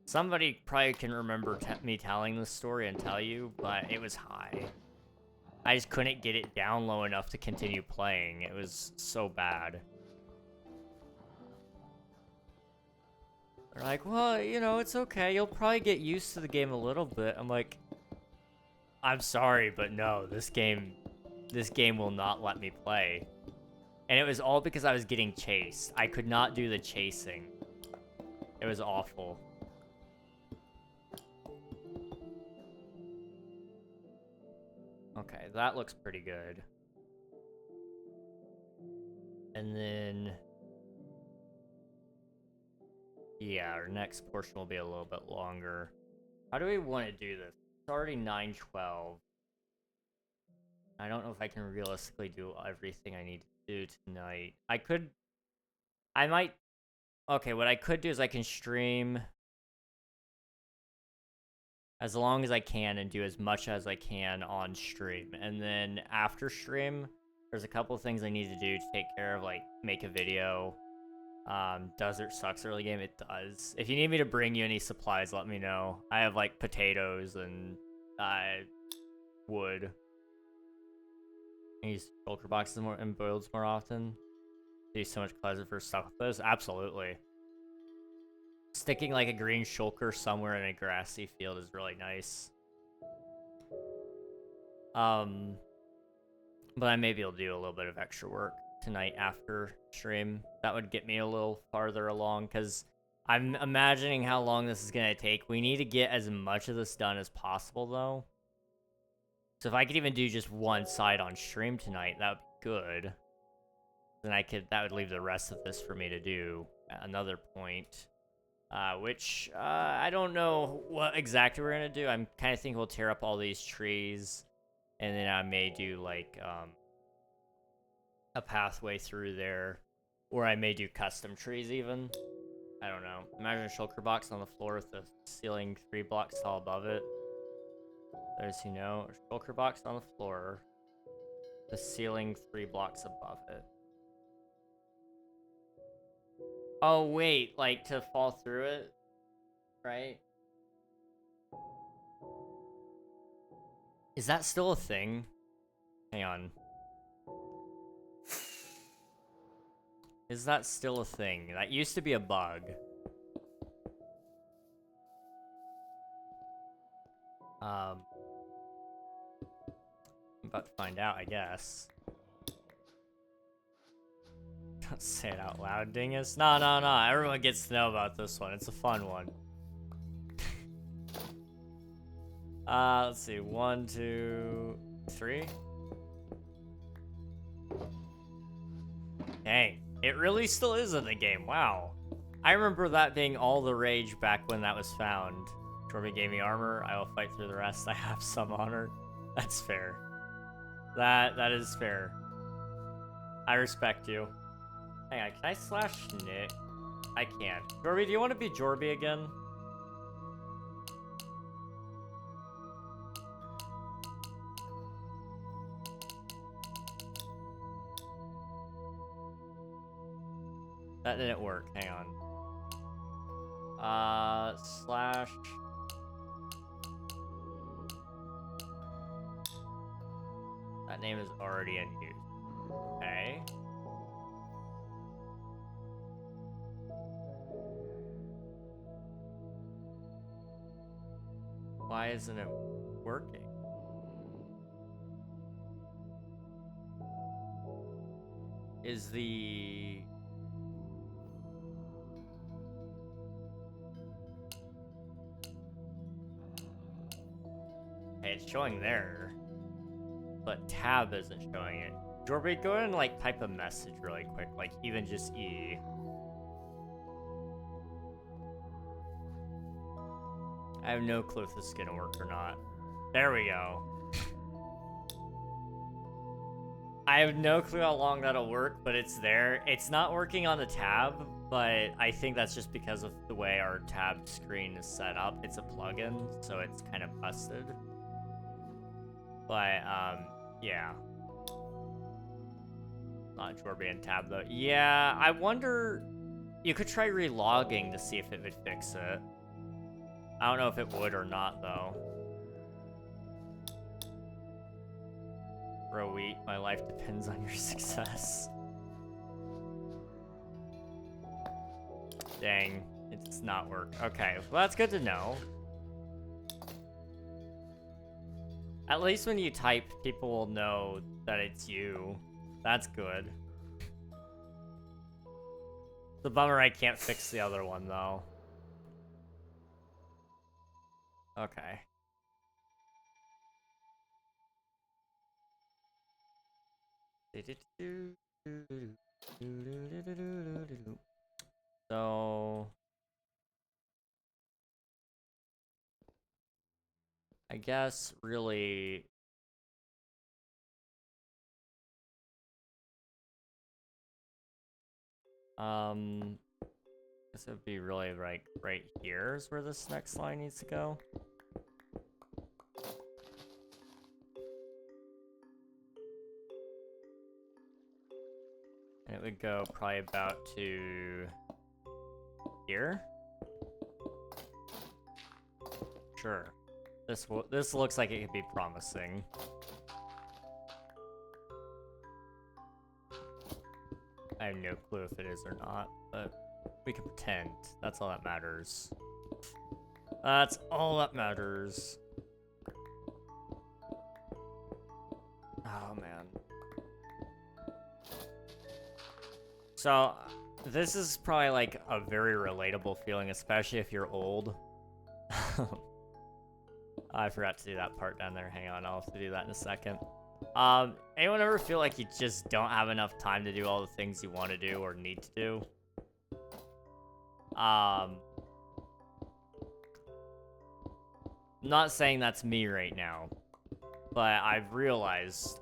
Somebody probably can remember me telling this story and tell you, but it was high. I just couldn't get it down low enough to continue playing. It was so bad. They're like, well, you know, it's okay. You'll probably get used to the game a little bit. I'm like, I'm sorry, but no, this game will not let me play. And it was all because I was getting chased. I could not do the chasing. It was awful. Okay, that looks pretty good. And then... yeah, our next portion will be a little bit longer. How do we want to do this? It's already 9:12. I don't know if I can realistically do everything I need to do tonight. I might... okay, what I could do is I can stream as long as I can and do as much as I can on stream. And then after stream, there's a couple of things I need to do to take care of, like make a video. Does it sucks early game? It does. If you need me to bring you any supplies, let me know. I have like potatoes and wood. I use shulker boxes more and builds more often. Do so much pleasant for stuff with those. Absolutely. Sticking like a green shulker somewhere in a grassy field is really nice. But I may be able to do a little bit of extra work tonight after stream. That would get me a little farther along, because I'm imagining how long this is going to take. We need to get as much of this done as possible, though. So if I could even do just one side on stream tonight, that would be good. Then that would leave the rest of this for me to do at another point. Which, I don't know what exactly we're going to do. I'm kind of thinking we'll tear up all these trees. And then I may do, like, a pathway through there. Or I may do custom trees, even. I don't know. Imagine a shulker box on the floor with the ceiling 3 blocks tall above it. Those who know, a shulker box on the floor. The ceiling 3 blocks above it. Oh, wait, like to fall through it, right? Is that still a thing? Hang on. Is that still a thing? That used to be a bug. I'm about to find out, I guess. Don't say it out loud, dingus. No. Everyone gets to know about this one. It's a fun one. Let's see. 1, 2, 3. Dang. It really still is in the game. Wow. I remember that being all the rage back when that was found. Jorby gave me armor. I will fight through the rest. I have some honor. That's fair. That is fair. I respect you. Hang on, can I slash Nick? I can. Jorby, do you want to be Jorby again? That didn't work. Hang on. Slash. That name is already in use. Okay. Why isn't it working? Is the... Hey, it's showing there, but tab isn't showing it. Jorby, go ahead and like type a message really quick, like even just E. I have no clue if this is gonna work or not. There we go. I have no clue how long that'll work, but it's there. It's not working on the tab, but I think that's just because of the way our tab screen is set up. It's a plugin, so it's kind of busted. But, yeah. Not Jorby and tab, though. Yeah, I wonder... You could try relogging to see if it would fix it. I don't know if it would or not, though. Bro, wheat, my life depends on your success. Dang, it's not work. Okay, well that's good to know. At least when you type, people will know that it's you. That's good. It's a bummer I can't fix the other one, though. Okay. So... I guess, really... This would be really like right here is where this next line needs to go. And it would go probably about to here. Sure. This looks like it could be promising. I have no clue if it is or not, but we can pretend. That's all that matters. That's all that matters. Oh, man. So, this is probably like a very relatable feeling, especially if you're old. I forgot to do that part down there. Hang on, I'll have to do that in a second. Anyone ever feel like you just don't have enough time to do all the things you want to do or need to do? I'm not saying that's me right now, but I've realized,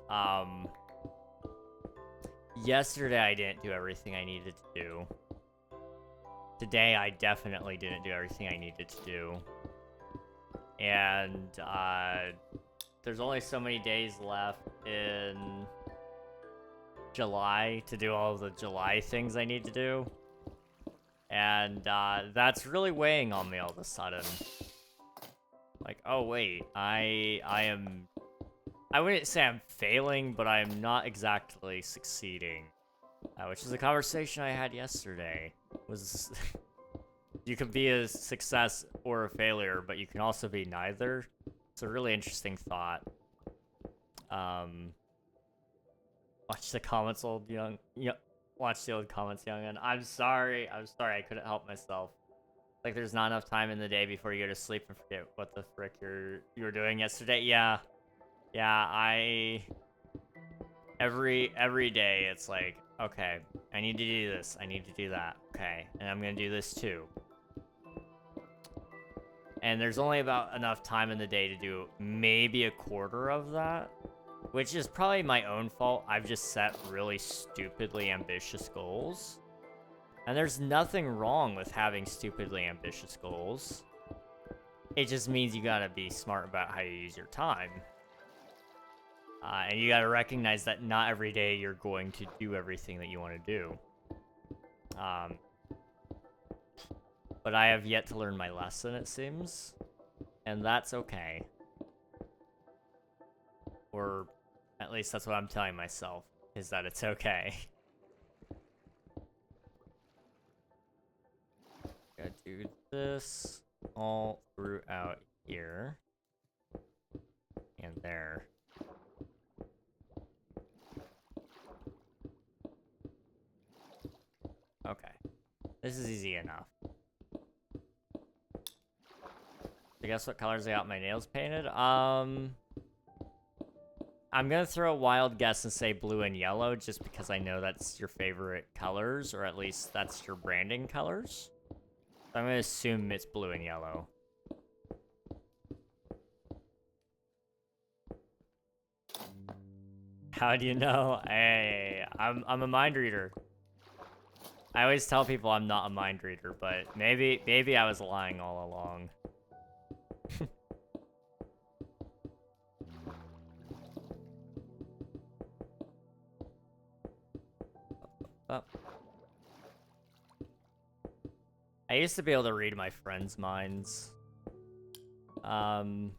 yesterday I didn't do everything I needed to do. Today I definitely didn't do everything I needed to do. And, there's only so many days left in July to do all of the July things I need to do. And, that's really weighing on me all of a sudden. Like, oh wait, I wouldn't say I'm failing, but I'm not exactly succeeding. Which is a conversation I had yesterday. Was you can be a success or a failure, but you can also be neither. It's a really interesting thought. Watch the comments, old young. Watch the old comments, young. And I'm sorry. I couldn't help myself. Like, there's not enough time in the day before you go to sleep and forget what the frick you were doing yesterday. Yeah. Every day it's like, okay, I need to do this. I need to do that. Okay, and I'm gonna do this too. And there's only about enough time in the day to do maybe a quarter of that, which is probably my own fault. I've just set really stupidly ambitious goals. And there's nothing wrong with having stupidly ambitious goals. It just means you gotta be smart about how you use your time. And you gotta recognize that not every day you're going to do everything that you want to do. But I have yet to learn my lesson, it seems. And that's okay. Or at least that's what I'm telling myself, is that it's okay. Gotta do this all throughout here. And there. Okay. This is easy enough. So guess what colors I got my nails painted? I'm gonna throw a wild guess and say blue and yellow, just because I know that's your favorite colors, or at least that's your branding colors. So I'm gonna assume it's blue and yellow. How do you know? Hey, I'm a mind reader. I always tell people I'm not a mind reader, but maybe I was lying all along. Oh. I used to be able to read my friends' minds. Not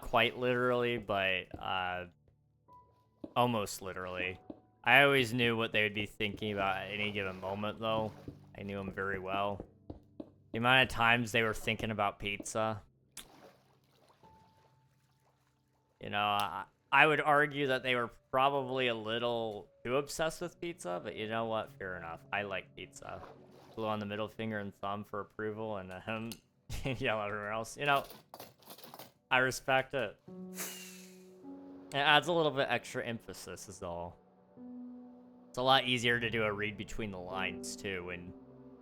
quite literally, but almost literally. I always knew what they would be thinking about at any given moment, though. I knew them very well. The amount of times they were thinking about pizza. You know, I would argue that they were probably a little too obsessed with pizza, but you know what? Fair enough. I like pizza. Blue on the middle finger and thumb for approval, and yell everywhere else. You know, I respect it. It adds a little bit extra emphasis, is all. It's a lot easier to do a read between the lines, too, when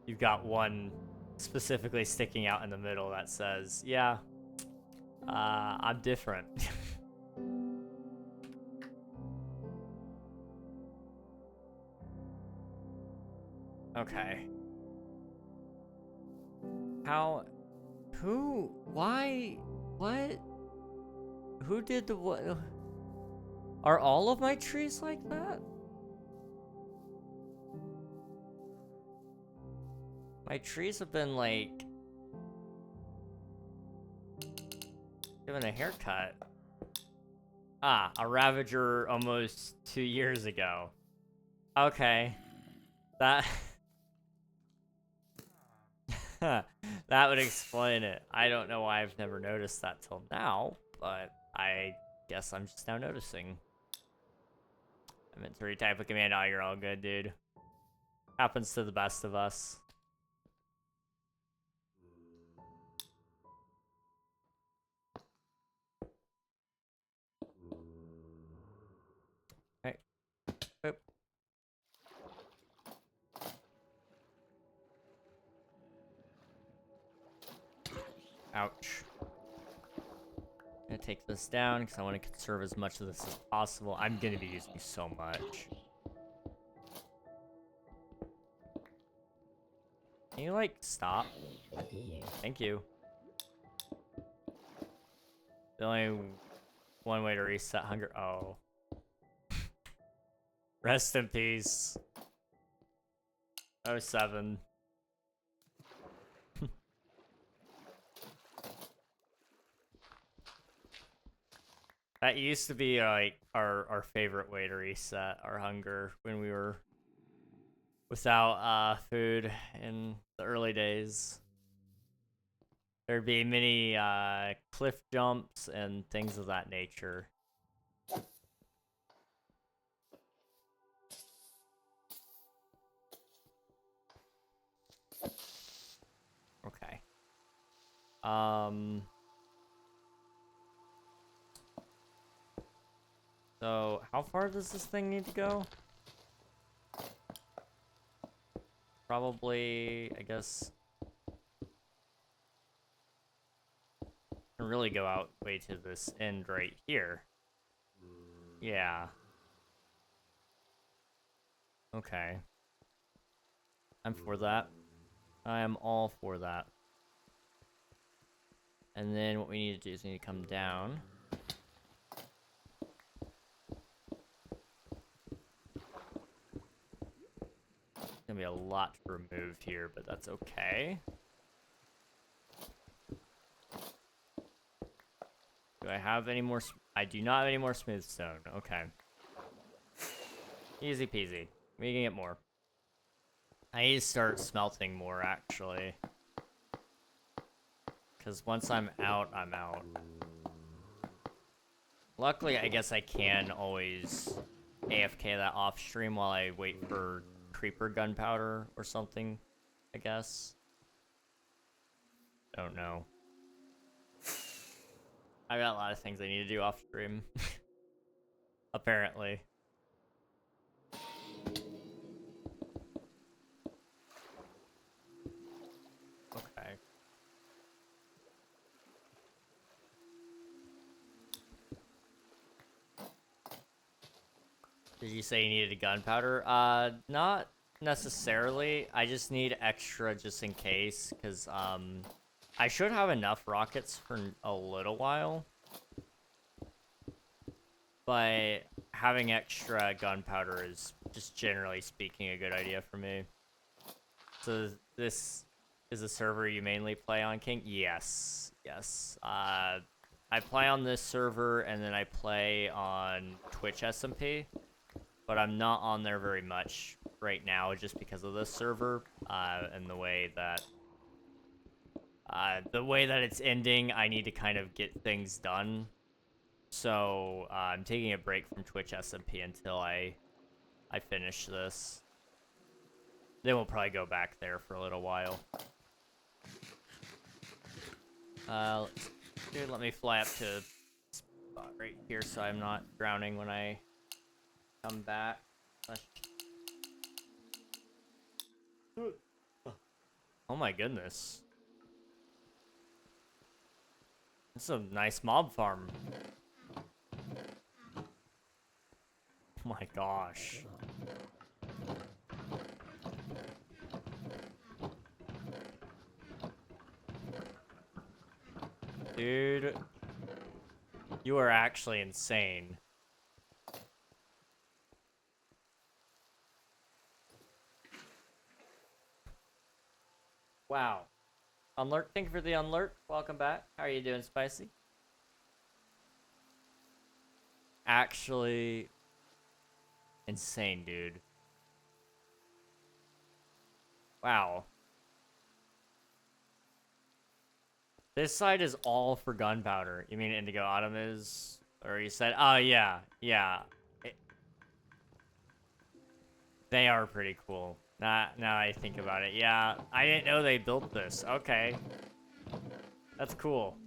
you've got one specifically sticking out in the middle that says, yeah, I'm different. Okay. How? Who? Why? What? Who did the what? Are all of my trees like that? My trees have been, like, given a haircut. Ah, a Ravager almost 2 years ago. Okay. That... that would explain it. I don't know why I've never noticed that till now, but I guess I'm just now noticing. I meant to retype a command. Oh, you're all good, dude. Happens to the best of us. Okay. Boop. Ouch. I'm gonna take this down because I want to conserve as much of this as possible. I'm gonna be using so much. Can you, like, stop? Thank you. The only one way to reset hunger. Oh. Rest in peace. 07. That used to be, like, our favorite way to reset our hunger when we were without food in the early days. There'd be many cliff jumps and things of that nature. Okay. So, how far does this thing need to go? Probably, I guess... can really go out way to this end right here. Yeah. Okay. I'm for that. I am all for that. And then what we need to do is we need to come down. gonna be a lot to remove here, but that's okay. Do I have any more? I do not have any more smooth stone. Okay. Easy peasy. We can get more. I need to start smelting more, actually. Because once I'm out, I'm out. Luckily, I guess I can always AFK that off stream while I wait for creeper gunpowder or something, I guess. Don't know. I got a lot of things I need to do off stream. Apparently. Okay. Did you say you needed a gunpowder? Not necessarily. I just need extra just in case, because, I should have enough rockets for a little while. But having extra gunpowder is, just generally speaking, a good idea for me. So this is a server you mainly play on, King? Yes. Yes. I play on this server, and then I play on Twitch SMP. But I'm not on there very much right now just because of this server, and the way that it's ending. I need to kind of get things done. So, I'm taking a break from Twitch SMP until I finish this. Then we'll probably go back there for a little while. Dude, let me fly up to a spot right here so I'm not drowning when I come back. Oh my goodness. This is a nice mob farm. Oh my gosh. Dude, you are actually insane. Wow. Unlurk, thank you for the unlurk. Welcome back. How are you doing, Spicy? Actually insane, dude. Wow. This side is all for gunpowder. You mean Indigo Autumn is? Or you said, oh yeah, yeah. They are pretty cool. Now I think about it. Yeah, I didn't know they built this. Okay. That's cool.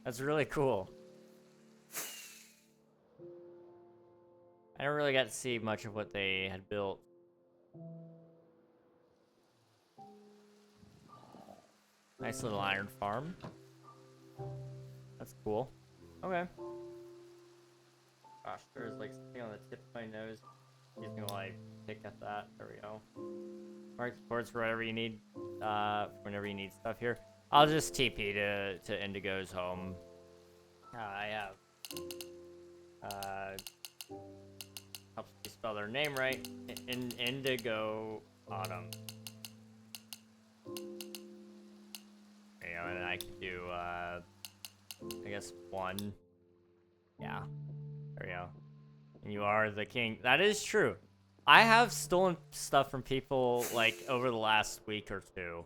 That's really cool. I never really got to see much of what they had built. Nice little iron farm. That's cool. Okay. Gosh, there's like something on the tip of my nose. Excuse me while I pick at that. There we go. Mark the ports for whatever you need. Whenever you need stuff here. I'll just TP to Indigo's home. I have. Helps me spell their name right. Indigo Autumn. You know, and I can do, I guess 1. Yeah. There we go. And you are the king. That is true. I have stolen stuff from people, like, over the last week or two.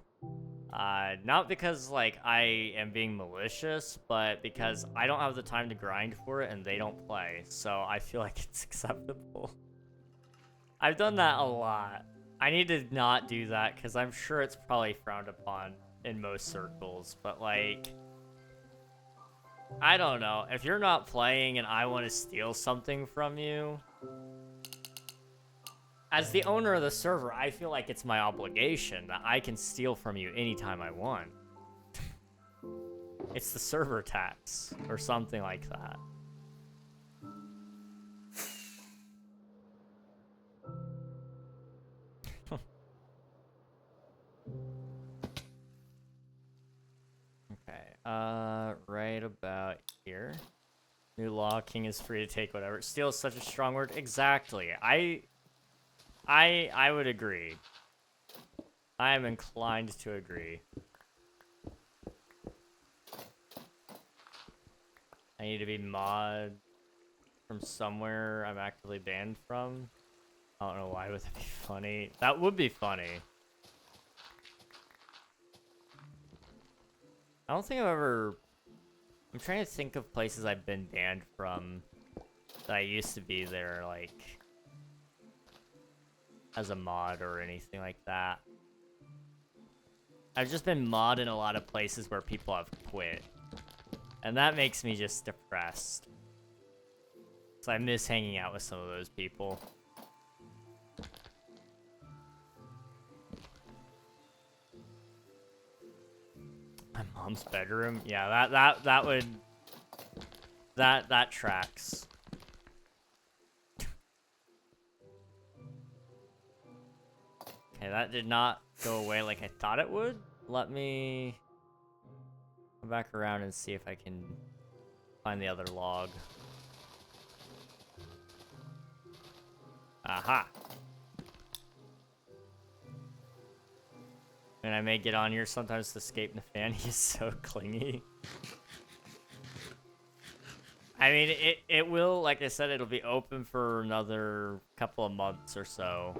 Not because, like, I am being malicious, but because I don't have the time to grind for it and they don't play. So I feel like it's acceptable. I've done that a lot. I need to not do that because I'm sure it's probably frowned upon in most circles, but like, I don't know. If you're not playing and I want to steal something from you, as the owner of the server, I feel like it's my obligation that I can steal from you anytime I want. It's the server tax or something like that. Okay, right about here. New law, king is free to take whatever. Steal is such a strong word. Exactly. I would agree. I am inclined to agree. I need to be mod from somewhere I'm actively banned from. I don't know why would that be funny. That would be funny. I don't think I've ever... I'm trying to think of places I've been banned from that I used to be there, like, as a mod or anything like that. I've just been mod in a lot of places where people have quit. And that makes me just depressed. So I miss hanging out with some of those people. My mom's bedroom? Yeah, that would... That tracks. Okay, that did not go away like I thought it would. Let me go back around and see if I can find the other log. Aha! And I may get on here sometimes to escape the fan. He's so clingy. I mean, it will, like I said, it'll be open for another couple of months or so.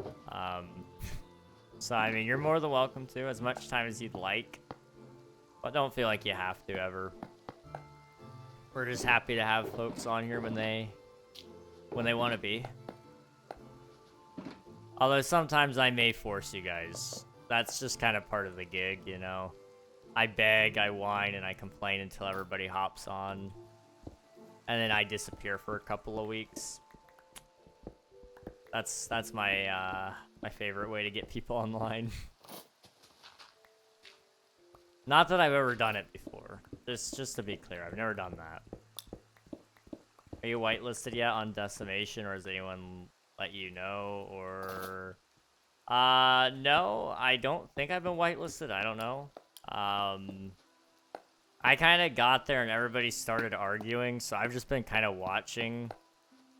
So, I mean, you're more than welcome to, as much time as you'd like. But don't feel like you have to, ever. We're just happy to have folks on here when they want to be. Although sometimes I may force you guys. That's just kind of part of the gig, you know? I beg, I whine, and I complain until everybody hops on. And then I disappear for a couple of weeks. That's my my favorite way to get people online. Not that I've ever done it before. Just to be clear, I've never done that. Are you whitelisted yet on decimation, or has anyone let you know? Or no, I don't think I've been whitelisted. I don't know. I kind of got there and everybody started arguing, so I've just been kind of watching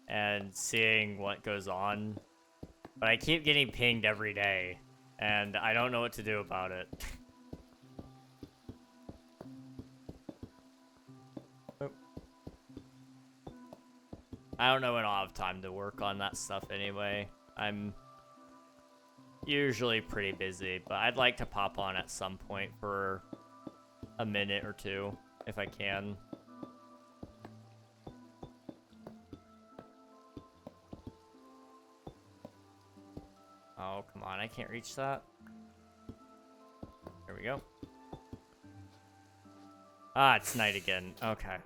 and seeing what goes on. But I keep getting pinged every day, and I don't know what to do about it. I don't know when I'll have time to work on that stuff anyway. I'm usually pretty busy, but I'd like to pop on at some point for a minute or two, if I can. Oh, come on, I can't reach that. There we go. Ah, it's night again. Okay.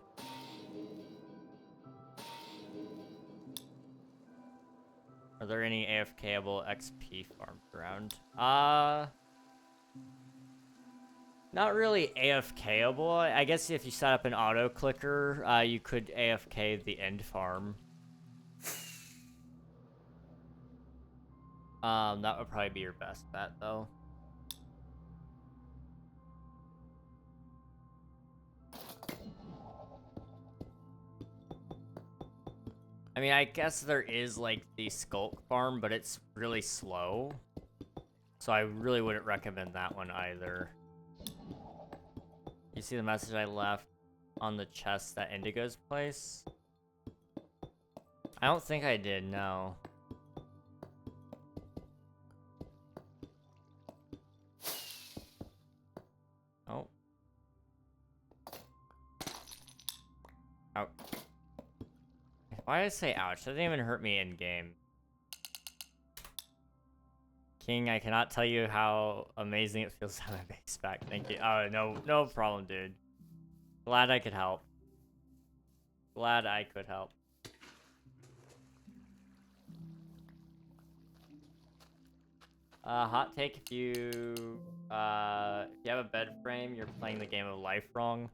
Are there any AFKable XP farms around? Not really AFKable. I guess if you set up an auto clicker, you could AFK the end farm. That would probably be your best bet, though. I mean, I guess there is, like, the Skulk farm, but it's really slow. So I really wouldn't recommend that one either. You see the message I left on the chest at Indigo's place? I don't think I did, no. Oh. Ouch. Why did I say ouch? That didn't even hurt me in-game. King, I cannot tell you how amazing it feels to have my base back. Thank you. Oh, no problem, dude. Glad I could help. Glad I could help. Hot take, if you have a bed frame, you're playing the game of life wrong.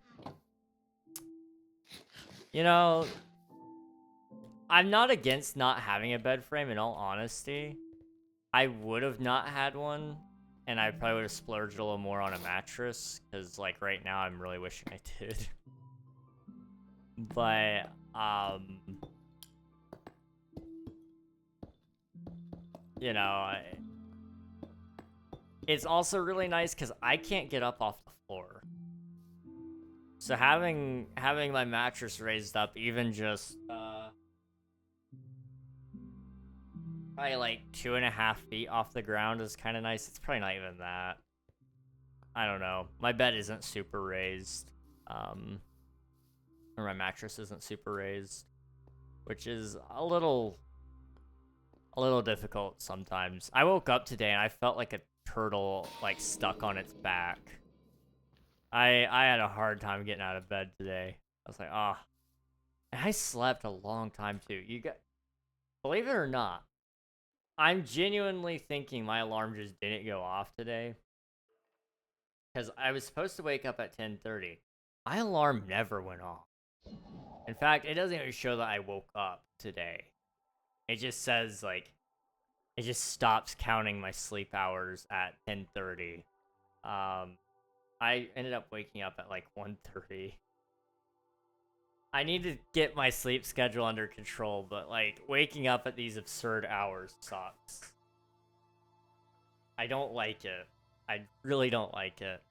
You know, I'm not against not having a bed frame, in all honesty. I would have not had one, and I probably would have splurged a little more on a mattress, because, like, right now I'm really wishing I did. But, you know, it's also really nice because I can't get up off the floor. So having my mattress raised up even just probably like 2.5 feet off the ground is kind of nice. It's probably not even that. I don't know. My bed isn't super raised. Or my mattress isn't super raised, which is a little difficult sometimes. I woke up today and I felt like a turtle like stuck on its back. I had a hard time getting out of bed today. I was like, ah. Oh. And I slept a long time too. Believe it or not, I'm genuinely thinking my alarm just didn't go off today. Because I was supposed to wake up at 10:30. My alarm never went off. In fact, it doesn't even show that I woke up today. It just says, like, it just stops counting my sleep hours at 10:30. I ended up waking up at, like, 1:30. I need to get my sleep schedule under control, but, like, waking up at these absurd hours sucks. I don't like it. I really don't like it.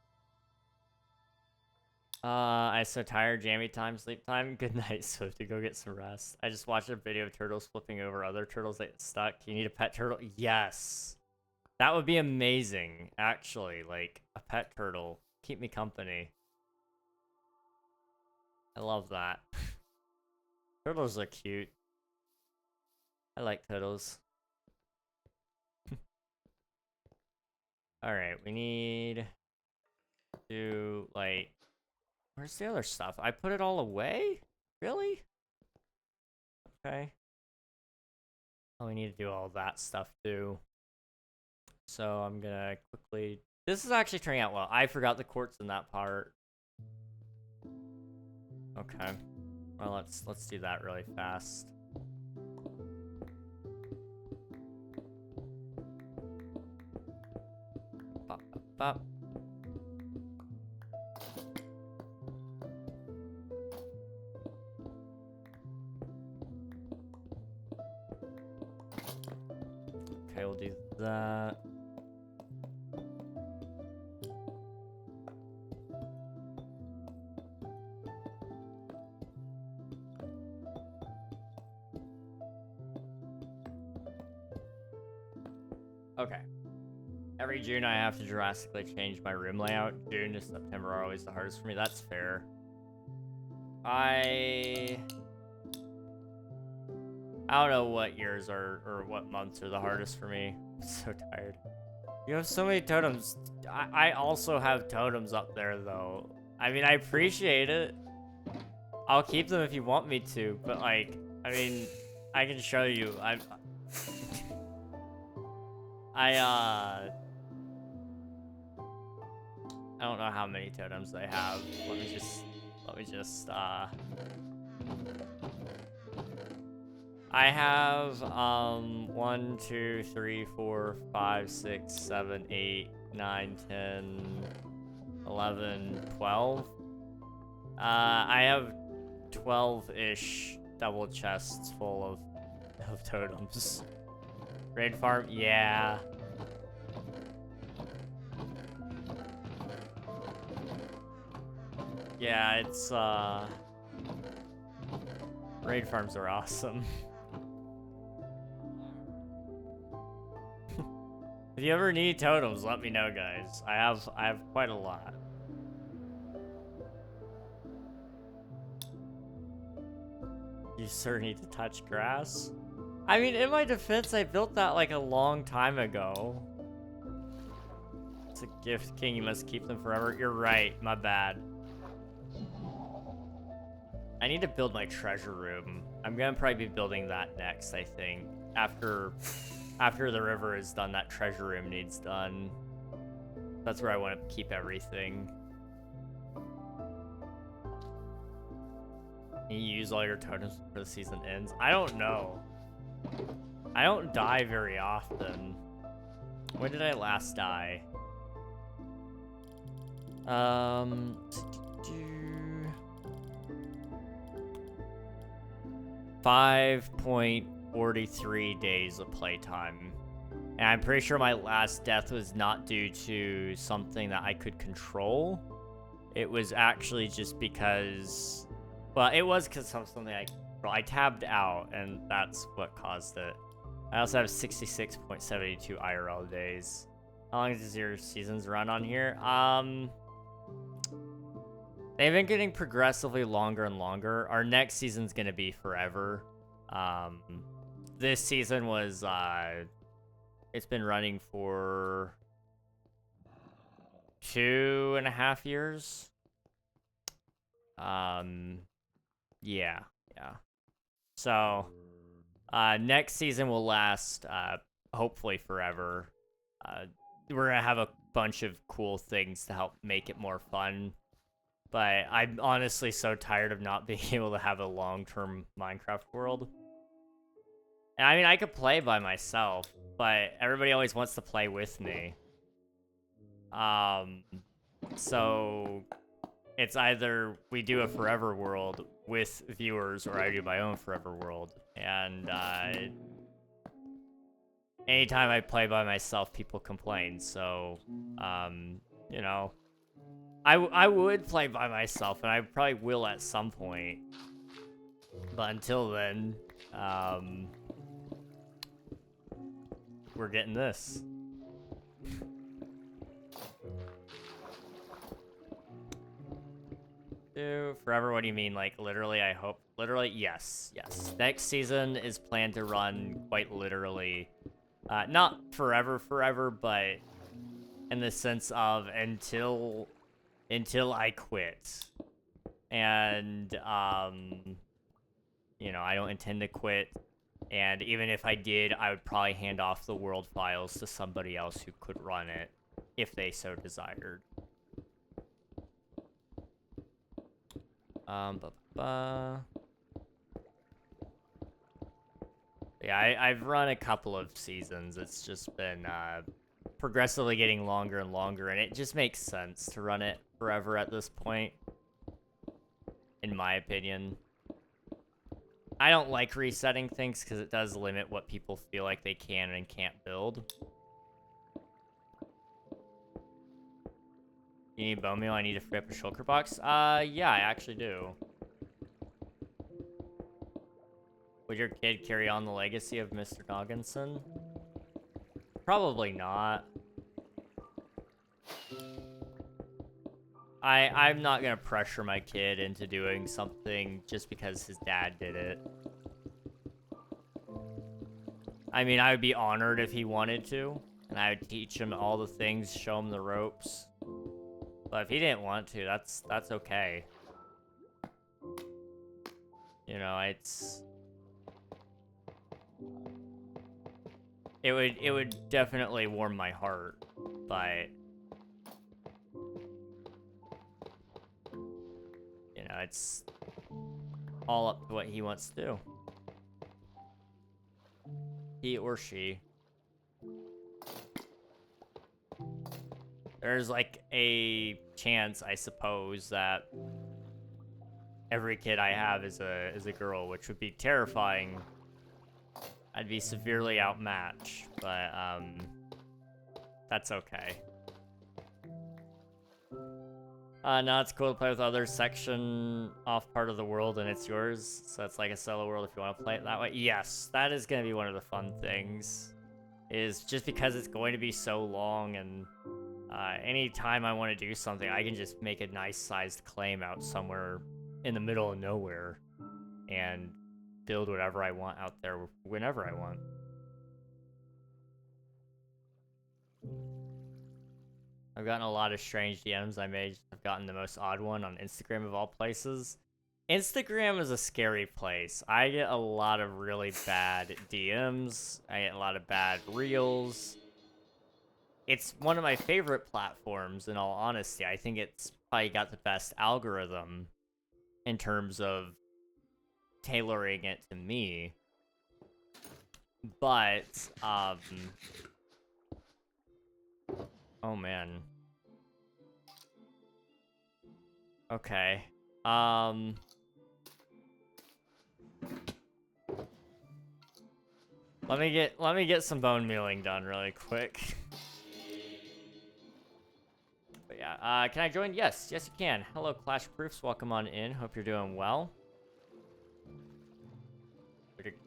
I'm so tired. Jammy time, sleep time. Good night, Swift. To go get some rest. I just watched a video of turtles flipping over other turtles that get stuck. You need a pet turtle? Yes. That would be amazing, actually. Like, a pet turtle. Keep me company. I love that. Turtles are cute. I like turtles. Alright, we need to, like... Where's the other stuff? I put it all away? Really? Okay. Oh, we need to do all that stuff too. So I'm gonna quickly... This is actually turning out well. I forgot the quartz in that part. Okay. Well, let's do that really fast. Bop, bop, bop. Okay, we'll do that. Okay. Every June I have to drastically change my room layout. June to September are always the hardest for me. That's fair. I don't know what years are, or what months are the hardest for me. I'm so tired. You have so many totems. I also have totems up there, though. I mean, I appreciate it. I'll keep them if you want me to, but, like, I mean, I can show you. I don't know how many totems they have. Let me just, I have, 1, 2, 3, 4, 5, 6, 7, 8, 9, 10, 11, 12. I have 12-ish double chests full of totems. Raid farm? Yeah. Yeah, it's, raid farms are awesome. If you ever need totems, let me know, guys. I have quite a lot. You sir need to touch grass? I mean, in my defense, I built that like a long time ago. It's a gift, King. You must keep them forever. You're right. My bad. I need to build my treasure room. I'm gonna probably be building that next, I think. After the river is done, that treasure room needs done. That's where I want to keep everything. Can you use all your totems before the season ends? I don't know. I don't die very often. When did I last die? 5.43 days of playtime. And I'm pretty sure my last death was not due to something that I could control. It was actually just because... Well, it was because of something I tabbed out, and that's what caused it. I also have 66.72 IRL days. How long does your seasons run on here? They've been getting progressively longer and longer. Our next season's gonna be forever. This season was, it's been running for 2.5 years. Yeah. So, next season will last, hopefully forever. We're gonna have a bunch of cool things to help make it more fun. But I'm honestly so tired of not being able to have a long-term Minecraft world. And I mean, I could play by myself, but everybody always wants to play with me. So it's either we do a forever world with viewers, or I do my own forever world. And anytime I play by myself, people complain. So, you know, I would play by myself, and I probably will at some point. But until then, we're getting this. Forever, what do you mean? Like, literally, I hope. Literally, yes. Next season is planned to run quite literally. Not forever, but in the sense of until I quit. And, you know, I don't intend to quit. And even if I did, I would probably hand off the world files to somebody else who could run it, if they so desired. Yeah, I've run a couple of seasons. It's just been progressively getting longer and longer, and it just makes sense to run it forever at this point, in my opinion. I don't like resetting things because it does limit what people feel like they can and can't build. You need bone meal? I need to free up a shulker box? Yeah, I actually do. Would your kid carry on the legacy of Mr. Dogginson? Probably not. I'm not gonna pressure my kid into doing something just because his dad did it. I mean, I would be honored if he wanted to, and I would teach him all the things, show him the ropes. But if he didn't want to, that's okay. You know, it would definitely warm my heart, but you know, it's all up to what he wants to do. He or she. There's like a chance, I suppose, that every kid I have is a girl, which would be terrifying. I'd be severely outmatched, but that's okay. No, it's cool to play with others. Section off part of the world and it's yours. So it's like a solo world if you want to play it that way. Yes, that is going to be one of the fun things. Is just because it's going to be so long, and anytime I want to do something, I can just make a nice sized claim out somewhere in the middle of nowhere and build whatever I want out there whenever I want. I've gotten a lot of strange DMs. I've gotten the most odd one on Instagram of all places. Instagram is a scary place. I get a lot of really bad DMs. I get a lot of bad reels. It's one of my favorite platforms, in all honesty. I think it's probably got the best algorithm in terms of tailoring it to me. But, oh man. Okay. Let me get some bone mealing done really quick. But yeah, can I join? Yes, yes you can. Hello, Clash Proofs. Welcome on in. Hope you're doing well.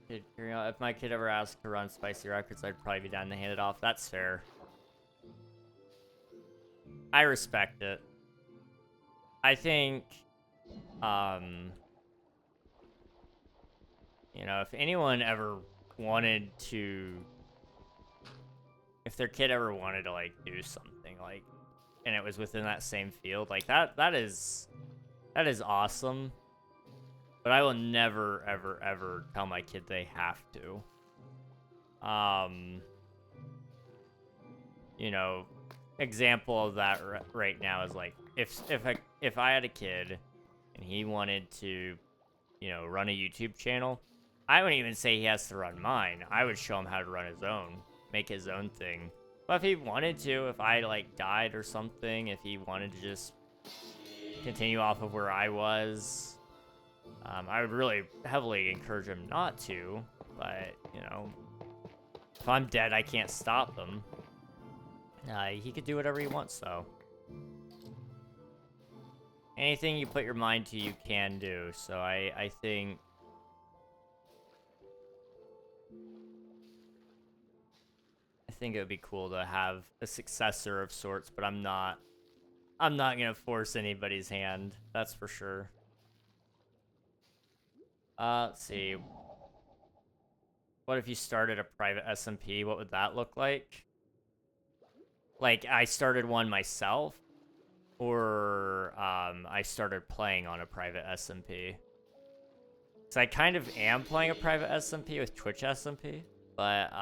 If my kid ever asked to run spicy records, I'd probably be down to hand it off. That's fair. I respect it. I think, you know, if anyone ever wanted to, if their kid ever wanted to, like, do something, like, and it was within that same field, like, that is awesome. But I will never, ever, ever tell my kid they have to. You know, example of that right now is like, if I had a kid and he wanted to, you know, run a YouTube channel, I wouldn't even say he has to run mine. I would show him how to run his own, make his own thing. But if he wanted to, if I like died or something, if he wanted to just continue off of where I was, I would really heavily encourage him not to, but, you know, if I'm dead, I can't stop him. He could do whatever he wants, though. Anything you put your mind to, you can do, so I think... I think it would be cool to have a successor of sorts, but I'm not gonna force anybody's hand, that's for sure. Let's see. What if you started a private SMP? What would that look like? Like, I started one myself? Or, I started playing on a private SMP? So I kind of am playing a private SMP with Twitch SMP, but,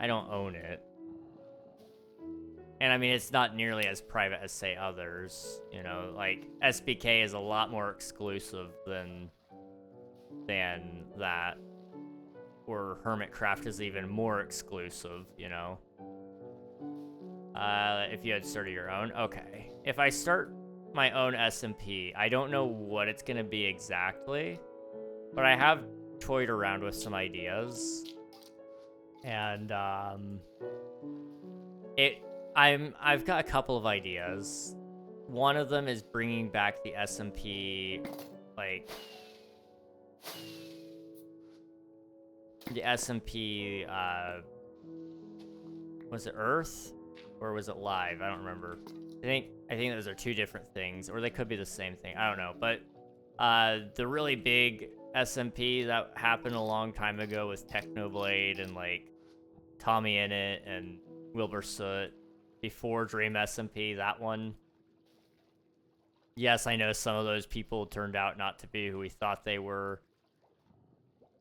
I don't own it. And I mean, it's not nearly as private as, say, others. You know, like, SBK is a lot more exclusive than that. Or Hermitcraft is even more exclusive, you know? If you had started your own? Okay. If I start my own SMP, I don't know what it's gonna be exactly, but I have toyed around with some ideas. And, I've got a couple of ideas. One of them is bringing back the SMP, like... The SMP, was it Earth? Or was it Live? I don't remember. I think those are two different things, or they could be the same thing. I don't know, but the really big SMP that happened a long time ago with Technoblade and like Tommy Innit and Wilbur Soot before Dream SMP, that one. Yes, I know some of those people turned out not to be who we thought they were.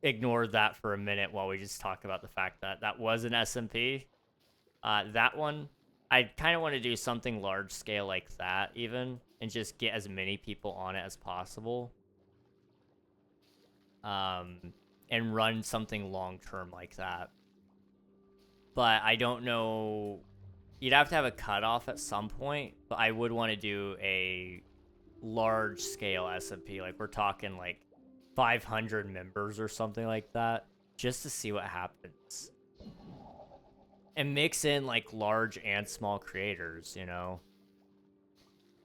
Ignored that for a minute while we just talk about the fact that that was an SMP. That one, I kind of want to do something large scale like that even, and just get as many people on it as possible. And run something long term like that. But I don't know, you'd have to have a cutoff at some point, but I would want to do a large scale SMP, like we're talking like 500 members or something like that, just to see what happens. And mix in like large and small creators, you know?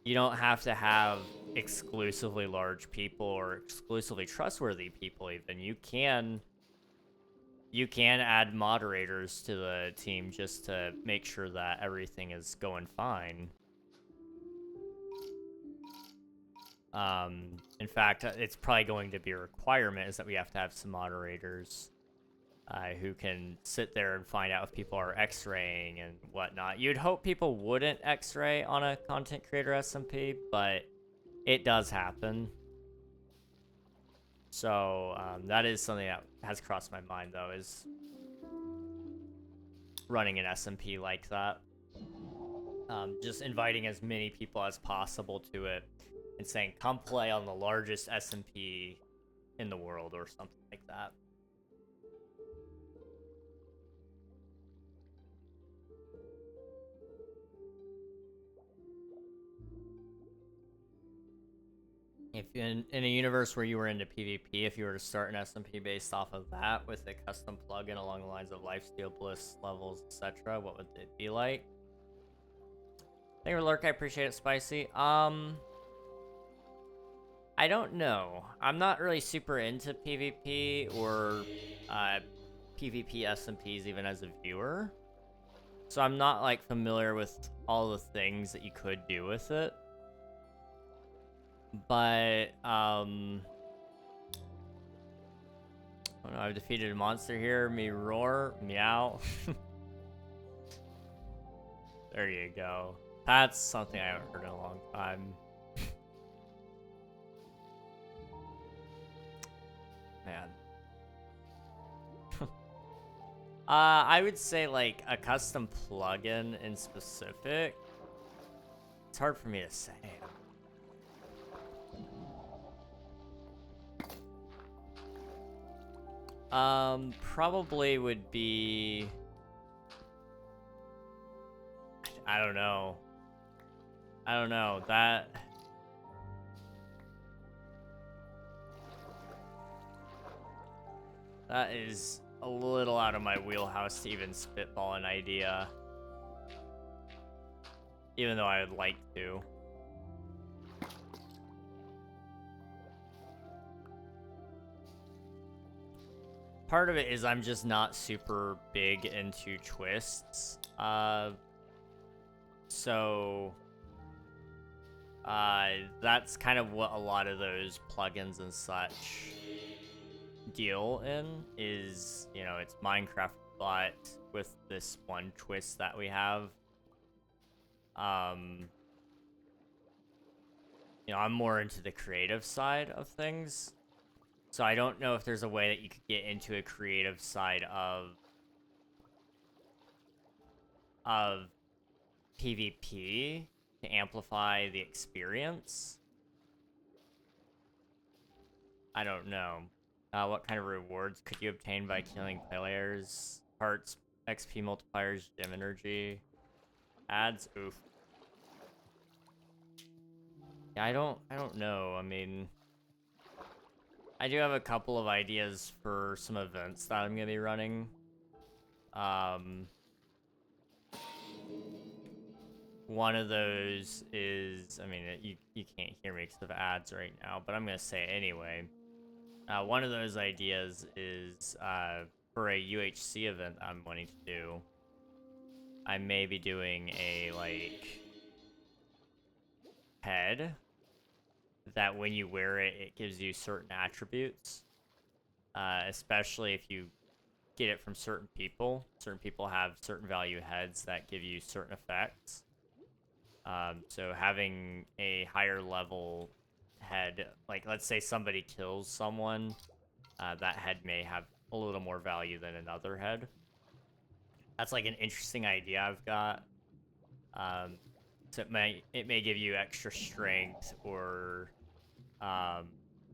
You don't have to have exclusively large people or exclusively trustworthy people even. You can add moderators to the team just to make sure that everything is going fine. In fact, it's probably going to be a requirement is that we have to have some moderators who can sit there and find out if people are X-raying and whatnot. You'd hope people wouldn't X-ray on a content creator SMP, but it does happen. So that is something that has crossed my mind, though, is running an SMP like that. Just inviting as many people as possible to it and saying, come play on the largest SMP in the world or something like that. If in a universe where you were into PvP, if you were to start an SMP based off of that with a custom plugin along the lines of lifesteal, bliss levels, etc., what would it be like? Thank you, Lurk. I appreciate it, Spicy. I don't know. I'm not really super into PvP or PvP SMPs even as a viewer. So I'm not like familiar with all the things that you could do with it. But oh no, I've defeated a monster here. Me roar, meow. There you go. That's something I haven't heard in a long time. Man. I would say like a custom plugin in specific. It's hard for me to say. Probably would be... I don't know. That is a little out of my wheelhouse to even spitball an idea. Even though I would like to. Part of it is I'm just not super big into twists. So that's kind of what a lot of those plugins and such deal in, is, you know, it's Minecraft but with this one twist that we have. You know, I'm more into the creative side of things. So I don't know if there's a way that you could get into a creative side of PvP to amplify the experience. I don't know. What kind of rewards could you obtain by killing players? Hearts, XP multipliers, gem energy, ads. Oof. Yeah, I don't know. I mean, I do have a couple of ideas for some events that I'm gonna be running. One of those is, I mean, you can't hear me because of ads right now, but I'm gonna say it anyway. One of those ideas is for a UHC event I'm wanting to do. I may be doing a like head that when you wear it, it gives you certain attributes. Especially if you get it from certain people. Certain people have certain value heads that give you certain effects. So having a higher level head, like let's say somebody kills someone, that head may have a little more value than another head. That's like an interesting idea I've got. So it may give you extra strength or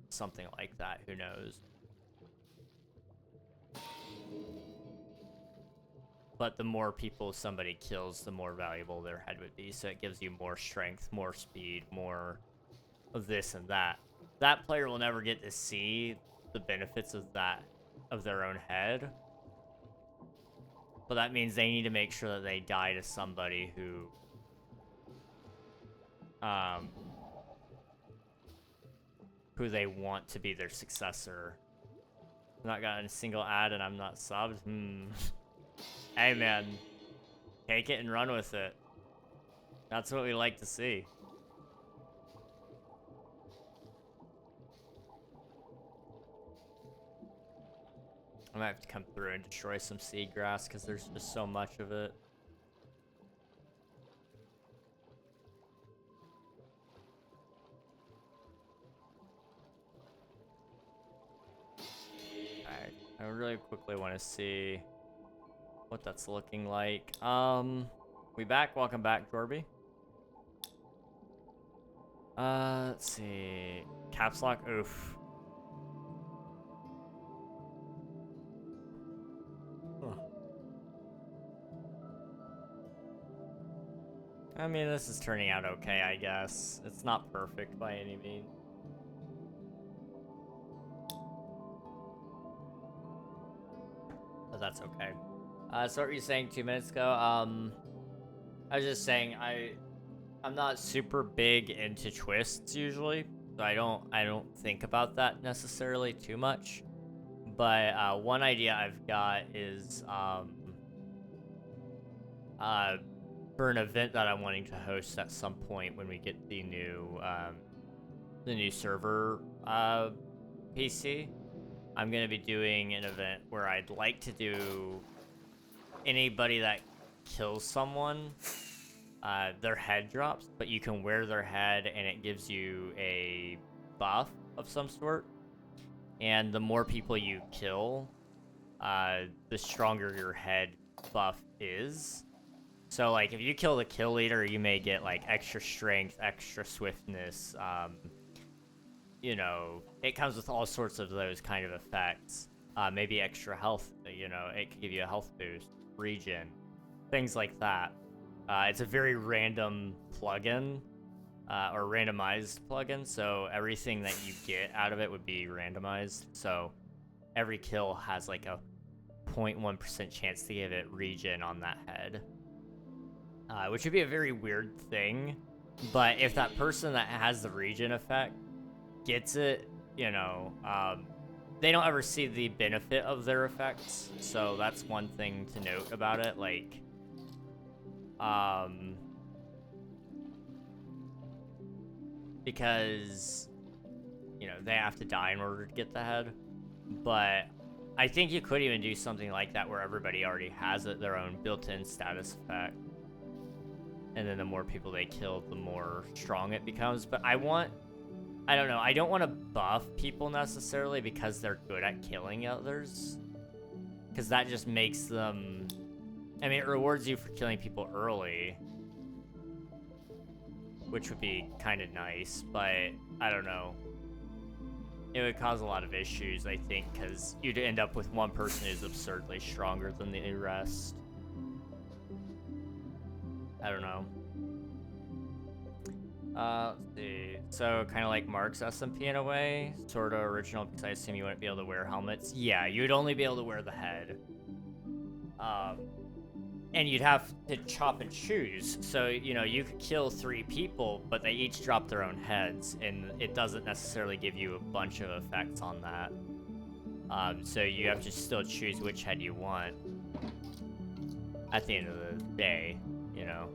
something like that. Who knows? But the more people somebody kills, the more valuable their head would be. So it gives you more strength, more speed, more of this and that. That player will never get to see the benefits of that, of their own head. But that means they need to make sure that they die to somebody who they want to be their successor. I've not gotten a single ad and I'm not subbed. Hey man, take it and run with it. That's what we like to see. I might have to come through and destroy some seagrass because there's just so much of it. Alright, I really quickly want to see what that's looking like. We back? Welcome back, Jorby. Let's see. Caps lock, oof. Huh. I mean, this is turning out okay, I guess. It's not perfect by any means. that's okay. So what were you saying 2 minutes ago? I was just saying I'm not super big into twists usually, so I don't think about that necessarily too much. But one idea I've got is for an event that I'm wanting to host at some point when we get the new server PC. I'm gonna be doing an event where I'd like to do anybody that kills someone, their head drops, but you can wear their head and it gives you a buff of some sort. And the more people you kill, the stronger your head buff is. So, like, if you kill the kill leader, you may get, like, extra strength, extra swiftness, you know, it comes with all sorts of those kind of effects. Maybe extra health, you know, it could give you a health boost, regen, things like that. It's a very random plugin, or randomized plugin, so everything that you get out of it would be randomized. So every kill has like a 0.1% chance to give it regen on that head, which would be a very weird thing. But if that person that has the regen effect gets it, you know, they don't ever see the benefit of their effects. So that's one thing to note about it. Like, because, you know, they have to die in order to get the head. But I think you could even do something like that where everybody already has it, their own built-in status effect. And then the more people they kill, the more strong it becomes. But I don't know, I don't want to buff people necessarily because they're good at killing others. Because that just makes them... I mean, it rewards you for killing people early, which would be kind of nice, but I don't know. It would cause a lot of issues, I think, because you'd end up with one person who's absurdly stronger than the rest. I don't know. Let's see. So, kind of like Mark's SMP in a way. Sort of original, because I assume you wouldn't be able to wear helmets. Yeah, you'd only be able to wear the head. And you'd have to chop and choose. So, you know, you could kill 3 people, but they each drop their own heads, and it doesn't necessarily give you a bunch of effects on that. So you have to still choose which head you want at the end of the day, you know.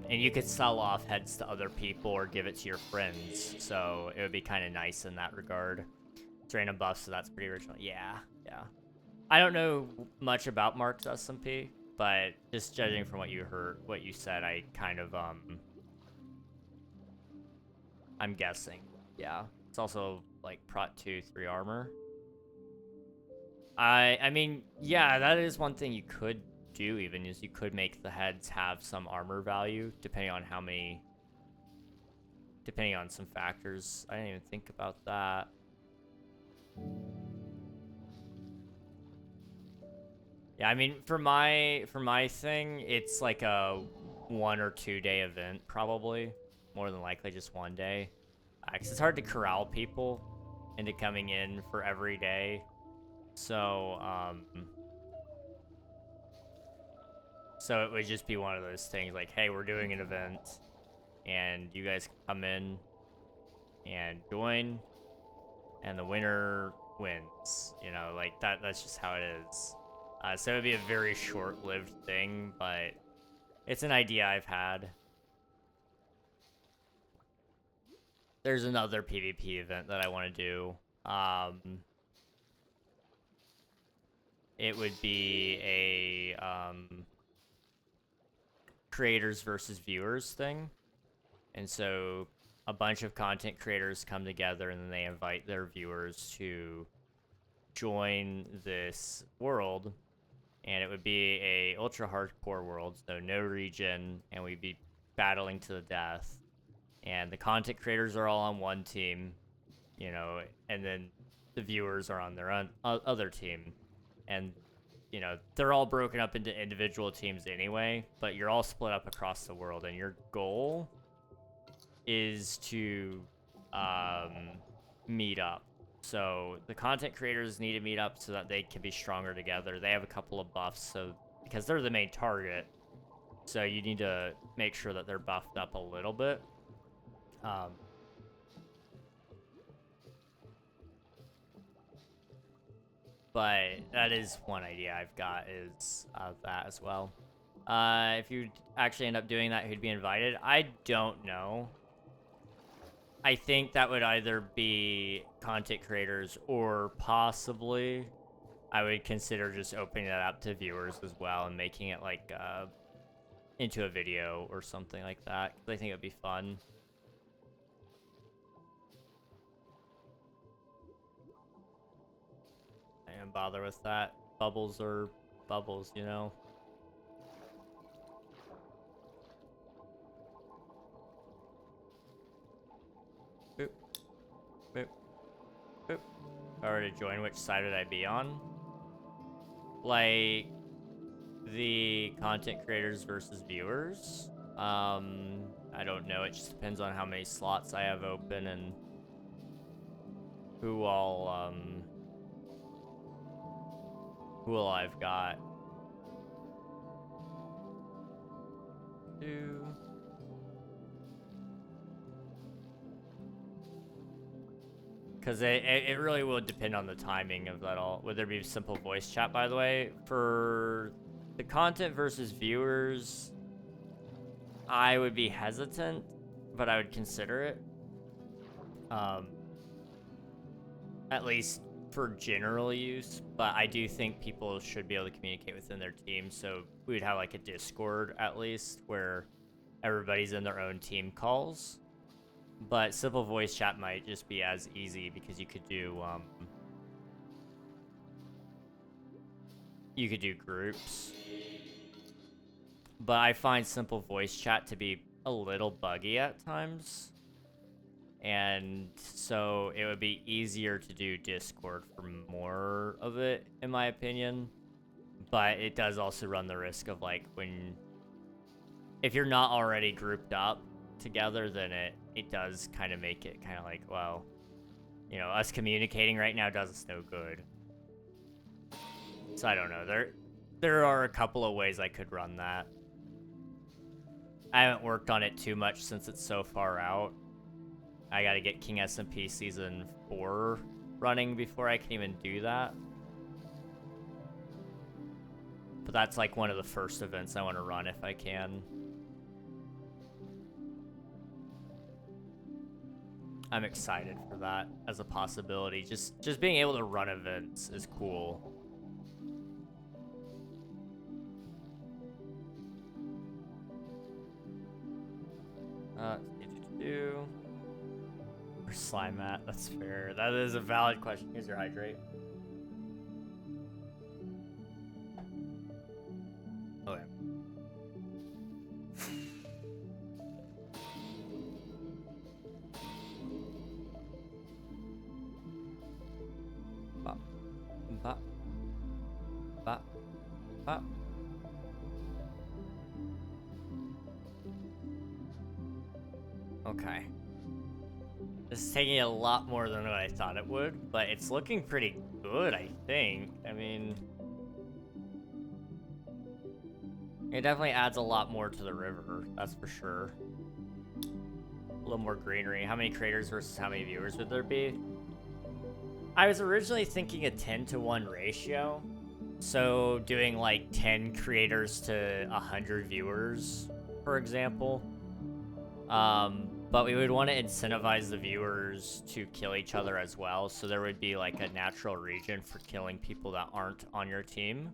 And you could sell off heads to other people or give it to your friends, so it would be kind of nice in that regard. It's random buff, so that's pretty original. Yeah. I don't know much about Mark's SMP, but just judging from what you heard, what you said, I kind of, I'm guessing. Yeah. It's also, like, Prot 2, 3 armor. I mean, yeah, that is one thing you could do, even, is you could make the heads have some armor value, depending on how many... Depending on some factors. I didn't even think about that. Yeah, I mean, for my thing, it's like a 1 or 2 day event, probably. More than likely just 1 day. Because it's hard to corral people into coming in for every day. So it would just be one of those things like, hey, we're doing an event, and you guys come in and join, and the winner wins. You know, like, that's just how it is. So it would be a very short-lived thing, but it's an idea I've had. There's another PvP event that I want to do. It would be a creators versus viewers thing. And so a bunch of content creators come together and then they invite their viewers to join this world. And it would be a ultra hardcore world, so no regen, and we'd be battling to the death. And the content creators are all on one team, you know, and then the viewers are on their own other team. And, you know, they're all broken up into individual teams anyway, but you're all split up across the world, and your goal is to meet up. So the content creators need to meet up so that they can be stronger together. They have a couple of buffs, so because they're the main target, so you need to make sure that they're buffed up a little bit. But that is one idea I've got, is that as well. If you actually end up doing that, who'd be invited? I don't know. I think that would either be content creators or possibly I would consider just opening that up to viewers as well and making it like into a video or something like that, because I think it'd be fun. I didn't bother with that. Bubbles are bubbles, you know? Boop. Boop. Boop. If I were to join, which side would I be on? Like, the content creators versus viewers? I don't know. It just depends on how many slots I have open and who all I've got. Because it really will depend on the timing of that all. Would there be simple voice chat, by the way? For the content versus viewers, I would be hesitant, but I would consider it. At least for general use, but I do think people should be able to communicate within their team, so we would have like a Discord at least where everybody's in their own team calls. But simple voice chat might just be as easy because you could do groups. But I find simple voice chat to be a little buggy at times. And so it would be easier to do Discord for more of it, in my opinion. But it does also run the risk of, like, if you're not already grouped up together, then it does kind of make it kind of like, well, you know, us communicating right now does us no good. So I don't know. There are a couple of ways I could run that. I haven't worked on it too much since it's so far out. I gotta get King SMP Season 4 running before I can even do that. But that's like one of the first events I want to run if I can. I'm excited for that as a possibility. Just being able to run events is cool. Where's slime at? That's fair. That is a valid question. Here's your hydrate. Okay. Bop. Bop. Bop. Bop. Okay. This is taking a lot more than what I thought it would, but it's looking pretty good, I think. I mean, it definitely adds a lot more to the river, that's for sure. A little more greenery. How many creators versus how many viewers would there be? I was originally thinking a 10-to-1 ratio. So doing like 10 creators to 100 viewers, for example. But we would want to incentivize the viewers to kill each other as well, so there would be like a natural region for killing people that aren't on your team.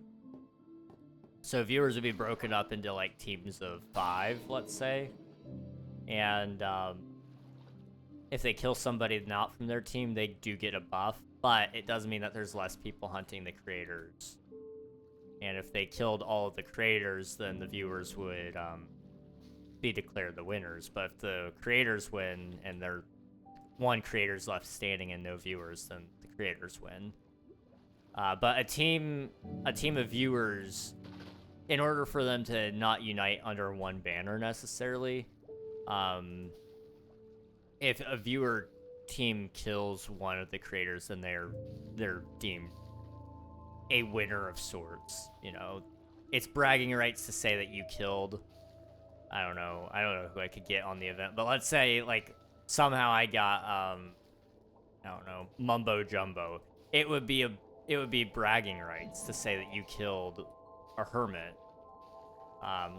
So viewers would be broken up into like teams of 5, let's say. And if they kill somebody not from their team, they do get a buff, but it doesn't mean that there's less people hunting the creators. And if they killed all of the creators, then the viewers would be declared the winners. But if the creators win and there one creator's left standing and no viewers, then the creators win. But a team of viewers, in order for them to not unite under one banner necessarily, if a viewer team kills one of the creators, then they're deemed a winner of sorts. You know, it's bragging rights to say that you killed. I don't know who I could get on the event, but let's say like somehow I got I don't know, Mumbo Jumbo. It would be bragging rights to say that you killed a hermit.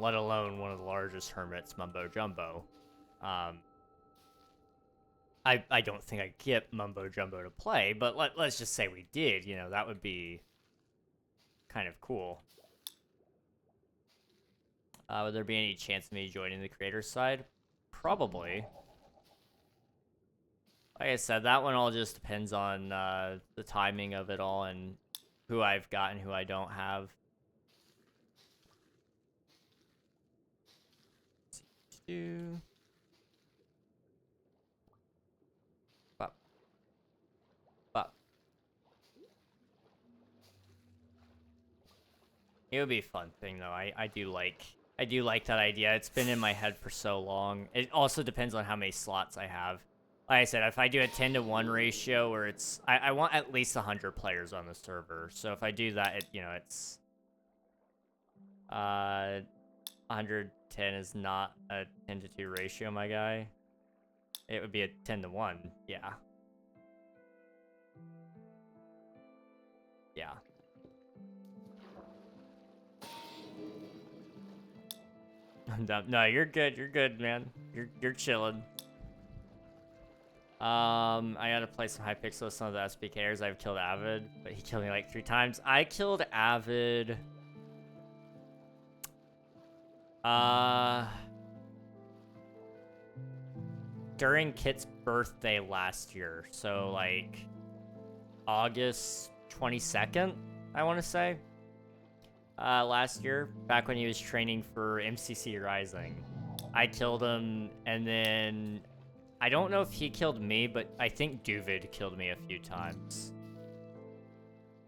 Let alone one of the largest hermits, Mumbo Jumbo. I don't think I'd get Mumbo Jumbo to play, but let's just say we did. You know, that would be kind of cool. Would there be any chance of me joining the creator's side? Probably. Like I said, that one all just depends on the timing of it all and who I've got and who I don't have. Bop. Bop. It would be a fun thing though. I do like that idea. It's been in my head for so long. It also depends on how many slots I have. Like I said, if I do a 10-to-1 ratio where it's I want at least 100 players on the server. So if I do that, it's 110 is not a 10-to-2 ratio, my guy. It would be a 10-to-1. Yeah. Yeah. No, you're good. You're good, man. You're chilling. I gotta play some Hypixel with some of the SBKers. I've killed Avid, but he killed me like 3 times. I killed Avid. During Kit's birthday last year. So like August 22nd, I want to say. Last year, back when he was training for MCC Rising. I killed him, and then I don't know if he killed me, but I think Duvid killed me a few times.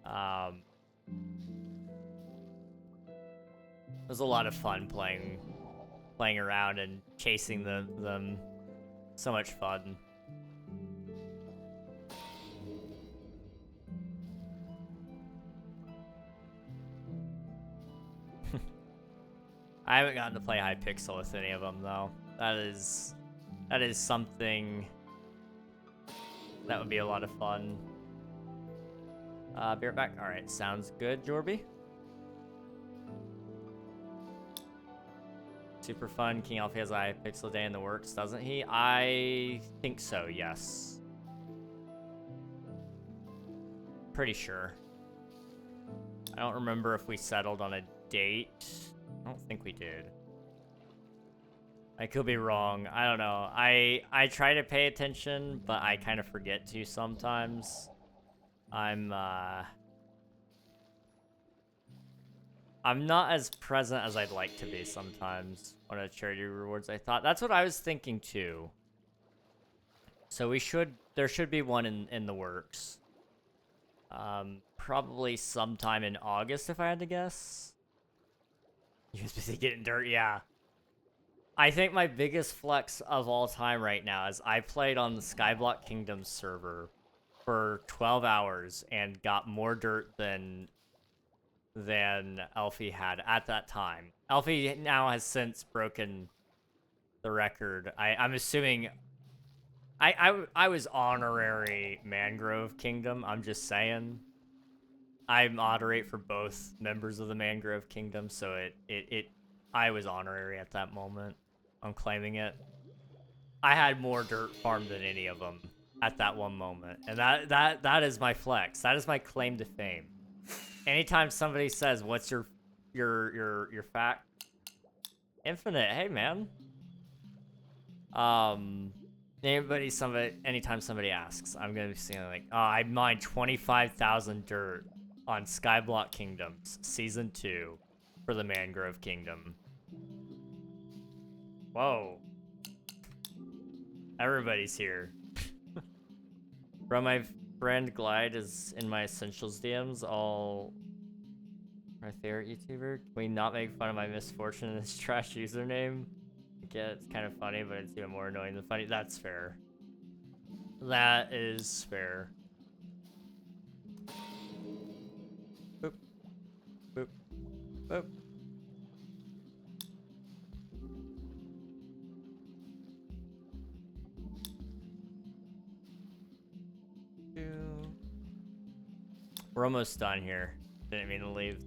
It was a lot of fun playing around and chasing them. So much fun. I haven't gotten to play Hypixel with any of them though. That is something that would be a lot of fun. Be right back. All right, sounds good, Jorby. Super fun. King Alfie has a Hypixel day in the works, doesn't he? I think so. Yes. Pretty sure. I don't remember if we settled on a date. I don't think we did. I could be wrong. I don't know. I try to pay attention, but I kind of forget to sometimes. I'm not as present as I'd like to be sometimes on a charity rewards. I thought that's what I was thinking too. So there should be one in the works. Probably sometime in August if I had to guess. You was busy getting dirt, yeah. I think my biggest flex of all time right now is I played on the Skyblock Kingdom server for 12 hours and got more dirt than Alfie had at that time. Alfie now has since broken the record. I'm assuming I was honorary Mangrove Kingdom. I'm just saying. I moderate for both members of the Mangrove Kingdom, so I was honorary at that moment. I'm claiming it. I had more dirt farmed than any of them at that one moment, and that is my flex. That is my claim to fame. Anytime somebody says, "What's your fact?" Infinite. Hey, man. Anytime somebody asks, I'm gonna be saying like, "Oh, I mined 25,000 dirt on Skyblock Kingdoms Season 2 for the Mangrove Kingdom." Whoa. Everybody's here. Bro, my friend Glide is in my Essentials DMs, all my favorite YouTuber. Can we not make fun of my misfortune in this trash username? I get it's kind of funny, but it's even more annoying than funny. That's fair. That is fair. Boop, boop, boop. We're almost done here. Didn't mean to leave.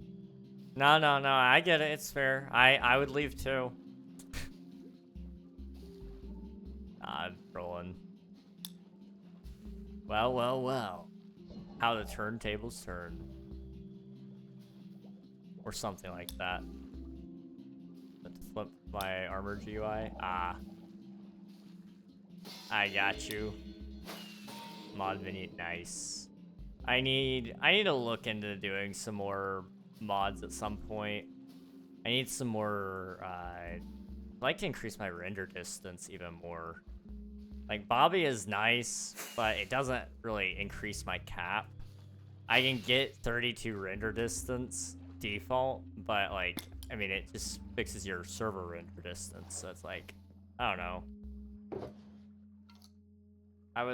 No, no, no. I get it. It's fair. I would leave too. I'm trolling. Well, well, well. How the turntables turn. Or something like that. Let's flip my armor GUI. Ah. I got you. Mod mini, nice. I need to look into doing some more mods at some point. I need some more, I'd like to increase my render distance even more. Like, Bobby is nice, but it doesn't really increase my cap. I can get 32 render distance default, but, like, I mean, it just fixes your server render distance, so it's like, I don't know. I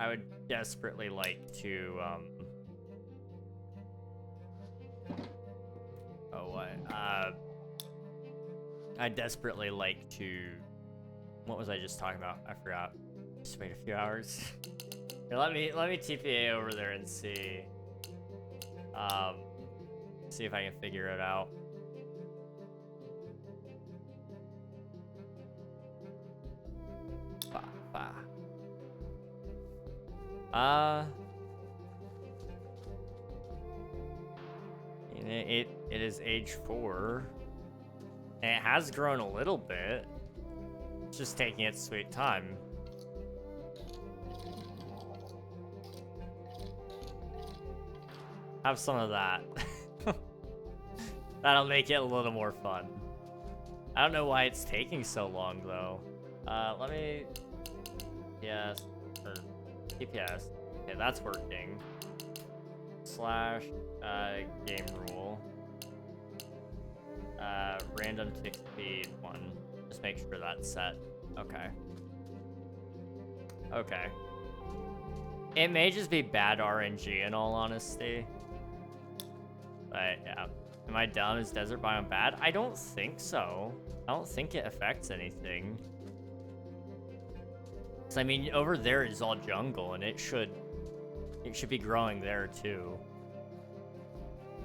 would desperately like to, oh, what? I'd desperately like to, what was I just talking about? I forgot. Just wait a few hours. Here, let me TPA over there and see. See if I can figure it out. It is age 4. And it has grown a little bit. It's just taking its sweet time. Have some of that. That'll make it a little more fun. I don't know why it's taking so long, though. Let me... Yes. Or TPS. Okay, that's working. Slash, game rule. Random tick speed 1. Just make sure that's set. Okay. Okay. It may just be bad RNG in all honesty. But, yeah. Am I dumb? Is desert biome bad? I don't think so. I don't think it affects anything. So, I mean, over there is all jungle, and it should be growing there, too.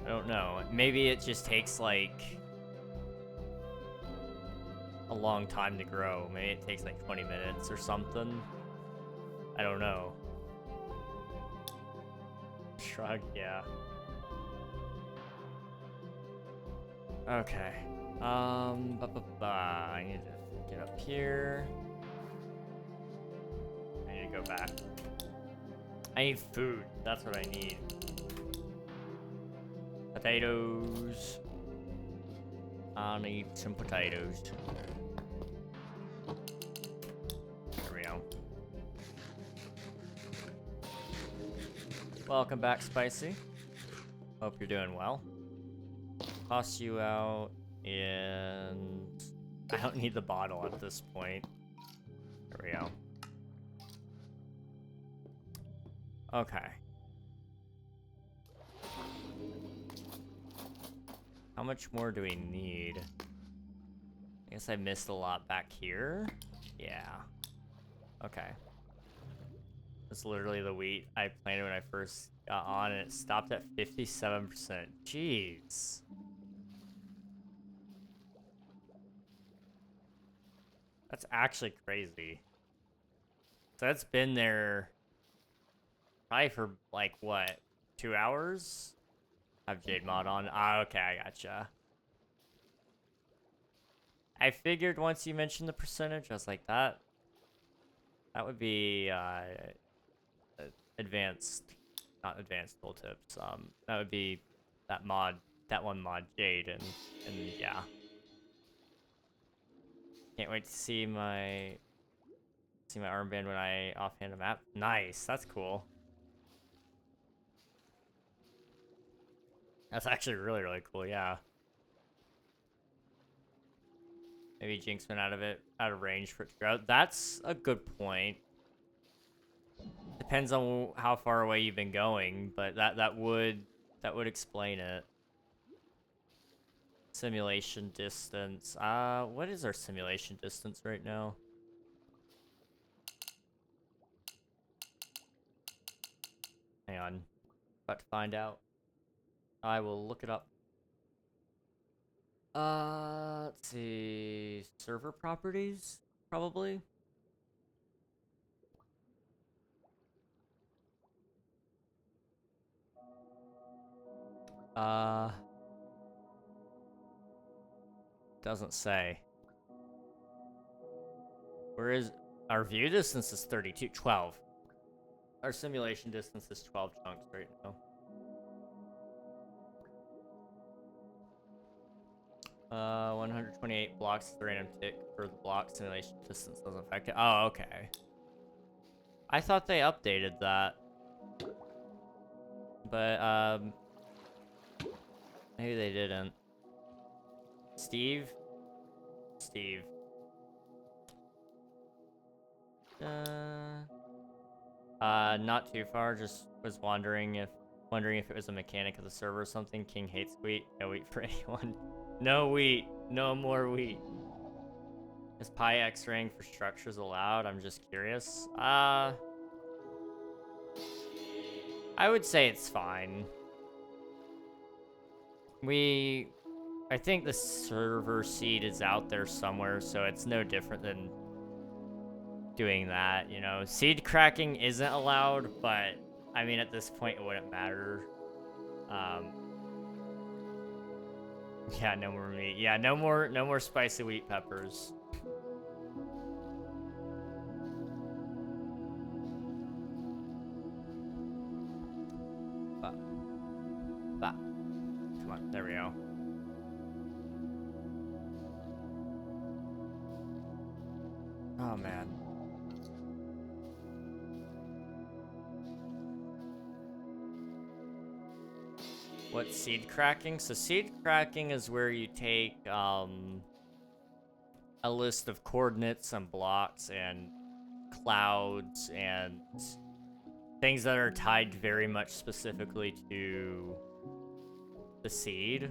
I don't know. Maybe it just takes, like, a long time to grow. Maybe it takes, like, 20 minutes or something. I don't know. Shrug, yeah. Okay. I need to get up here. I need to go back. I need food. That's what I need. Potatoes. I need some potatoes. There we go. Welcome back, Spicy. Hope you're doing well. Toss you out, and I don't need the bottle at this point. There we go. Okay. How much more do we need? I guess I missed a lot back here. Yeah. Okay. That's literally the wheat I planted when I first got on, and it stopped at 57%. Jeez. That's actually crazy. So it's been there probably for, like, what, 2 hours? I have Jade mod on. Ah, okay, I gotcha. I figured once you mentioned the percentage, I was like, that would be, advanced, not advanced tooltips. That would be that mod, that one mod, Jade, and yeah. Can't wait to see my armband when I offhand a map. Nice, that's cool. That's actually really, really cool, yeah. Maybe Jinx went out of range for it to grow. That's a good point. depends on how far away you've been going, but that would explain it. Simulation distance. What is our simulation distance right now? Hang on. About to find out. I will look it up. Let's see. Server properties, probably. Doesn't say. Where is our view distance? Is 32, 12. Our simulation distance is 12 chunks right now. 128 blocks is the random tick for the block simulation distance doesn't affect it. Oh, okay. I thought they updated that. But, maybe they didn't. Steve? Steve. Not too far, just was wondering if it was a mechanic of the server or something. King hates wheat. No wheat for anyone. No wheat. No more wheat. Is pi x-raying for structures allowed? I'm just curious. I would say it's fine. I think the server seed is out there somewhere, so it's no different than doing that, you know. Seed cracking isn't allowed, but I mean at this point it wouldn't matter. Yeah, no more meat. Yeah, no more spicy wheat peppers. Come on, there we go. Oh man. What's seed cracking? So seed cracking is where you take a list of coordinates and blocks and clouds and things that are tied very much specifically to the seed.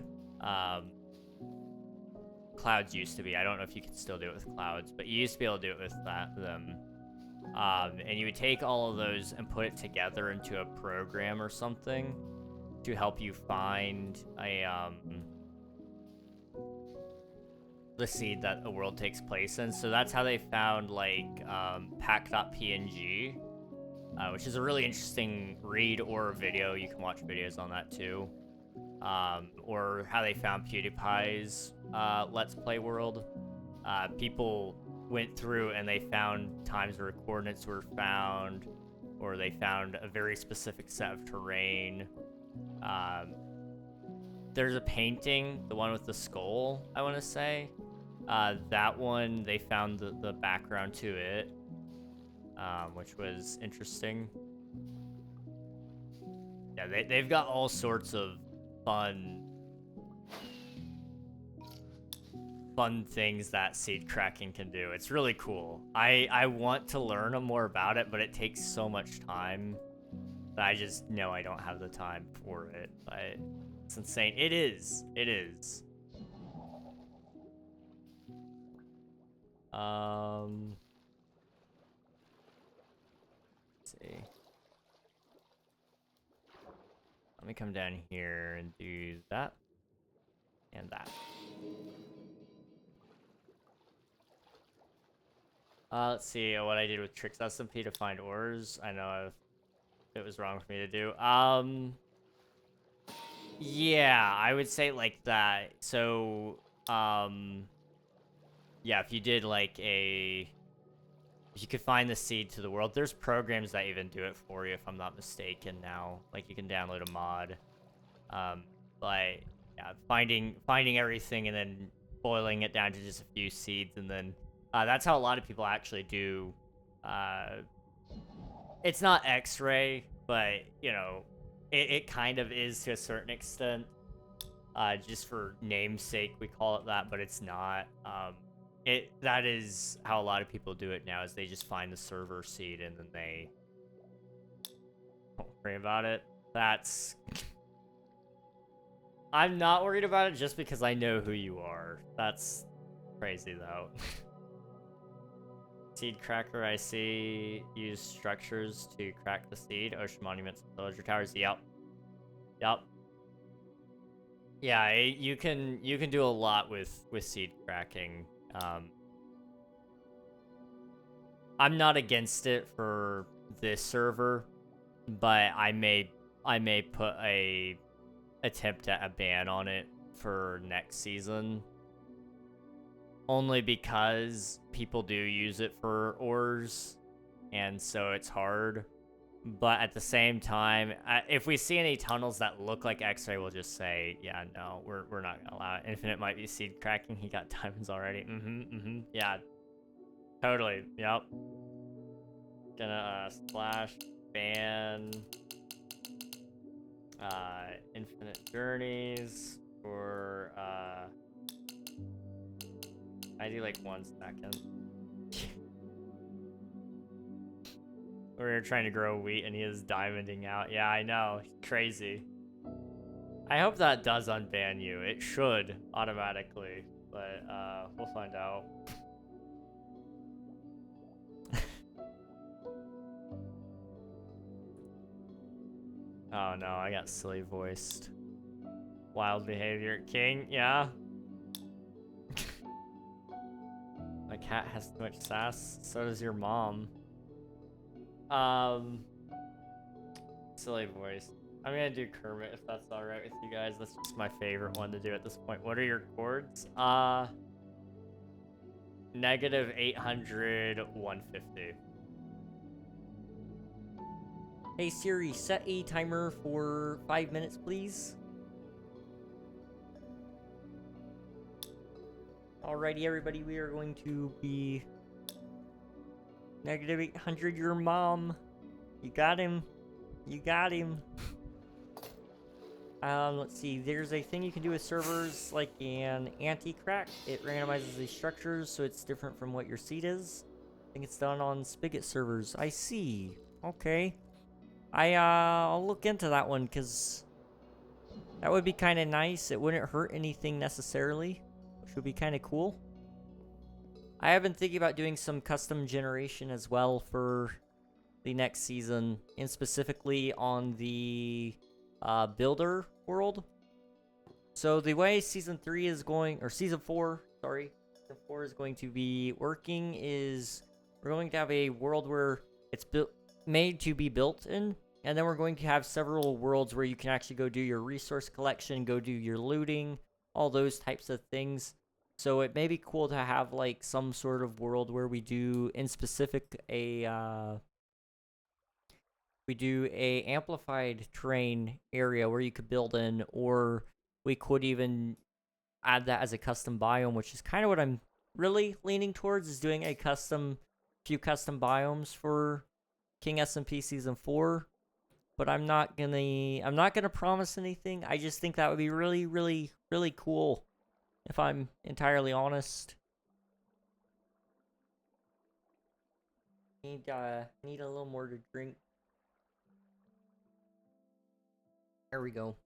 Clouds used to be. I don't know if you can still do it with clouds, but you used to be able to do it with them. And you would take all of those and put it together into a program or something to help you find the seed that the world takes place in. So that's how they found like pack.png, which is a really interesting read or video. You can watch videos on that too. Or how they found PewDiePie's Let's Play world. People went through and they found times where coordinates were found, or they found a very specific set of terrain. There's a painting, the one with the skull, I want to say. That one, they found the background to it, which was interesting. Yeah, they've got all sorts of fun things that seed cracking can do. It's really cool. I want to learn more about it, but it takes so much time that I just know I don't have the time for it. But it's insane. It is. Let's see. Let me come down here and do that and that. Let's see what I did with Tricks SMP to find ores. I know it was wrong for me to do. Yeah, I would say like that. So, yeah, if you did like if you could find the seed to the world, there's programs that even do it for you, if I'm not mistaken now. Like, you can download a mod. But, yeah, finding everything and then boiling it down to just a few seeds, and then, that's how a lot of people actually do, it's not X-ray, but, you know, it kind of is to a certain extent. Just for namesake, we call it that, but it's not. That is how a lot of people do it now, is they just find the server seed and then they Don't worry about it. That's... I'm not worried about it just because I know who you are. That's crazy, though. Seed cracker, I see. Use structures to crack the seed. Ocean monuments, villager towers. Yep. Yep. Yeah, you can do a lot with seed cracking. I'm not against it for this server, but I may put a attempt at a ban on it for next season. Only because people do use it for ores, and so it's hard. But at the same time, if we see any tunnels that look like X-ray, we'll just say, yeah, no, we're not gonna allow it. Infinite might be seed cracking. He got diamonds already. Yeah, totally. Yep. Gonna splash ban infinite journeys for I do like 1 second. We're trying to grow wheat and he is diamonding out. Yeah, I know. Crazy. I hope that does unban you. It should automatically, but we'll find out. Oh no, I got silly voiced. Wild behavior. King, yeah. My cat has too much sass. So does your mom. Silly voice. I'm gonna do Kermit if that's alright with you guys. That's just my favorite one to do at this point. What are your chords? Negative 800, 150. Hey Siri, set a timer for 5 minutes, please. Alrighty, everybody, we are going to be negative 800 your mom. You got him. You got him. Let's see. There's a thing you can do with servers, like an anti-crack. It randomizes the structures, so it's different from what your seed is. I think it's done on Spigot servers. I see. Okay. I'll look into that one, because that would be kind of nice. It wouldn't hurt anything necessarily, which would be kind of cool. I have been thinking about doing some custom generation as well for the next season, and specifically on the builder world. So the way season 3 is going, or season 4, sorry, season 4 is going to be working is we're going to have a world where it's made to be built in, and then we're going to have several worlds where you can actually go do your resource collection, go do your looting, all those types of things. So it may be cool to have like some sort of world where we do in specific a amplified terrain area where you could build in, or we could even add that as a custom biome, which is kind of what I'm really leaning towards, is doing a few custom biomes for King SMP Season 4. But I'm not gonna promise anything. I just think that would be really, really, really cool, if I'm entirely honest. Need a little more to drink. There we go.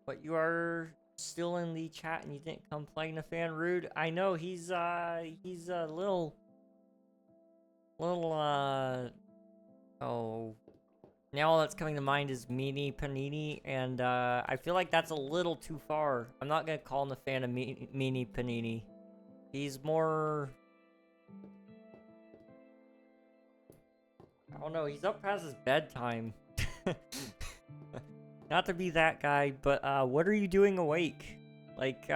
But you are still in the chat and you didn't come playing the fan. Rude. I know he's a little oh, now all that's coming to mind is Meanie Panini, and I feel like that's a little too far. I'm not gonna call him a fan of Meanie Panini. He's more, I don't know, he's up past his bedtime. Not to be that guy, but what are you doing awake? Like,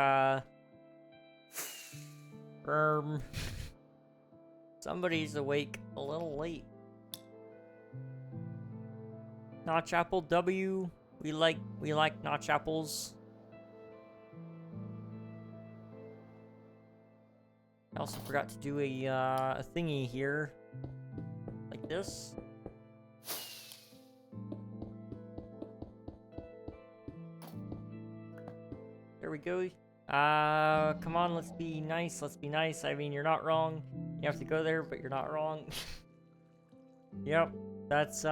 somebody's awake a little late. Notch apple W. We like notch apples. I also forgot to do a thingy here, like this. There we go. Come on, let's be nice. Let's be nice. I mean, you're not wrong. You have to go there, but you're not wrong. Yep, that's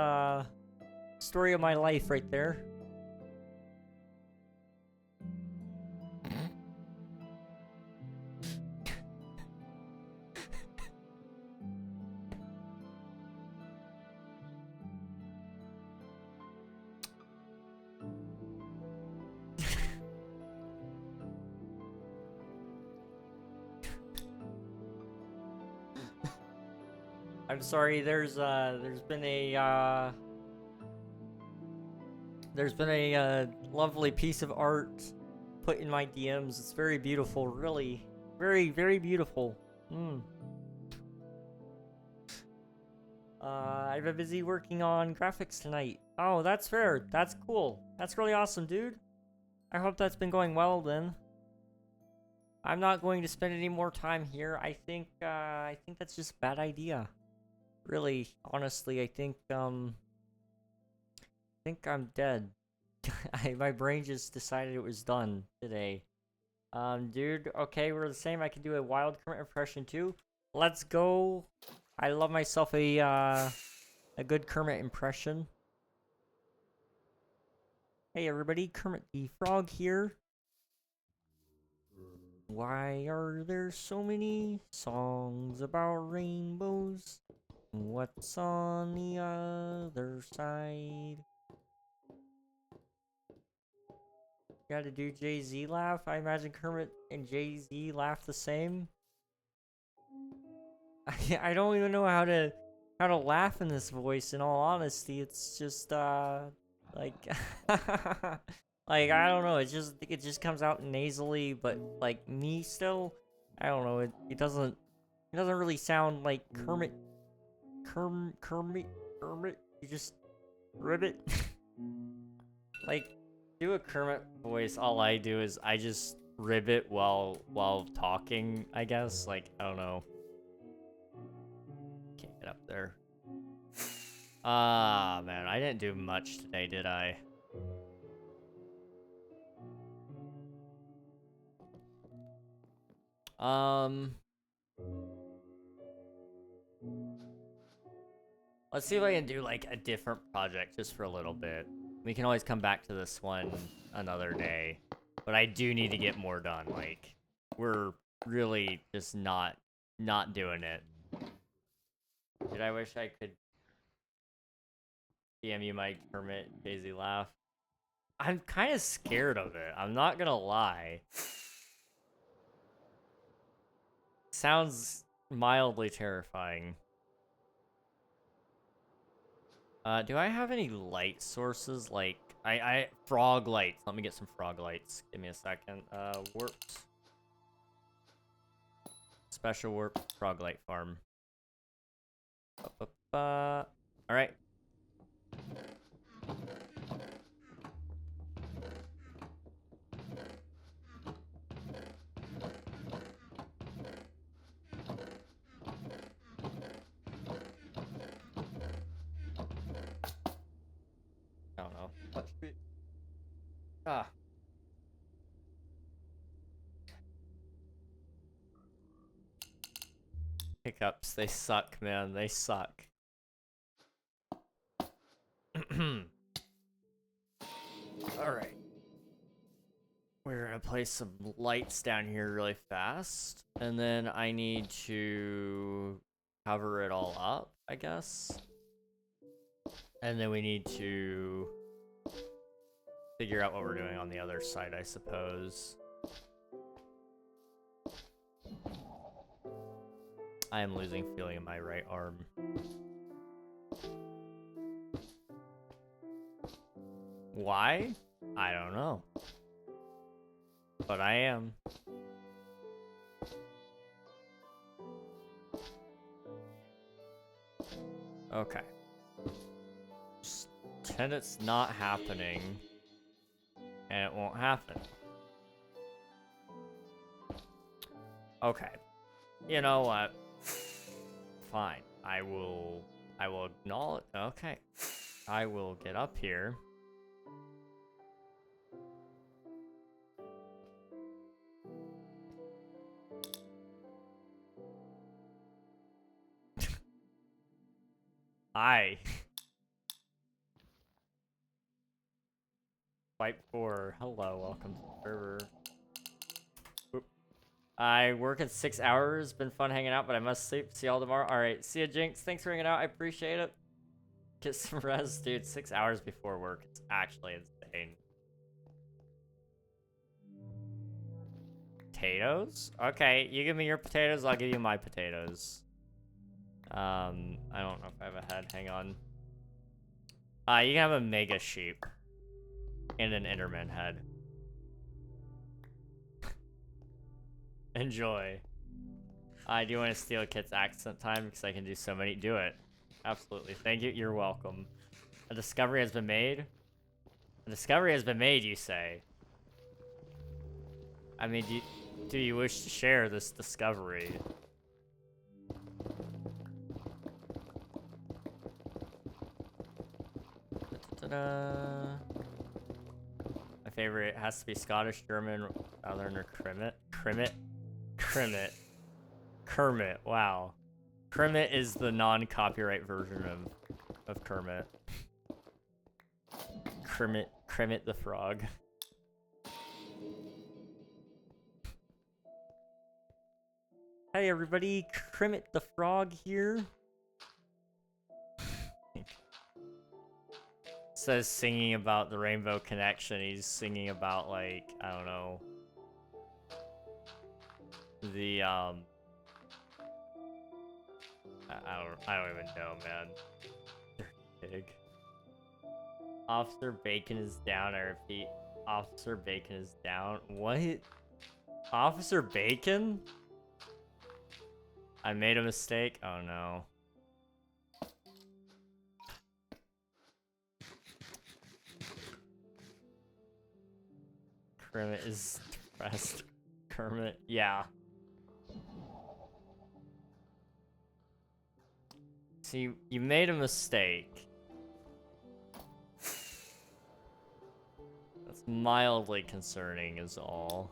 story of my life right there. I'm sorry, there's been a lovely piece of art put in my DMs. It's very beautiful, really. Very, very beautiful. I've been busy working on graphics tonight. Oh, that's fair. That's cool. That's really awesome, dude. I hope that's been going well then. I'm not going to spend any more time here. I think that's just a bad idea. Really, honestly, I think I'm dead. My brain just decided it was done today. Dude, okay, we're the same. I can do a wild current impression too. Let's go. I love myself a good Kermit impression. Hey everybody, Kermit the Frog here. Why are there so many songs about rainbows? What's on the other side? Gotta do Jay-Z laugh? I imagine Kermit and Jay-Z laugh the same. I don't even know how to laugh in this voice, in all honesty. It's just like like I don't know, it just comes out nasally, but like me still. I don't know, it doesn't really sound like Kermit. You just ribbit. Like, do a Kermit voice. All I do is I just ribbit while talking, I guess. Like, I don't know. Can't get up there. Ah, man, I didn't do much today, did I? Let's see if I can do like a different project just for a little bit. We can always come back to this one another day. But I do need to get more done. Like, we're really just not doing it. Dude, I wish I could DM you my Kermit Daisy laugh. I'm kind of scared of it. I'm not gonna lie. Sounds mildly terrifying. Do I have any light sources? Like, frog lights. Let me get some frog lights. Give me a second. Warped. Special warp frog light farm. Alright. I don't know. Ah. Hiccups. They suck, man. They suck. Alright. We're gonna place some lights down here really fast. And then I need to cover it all up, I guess. And then we need to figure out what we're doing on the other side, I suppose. I am losing feeling in my right arm. Why? I don't know. But I am. Okay. Just pretend it's not happening. And it won't happen. Okay. You know what? Fine. I will acknowledge. Okay. I will get up here. Hi. Fight 4. Hello, welcome to the server. Oop. I work in 6 hours. Been fun hanging out, but I must sleep. See y'all tomorrow. Alright, see ya, Jinx. Thanks for hanging out. I appreciate it. Get some rest, dude. 6 hours before work. It's actually insane. Potatoes? Okay, you give me your potatoes, I'll give you my potatoes. I don't know if I have a head. Hang on. You can have a mega sheep. And an Enderman head. Enjoy. I do want to steal Kit's accent time because I can do so many. Do it. Absolutely. Thank you. You're welcome. A discovery has been made? A discovery has been made, you say? I mean, do you wish to share this discovery? Ta-da. My favorite has to be Scottish, German, Southern, or Kermit. Kermit, wow. Kermit is the non-copyright version of Kermit. Kermit the Frog. Hey everybody, Kermit the Frog here. Says singing about the Rainbow Connection. He's singing about, like, I don't know, the I don't even know, man. Big. Officer Bacon is down. I repeat, Officer Bacon is down. What? Officer Bacon? I made a mistake. Oh no. Kermit is depressed. Kermit, yeah. See, you made a mistake. That's mildly concerning is all.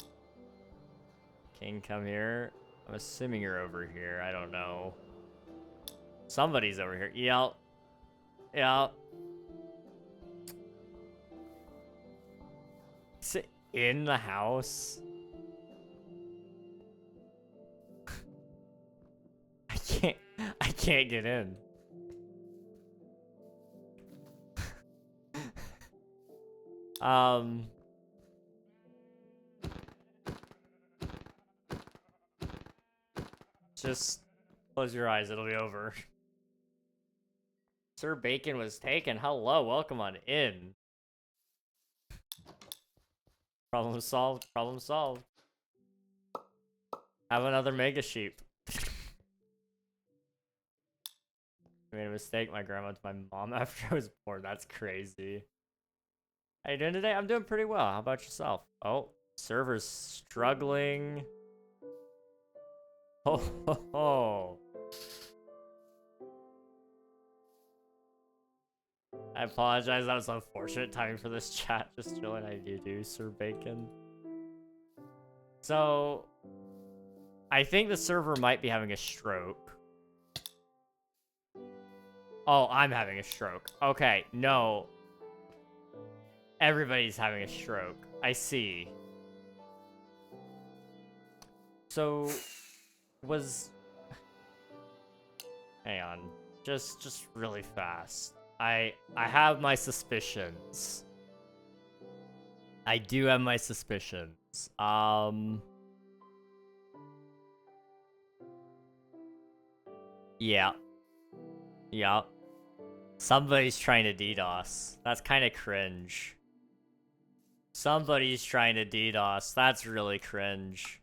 King, come here. I'm assuming you're over here. I don't know. Somebody's over here. Yep. Yep. Is it in the house? I can't get in. Just close your eyes, it'll be over. Sir Bacon was taken. Hello, welcome on in. Problem solved, problem solved. Have another mega sheep. I made a mistake. My grandma to my mom after I was born. That's crazy. How you doing today? I'm doing pretty well. How about yourself? Oh, server's struggling. Oh, ho, ho. I apologize. That was unfortunate timing for this chat. Just chilling. How do you do, Sir Bacon? So, I think the server might be having a stroke. Oh, I'm having a stroke. Okay, no. Everybody's having a stroke. I see. So, hang on. Just really fast. I have my suspicions. I do have my suspicions. Yeah. Yeah. Somebody's trying to DDoS. That's kind of cringe. Somebody's trying to DDoS. That's really cringe.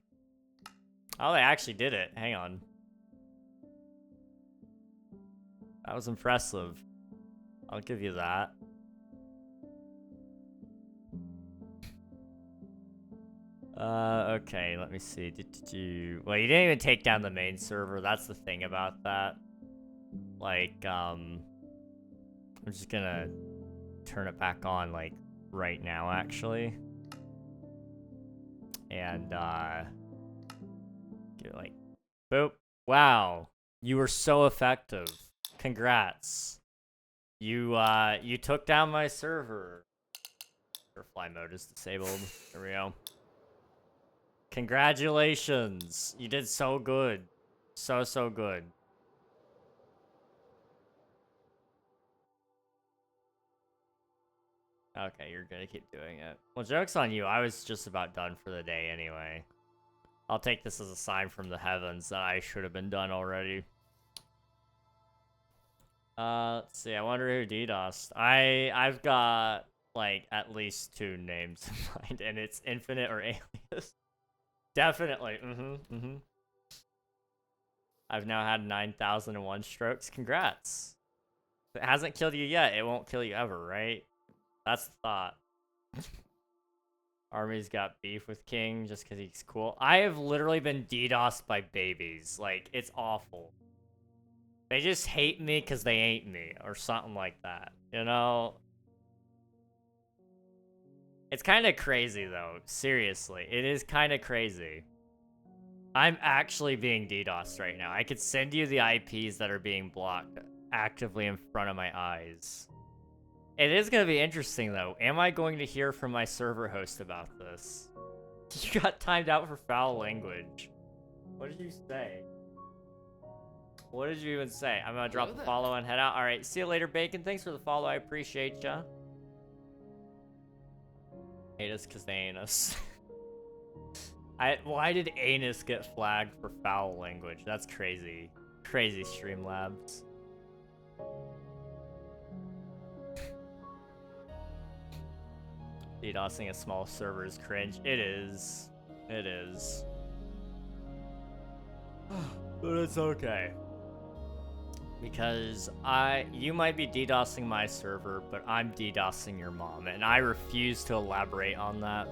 Oh, they actually did it. Hang on. That was impressive. I'll give you that. Okay, let me see. Well, you didn't even take down the main server. That's the thing about that. Like, I'm just gonna turn it back on, like, right now, actually. And, get like, boop. Wow. You were so effective. Congrats. You took down my server. Your fly mode is disabled. There we go. Congratulations. You did so good. So good. Okay, you're gonna keep doing it. Well, joke's on you. I was just about done for the day anyway. I'll take this as a sign from the heavens that I should have been done already. Let's see. I wonder who DDoSed. I've got like at least 2 names in mind, and it's Infinite or Alias. Definitely. I've now had 9,001 strokes. Congrats. If it hasn't killed you yet, it won't kill you ever, right? That's the thought. Army's got beef with King just because he's cool. I have literally been DDoSed by babies. Like, it's awful. They just hate me because they ain't me, or something like that. You know? It's kind of crazy, though. Seriously. It is kind of crazy. I'm actually being DDoSed right now. I could send you the IPs that are being blocked actively in front of my eyes. It is going to be interesting, though. Am I going to hear from my server host about this? You got timed out for foul language. What did you say? What did you even say? I'm going to drop the follow and head out. All right, see you later, Bacon. Thanks for the follow. I appreciate ya. Hate us because they ain't us. Why did anus get flagged for foul language? That's crazy. Crazy, Streamlabs. DDoSing a small server is cringe. It is. It is. But it's okay. Because you might be DDoSing my server, but I'm DDoSing your mom, and I refuse to elaborate on that.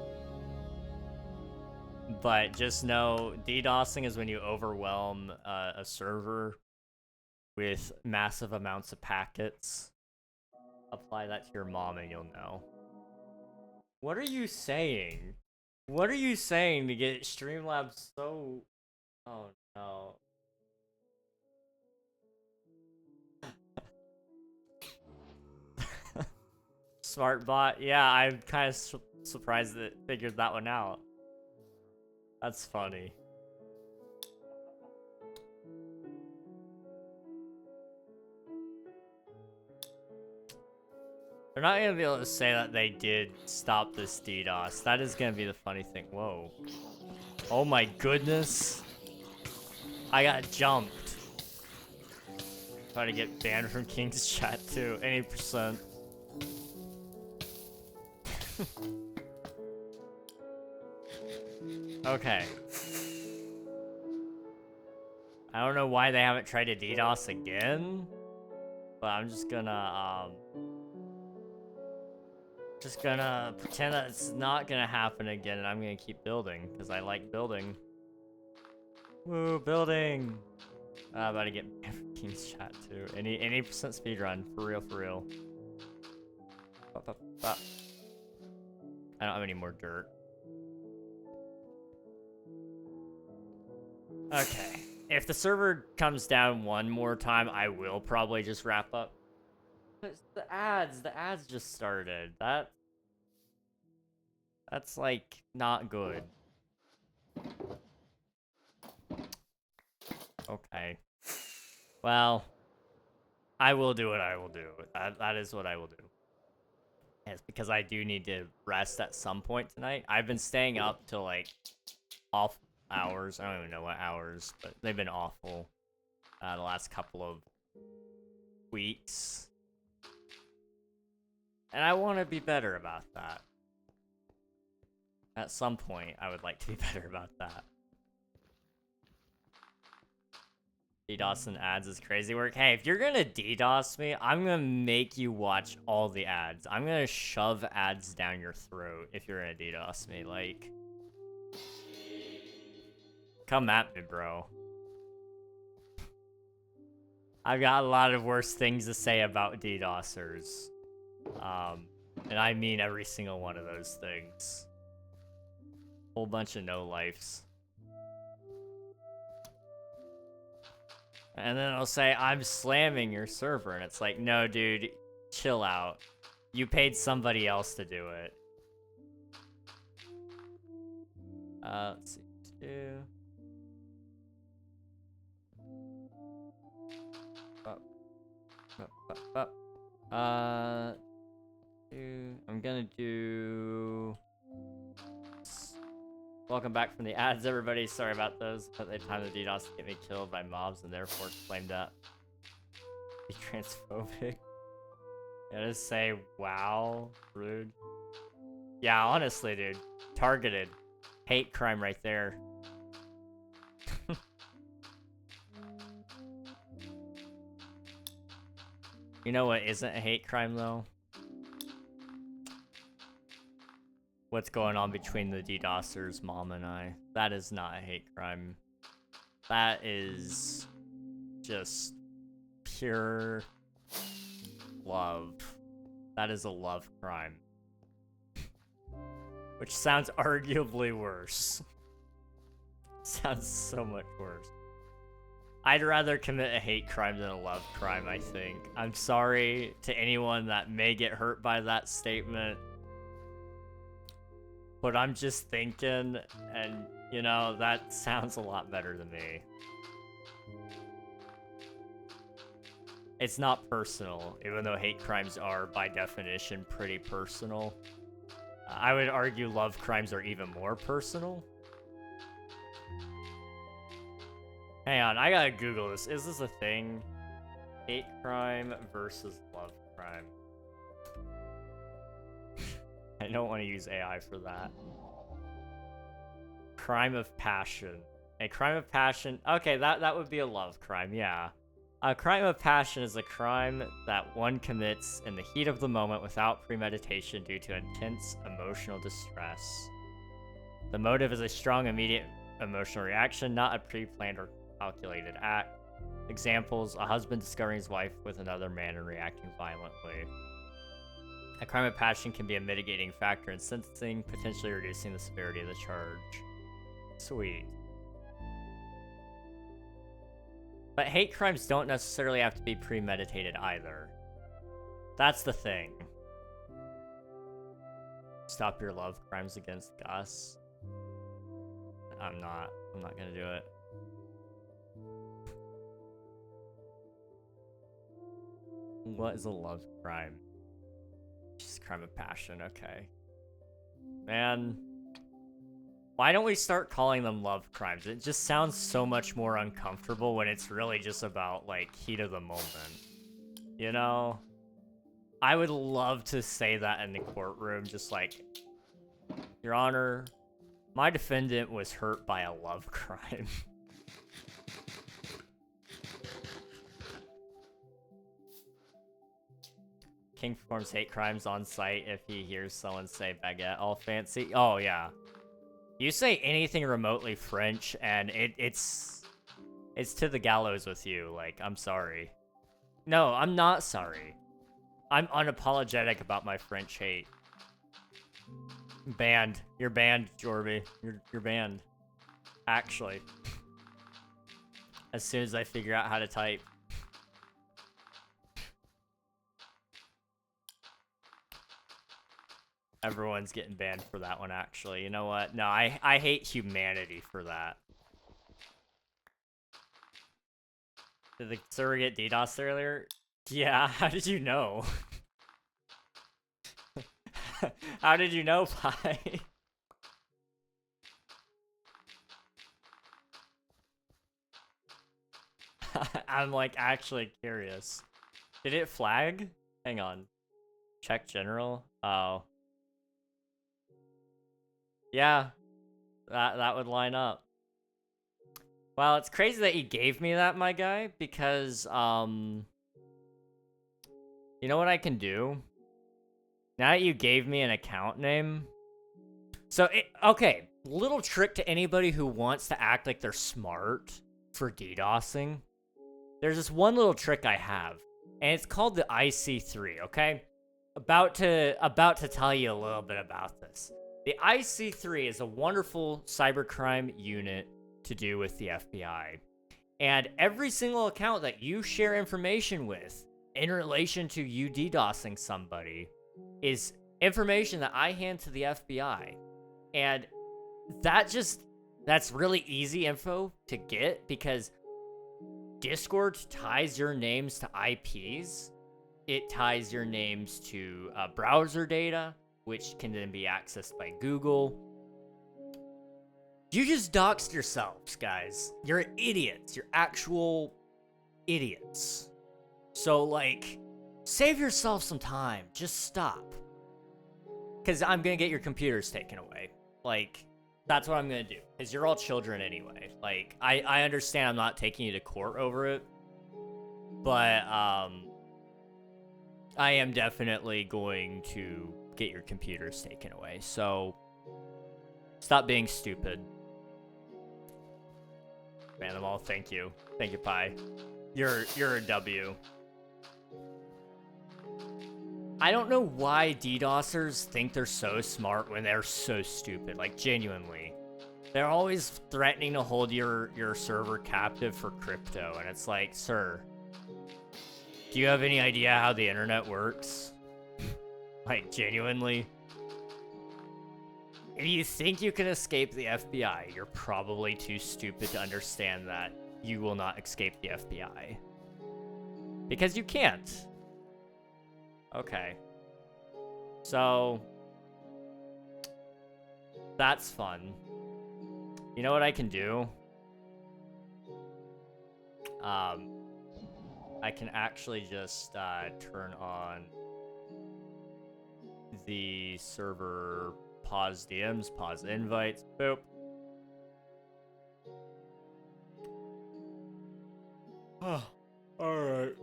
But just know, DDoSing is when you overwhelm a server with massive amounts of packets. Apply that to your mom and you'll know. What are you saying? What are you saying to get Streamlabs so... Oh no. Smart bot? Yeah, I'm kind of surprised that it figured that one out. That's funny. They're not gonna be able to say that they did stop this DDoS. That is gonna be the funny thing. Whoa. Oh my goodness. I got jumped. Try to get banned from King's chat too. Any percent. Okay. I don't know why they haven't tried to DDoS again, but I'm just gonna pretend that it's not gonna happen again, and I'm gonna keep building because I like building. Woo, building! I'm about to get King's chat too. Any percent speedrun, for real, for real. I don't have any more dirt. Okay. If the server comes down one more time, I will probably just wrap up. But it's the ads just started. That's like not good. Okay. Well, I will do what I will do. That is what I will do. It's because I do need to rest at some point tonight. I've been staying up till like off hours. I don't even know what hours, but they've been awful the last couple of weeks. And I want to be better about that. At some point, I would like to be better about that. DDoS and ads is crazy work. Hey, if you're gonna DDoS me, I'm gonna make you watch all the ads. I'm gonna shove ads down your throat if you're gonna DDoS me. Like, come at me, bro. I've got a lot of worse things to say about DDoSers. And I mean every single one of those things. Whole bunch of no-lifes. And then I'll say, I'm slamming your server. And it's like, no, dude, chill out. You paid somebody else to do it. Let's see. 2. I'm gonna do... Welcome back from the ads, everybody. Sorry about those, but they timed the DDoS to get me killed by mobs and therefore claimed that be transphobic. Yeah, just say, wow, rude. Yeah, honestly, dude. Targeted. Hate crime right there. You know what isn't a hate crime, though? What's going on between the DDoSer's mom and I. That is not a hate crime. That is just pure love. That is a love crime. Which sounds arguably worse. Sounds so much worse. I'd rather commit a hate crime than a love crime, I think. I'm sorry to anyone that may get hurt by that statement. But I'm just thinking, and, you know, that sounds a lot better to me. It's not personal, even though hate crimes are, by definition, pretty personal. I would argue love crimes are even more personal. Hang on, I gotta Google this. Is this a thing? Hate crime versus love crime. I don't want to use AI for that. Crime of passion. A crime of passion. Okay, that would be a love crime, yeah. A crime of passion is a crime that one commits in the heat of the moment without premeditation due to intense emotional distress. The motive is a strong, immediate emotional reaction, not a pre-planned or calculated act. Examples: a husband discovering his wife with another man and reacting violently. A crime of passion can be a mitigating factor in sentencing, potentially reducing the severity of the charge. Sweet. But hate crimes don't necessarily have to be premeditated either. That's the thing. Stop your love crimes against Gus. I'm not gonna do it. What is a love crime? Just crime of passion, okay. Man, why don't we start calling them love crimes? It just sounds so much more uncomfortable when it's really just about, like, heat of the moment. You know? I would love to say that in the courtroom, just like, Your Honor, my defendant was hurt by a love crime. King performs hate crimes on site if he hears someone say baguette all fancy. Oh, yeah. You say anything remotely French, and it's to the gallows with you. Like, I'm sorry. No, I'm not sorry. I'm unapologetic about my French hate. Banned. You're banned, Jorby. You're banned. Actually. As soon as I figure out how to type. Everyone's getting banned for that one, actually. You know what? No, I hate humanity for that. Did the server get DDoS earlier? Yeah, how did you know? How did you know, Pi? I'm, like, actually curious. Did it flag? Hang on. Check general? Oh. Yeah, that would line up. Well, it's crazy that you gave me that, my guy, because, you know what I can do? Now that you gave me an account name... So, okay, little trick to anybody who wants to act like they're smart for DDoSing. There's this one little trick I have, and it's called the IC3, okay? About to tell you a little bit about this. The IC3 is a wonderful cybercrime unit to do with the FBI. And every single account that you share information with in relation to you DDoSing somebody is information that I hand to the FBI. And that's really easy info to get because Discord ties your names to IPs. It ties your names to browser data, which can then be accessed by Google. You just doxed yourselves, guys. You're idiots. You're actual idiots. So, like, save yourself some time. Just stop. Because I'm going to get your computers taken away. Like, that's what I'm going to do. Because you're all children anyway. Like, I understand I'm not taking you to court over it. But, I am definitely going to get your computers taken away. So, stop being stupid. Man, them all, thank you. Thank you, Pi. You're a W. I don't know why DDoSers think they're so smart when they're so stupid. Like, genuinely. They're always threatening to hold your server captive for crypto. And it's like, sir, do you have any idea how the internet works? Like, genuinely? If you think you can escape the FBI, you're probably too stupid to understand that you will not escape the FBI. Because you can't. Okay. So, that's fun. You know what I can do? I can actually just turn on the server pause DMs, pause invites, boop. Oh, alright.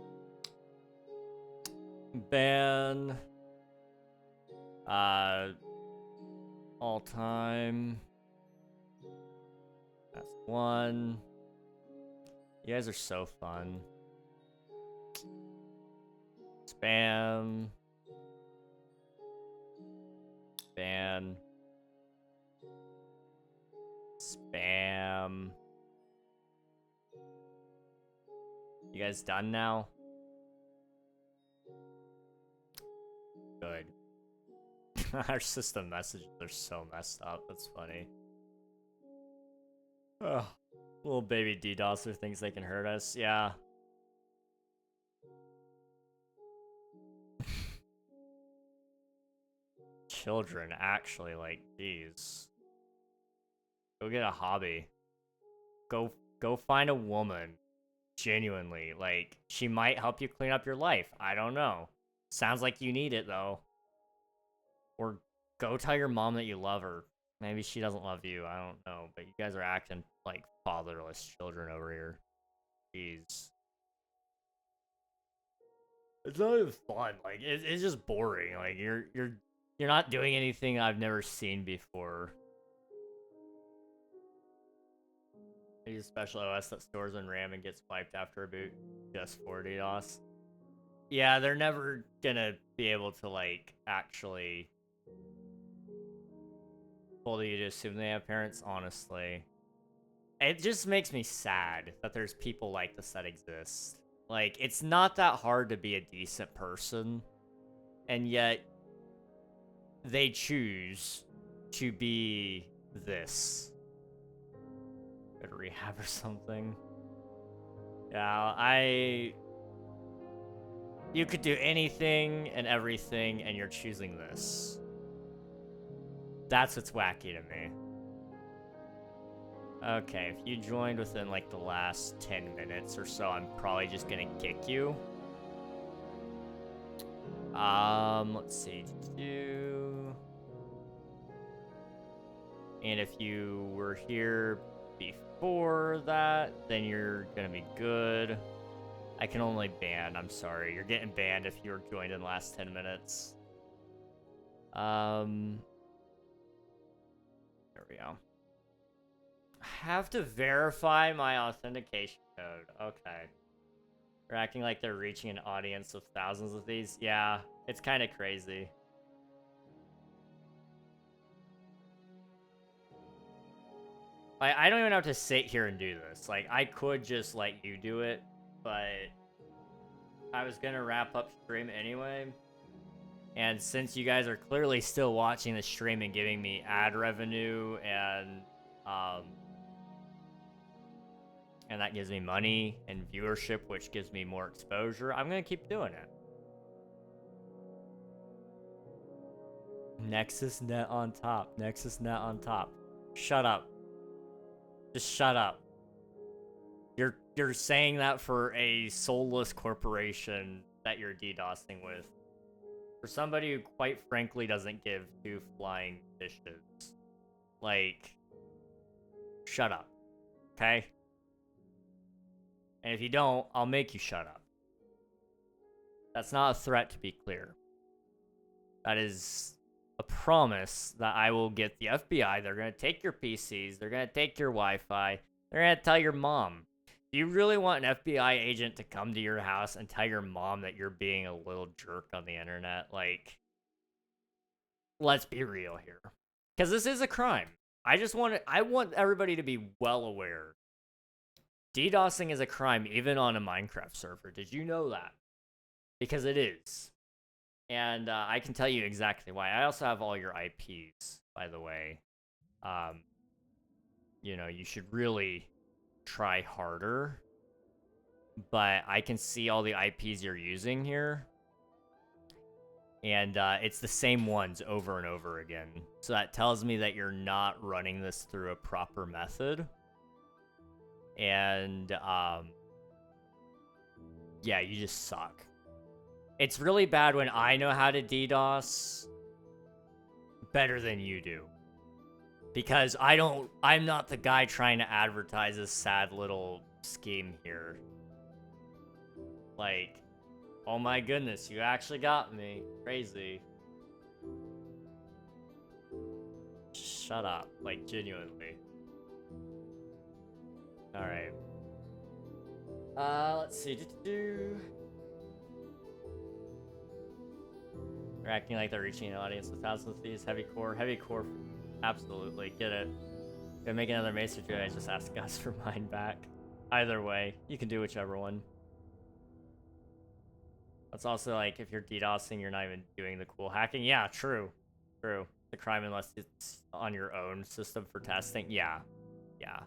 Ban. All time. That's one. You guys are so fun. Spam. Ban. Spam. You guys done now? Good. Our system messages are so messed up. That's funny. Oh, little baby DDoSer thinks they can hurt us. Yeah. Children, actually, like, geez. Go get a hobby. Go find a woman. Genuinely, like, she might help you clean up your life. I don't know. Sounds like you need it, though. Or go tell your mom that you love her. Maybe she doesn't love you. I don't know. But you guys are acting like fatherless children over here. Jeez. It's not even fun. Like, it's just boring. Like, you're not doing anything I've never seen before. Use a special OS that stores in RAM and gets wiped after a boot just for DDoS. Yeah, they're never gonna be able to, like, actually fully you to assume they have parents, honestly. It just makes me sad that there's people like this that exist. Like, it's not that hard to be a decent person, and yet they choose to be this. Go to rehab or something. Yeah, you could do anything and everything, and you're choosing this. That's what's wacky to me. Okay, if you joined within, like, the last 10 minutes or so, I'm probably just gonna kick you. Let's see. And if you were here before that, then you're gonna be good. I can only ban, I'm sorry. You're getting banned if you were joined in the last 10 minutes. There we go. I have to verify my authentication code. Okay. They're acting like they're reaching an audience of thousands of these. Yeah, it's kind of crazy. I don't even have to sit here and do this. Like, I could just let you do it, but I was gonna wrap up stream anyway. And since you guys are clearly still watching the stream and giving me ad revenue and that gives me money and viewership, which gives me more exposure, I'm gonna keep doing it. Nexus net on top. Nexus net on top. Shut up. Just shut up. You're saying that for a soulless corporation that you're DDoSing with. For somebody who quite frankly doesn't give two flying fishes. Like, shut up. Okay? And if you don't, I'll make you shut up. That's not a threat, to be clear. That is a promise that I will get the FBI. They're going to take your PCs. They're going to take your Wi-Fi. They're going to tell your mom. Do you really want an FBI agent to come to your house and tell your mom that you're being a little jerk on the internet? Like, let's be real here. Because this is a crime. I want everybody to be well aware. DDoSing is a crime even on a Minecraft server. Did you know that? Because it is. And I can tell you exactly why. I also have all your IPs, by the way. You know, you should really try harder. But I can see all the IPs you're using here. And it's the same ones over and over again. So that tells me that you're not running this through a proper method. And, yeah, you just suck. It's really bad when I know how to DDoS better than you do. Because I'm not the guy trying to advertise this sad little scheme here. Like, oh my goodness, you actually got me. Crazy. Shut up, like, genuinely. Alright. Let's see. They're acting like they're reaching an audience with thousands of these. Heavy core, absolutely. Get it. Gonna make another mace or do I just ask Gus for mine back? Either way, you can do whichever one. It's also like, if you're DDoSing, you're not even doing the cool hacking. Yeah, true. True. The crime unless it's on your own system for testing. Yeah. Yeah.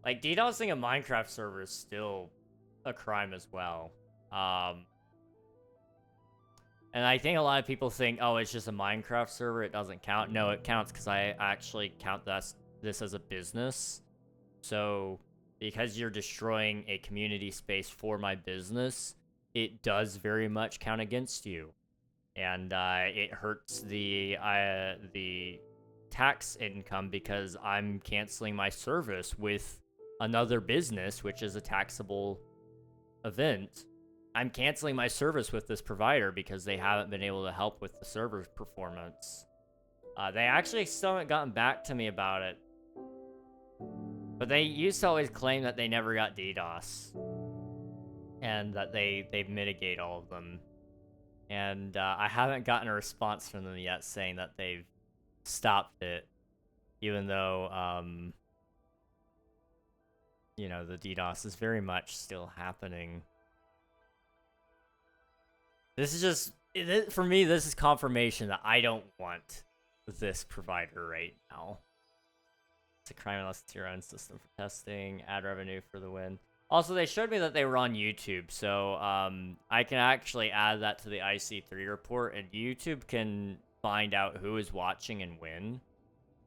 Like, DDoSing a Minecraft server is still a crime as well. And I think a lot of people think, oh, it's just a Minecraft server, it doesn't count. No, it counts because I actually count this as a business. So, because you're destroying a community space for my business, it does very much count against you. And it hurts the tax income because I'm canceling my service with another business, which is a taxable event. I'm canceling my service with this provider because they haven't been able to help with the server's performance. They actually still haven't gotten back to me about it. But they used to always claim that they never got DDoS. And that they mitigate all of them. And I haven't gotten a response from them yet saying that they've stopped it. Even though, you know, the DDoS is very much still happening. This is just, for me, this is confirmation that I don't want this provider right now. It's a crime unless it's your own system for testing, ad revenue for the win. Also, they showed me that they were on YouTube, so I can actually add that to the IC3 report, and YouTube can find out who is watching and when.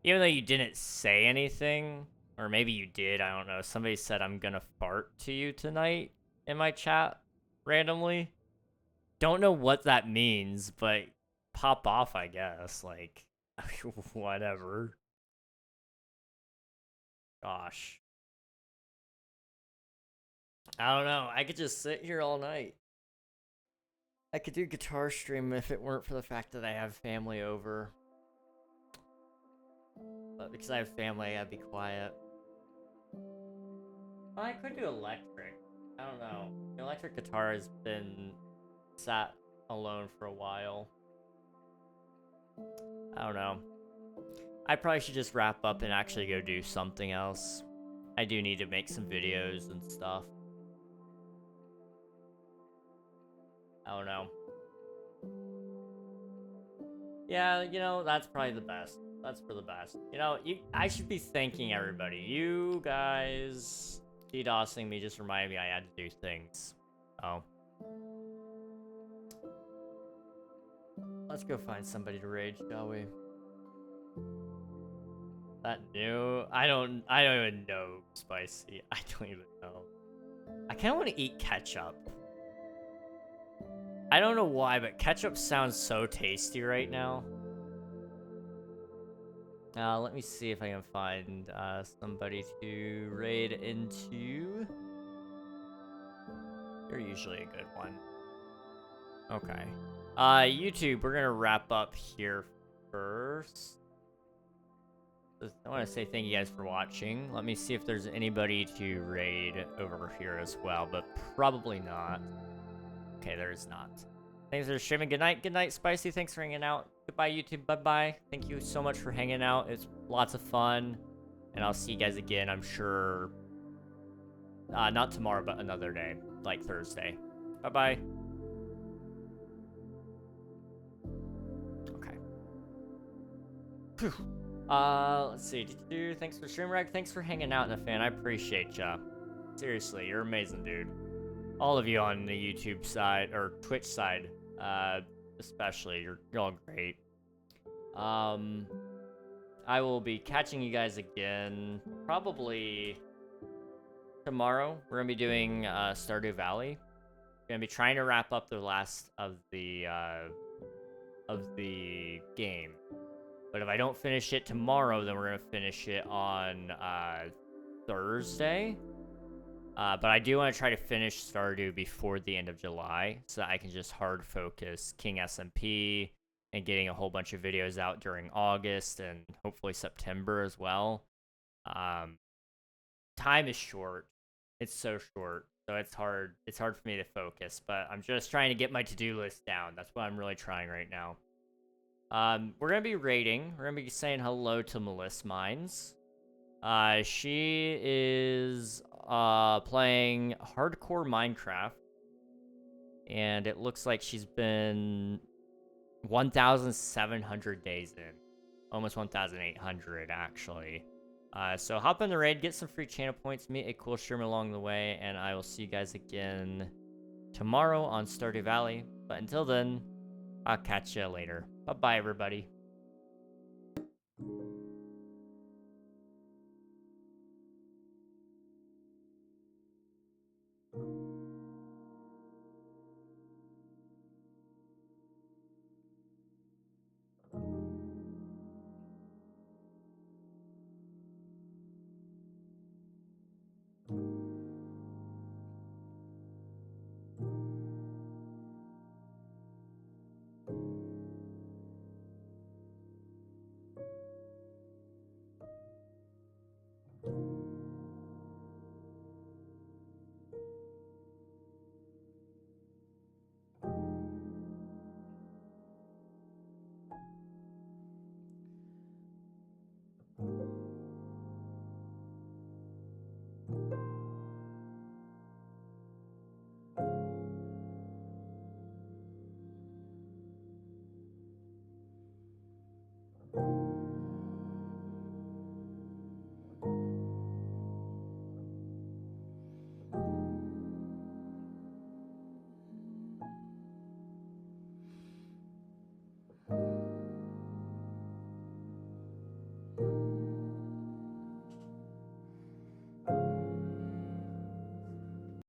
Even though you didn't say anything, or maybe you did, I don't know. Somebody said, I'm gonna fart to you tonight in my chat, randomly. Don't know what that means, but pop off, I guess. Like, whatever. Gosh. I don't know. I could just sit here all night. I could do guitar stream if it weren't for the fact that I have family over. But because I have family, I'd be quiet. Well, I could do electric. I don't know. The electric guitar has been sat alone for a while. I don't know. I probably should just wrap up and actually go do something else. I do need to make some videos and stuff. I don't know. Yeah, you know, that's probably the best. That's for the best. You know, I should be thanking everybody. You guys DDoSing me just reminded me I had to do things. Oh. Let's go find somebody to raid, shall we? That new? I don't even know, Spicy. I don't even know. I kind of want to eat ketchup. I don't know why, but ketchup sounds so tasty right now. Let me see if I can find somebody to raid into. You're usually a good one. Okay. YouTube, we're gonna wrap up here first. I want to say thank you guys for watching. Let me see if there's anybody to raid over here as well, but probably not. Okay, there is not. Thanks for streaming. Good night. Good night, Spicy. Thanks for hanging out. Goodbye, YouTube. Bye-bye. Thank you so much for hanging out. It's lots of fun. And I'll see you guys again, I'm sure. Not tomorrow, but another day. Like Thursday. Bye-bye. Okay. Phew. Let's see. Thanks for stream, Reg. Thanks for hanging out, Nafan. I appreciate ya. Seriously, you're amazing, dude. All of you on the YouTube side, or Twitch side, especially. You're all great. I will be catching you guys again, probably tomorrow. We're gonna be doing, Stardew Valley. We're gonna be trying to wrap up the last of the game. But if I don't finish it tomorrow, then we're gonna finish it on, Thursday. But I do want to try to finish Stardew before the end of July, so that I can just hard focus King SMP and getting a whole bunch of videos out during August and hopefully September as well. Time is short. It's so short, so it's hard for me to focus, but I'm just trying to get my to-do list down. That's what I'm really trying right now. We're gonna be raiding. We're gonna be saying hello to Melissa Mines. She is playing hardcore Minecraft, and it looks like she's been 1,700 days in, almost 1,800 actually. So hop in the raid, get some free channel points, meet a cool streamer along the way, and I will see you guys again tomorrow on Stardew Valley. But until then, I'll catch you later. Bye bye, everybody.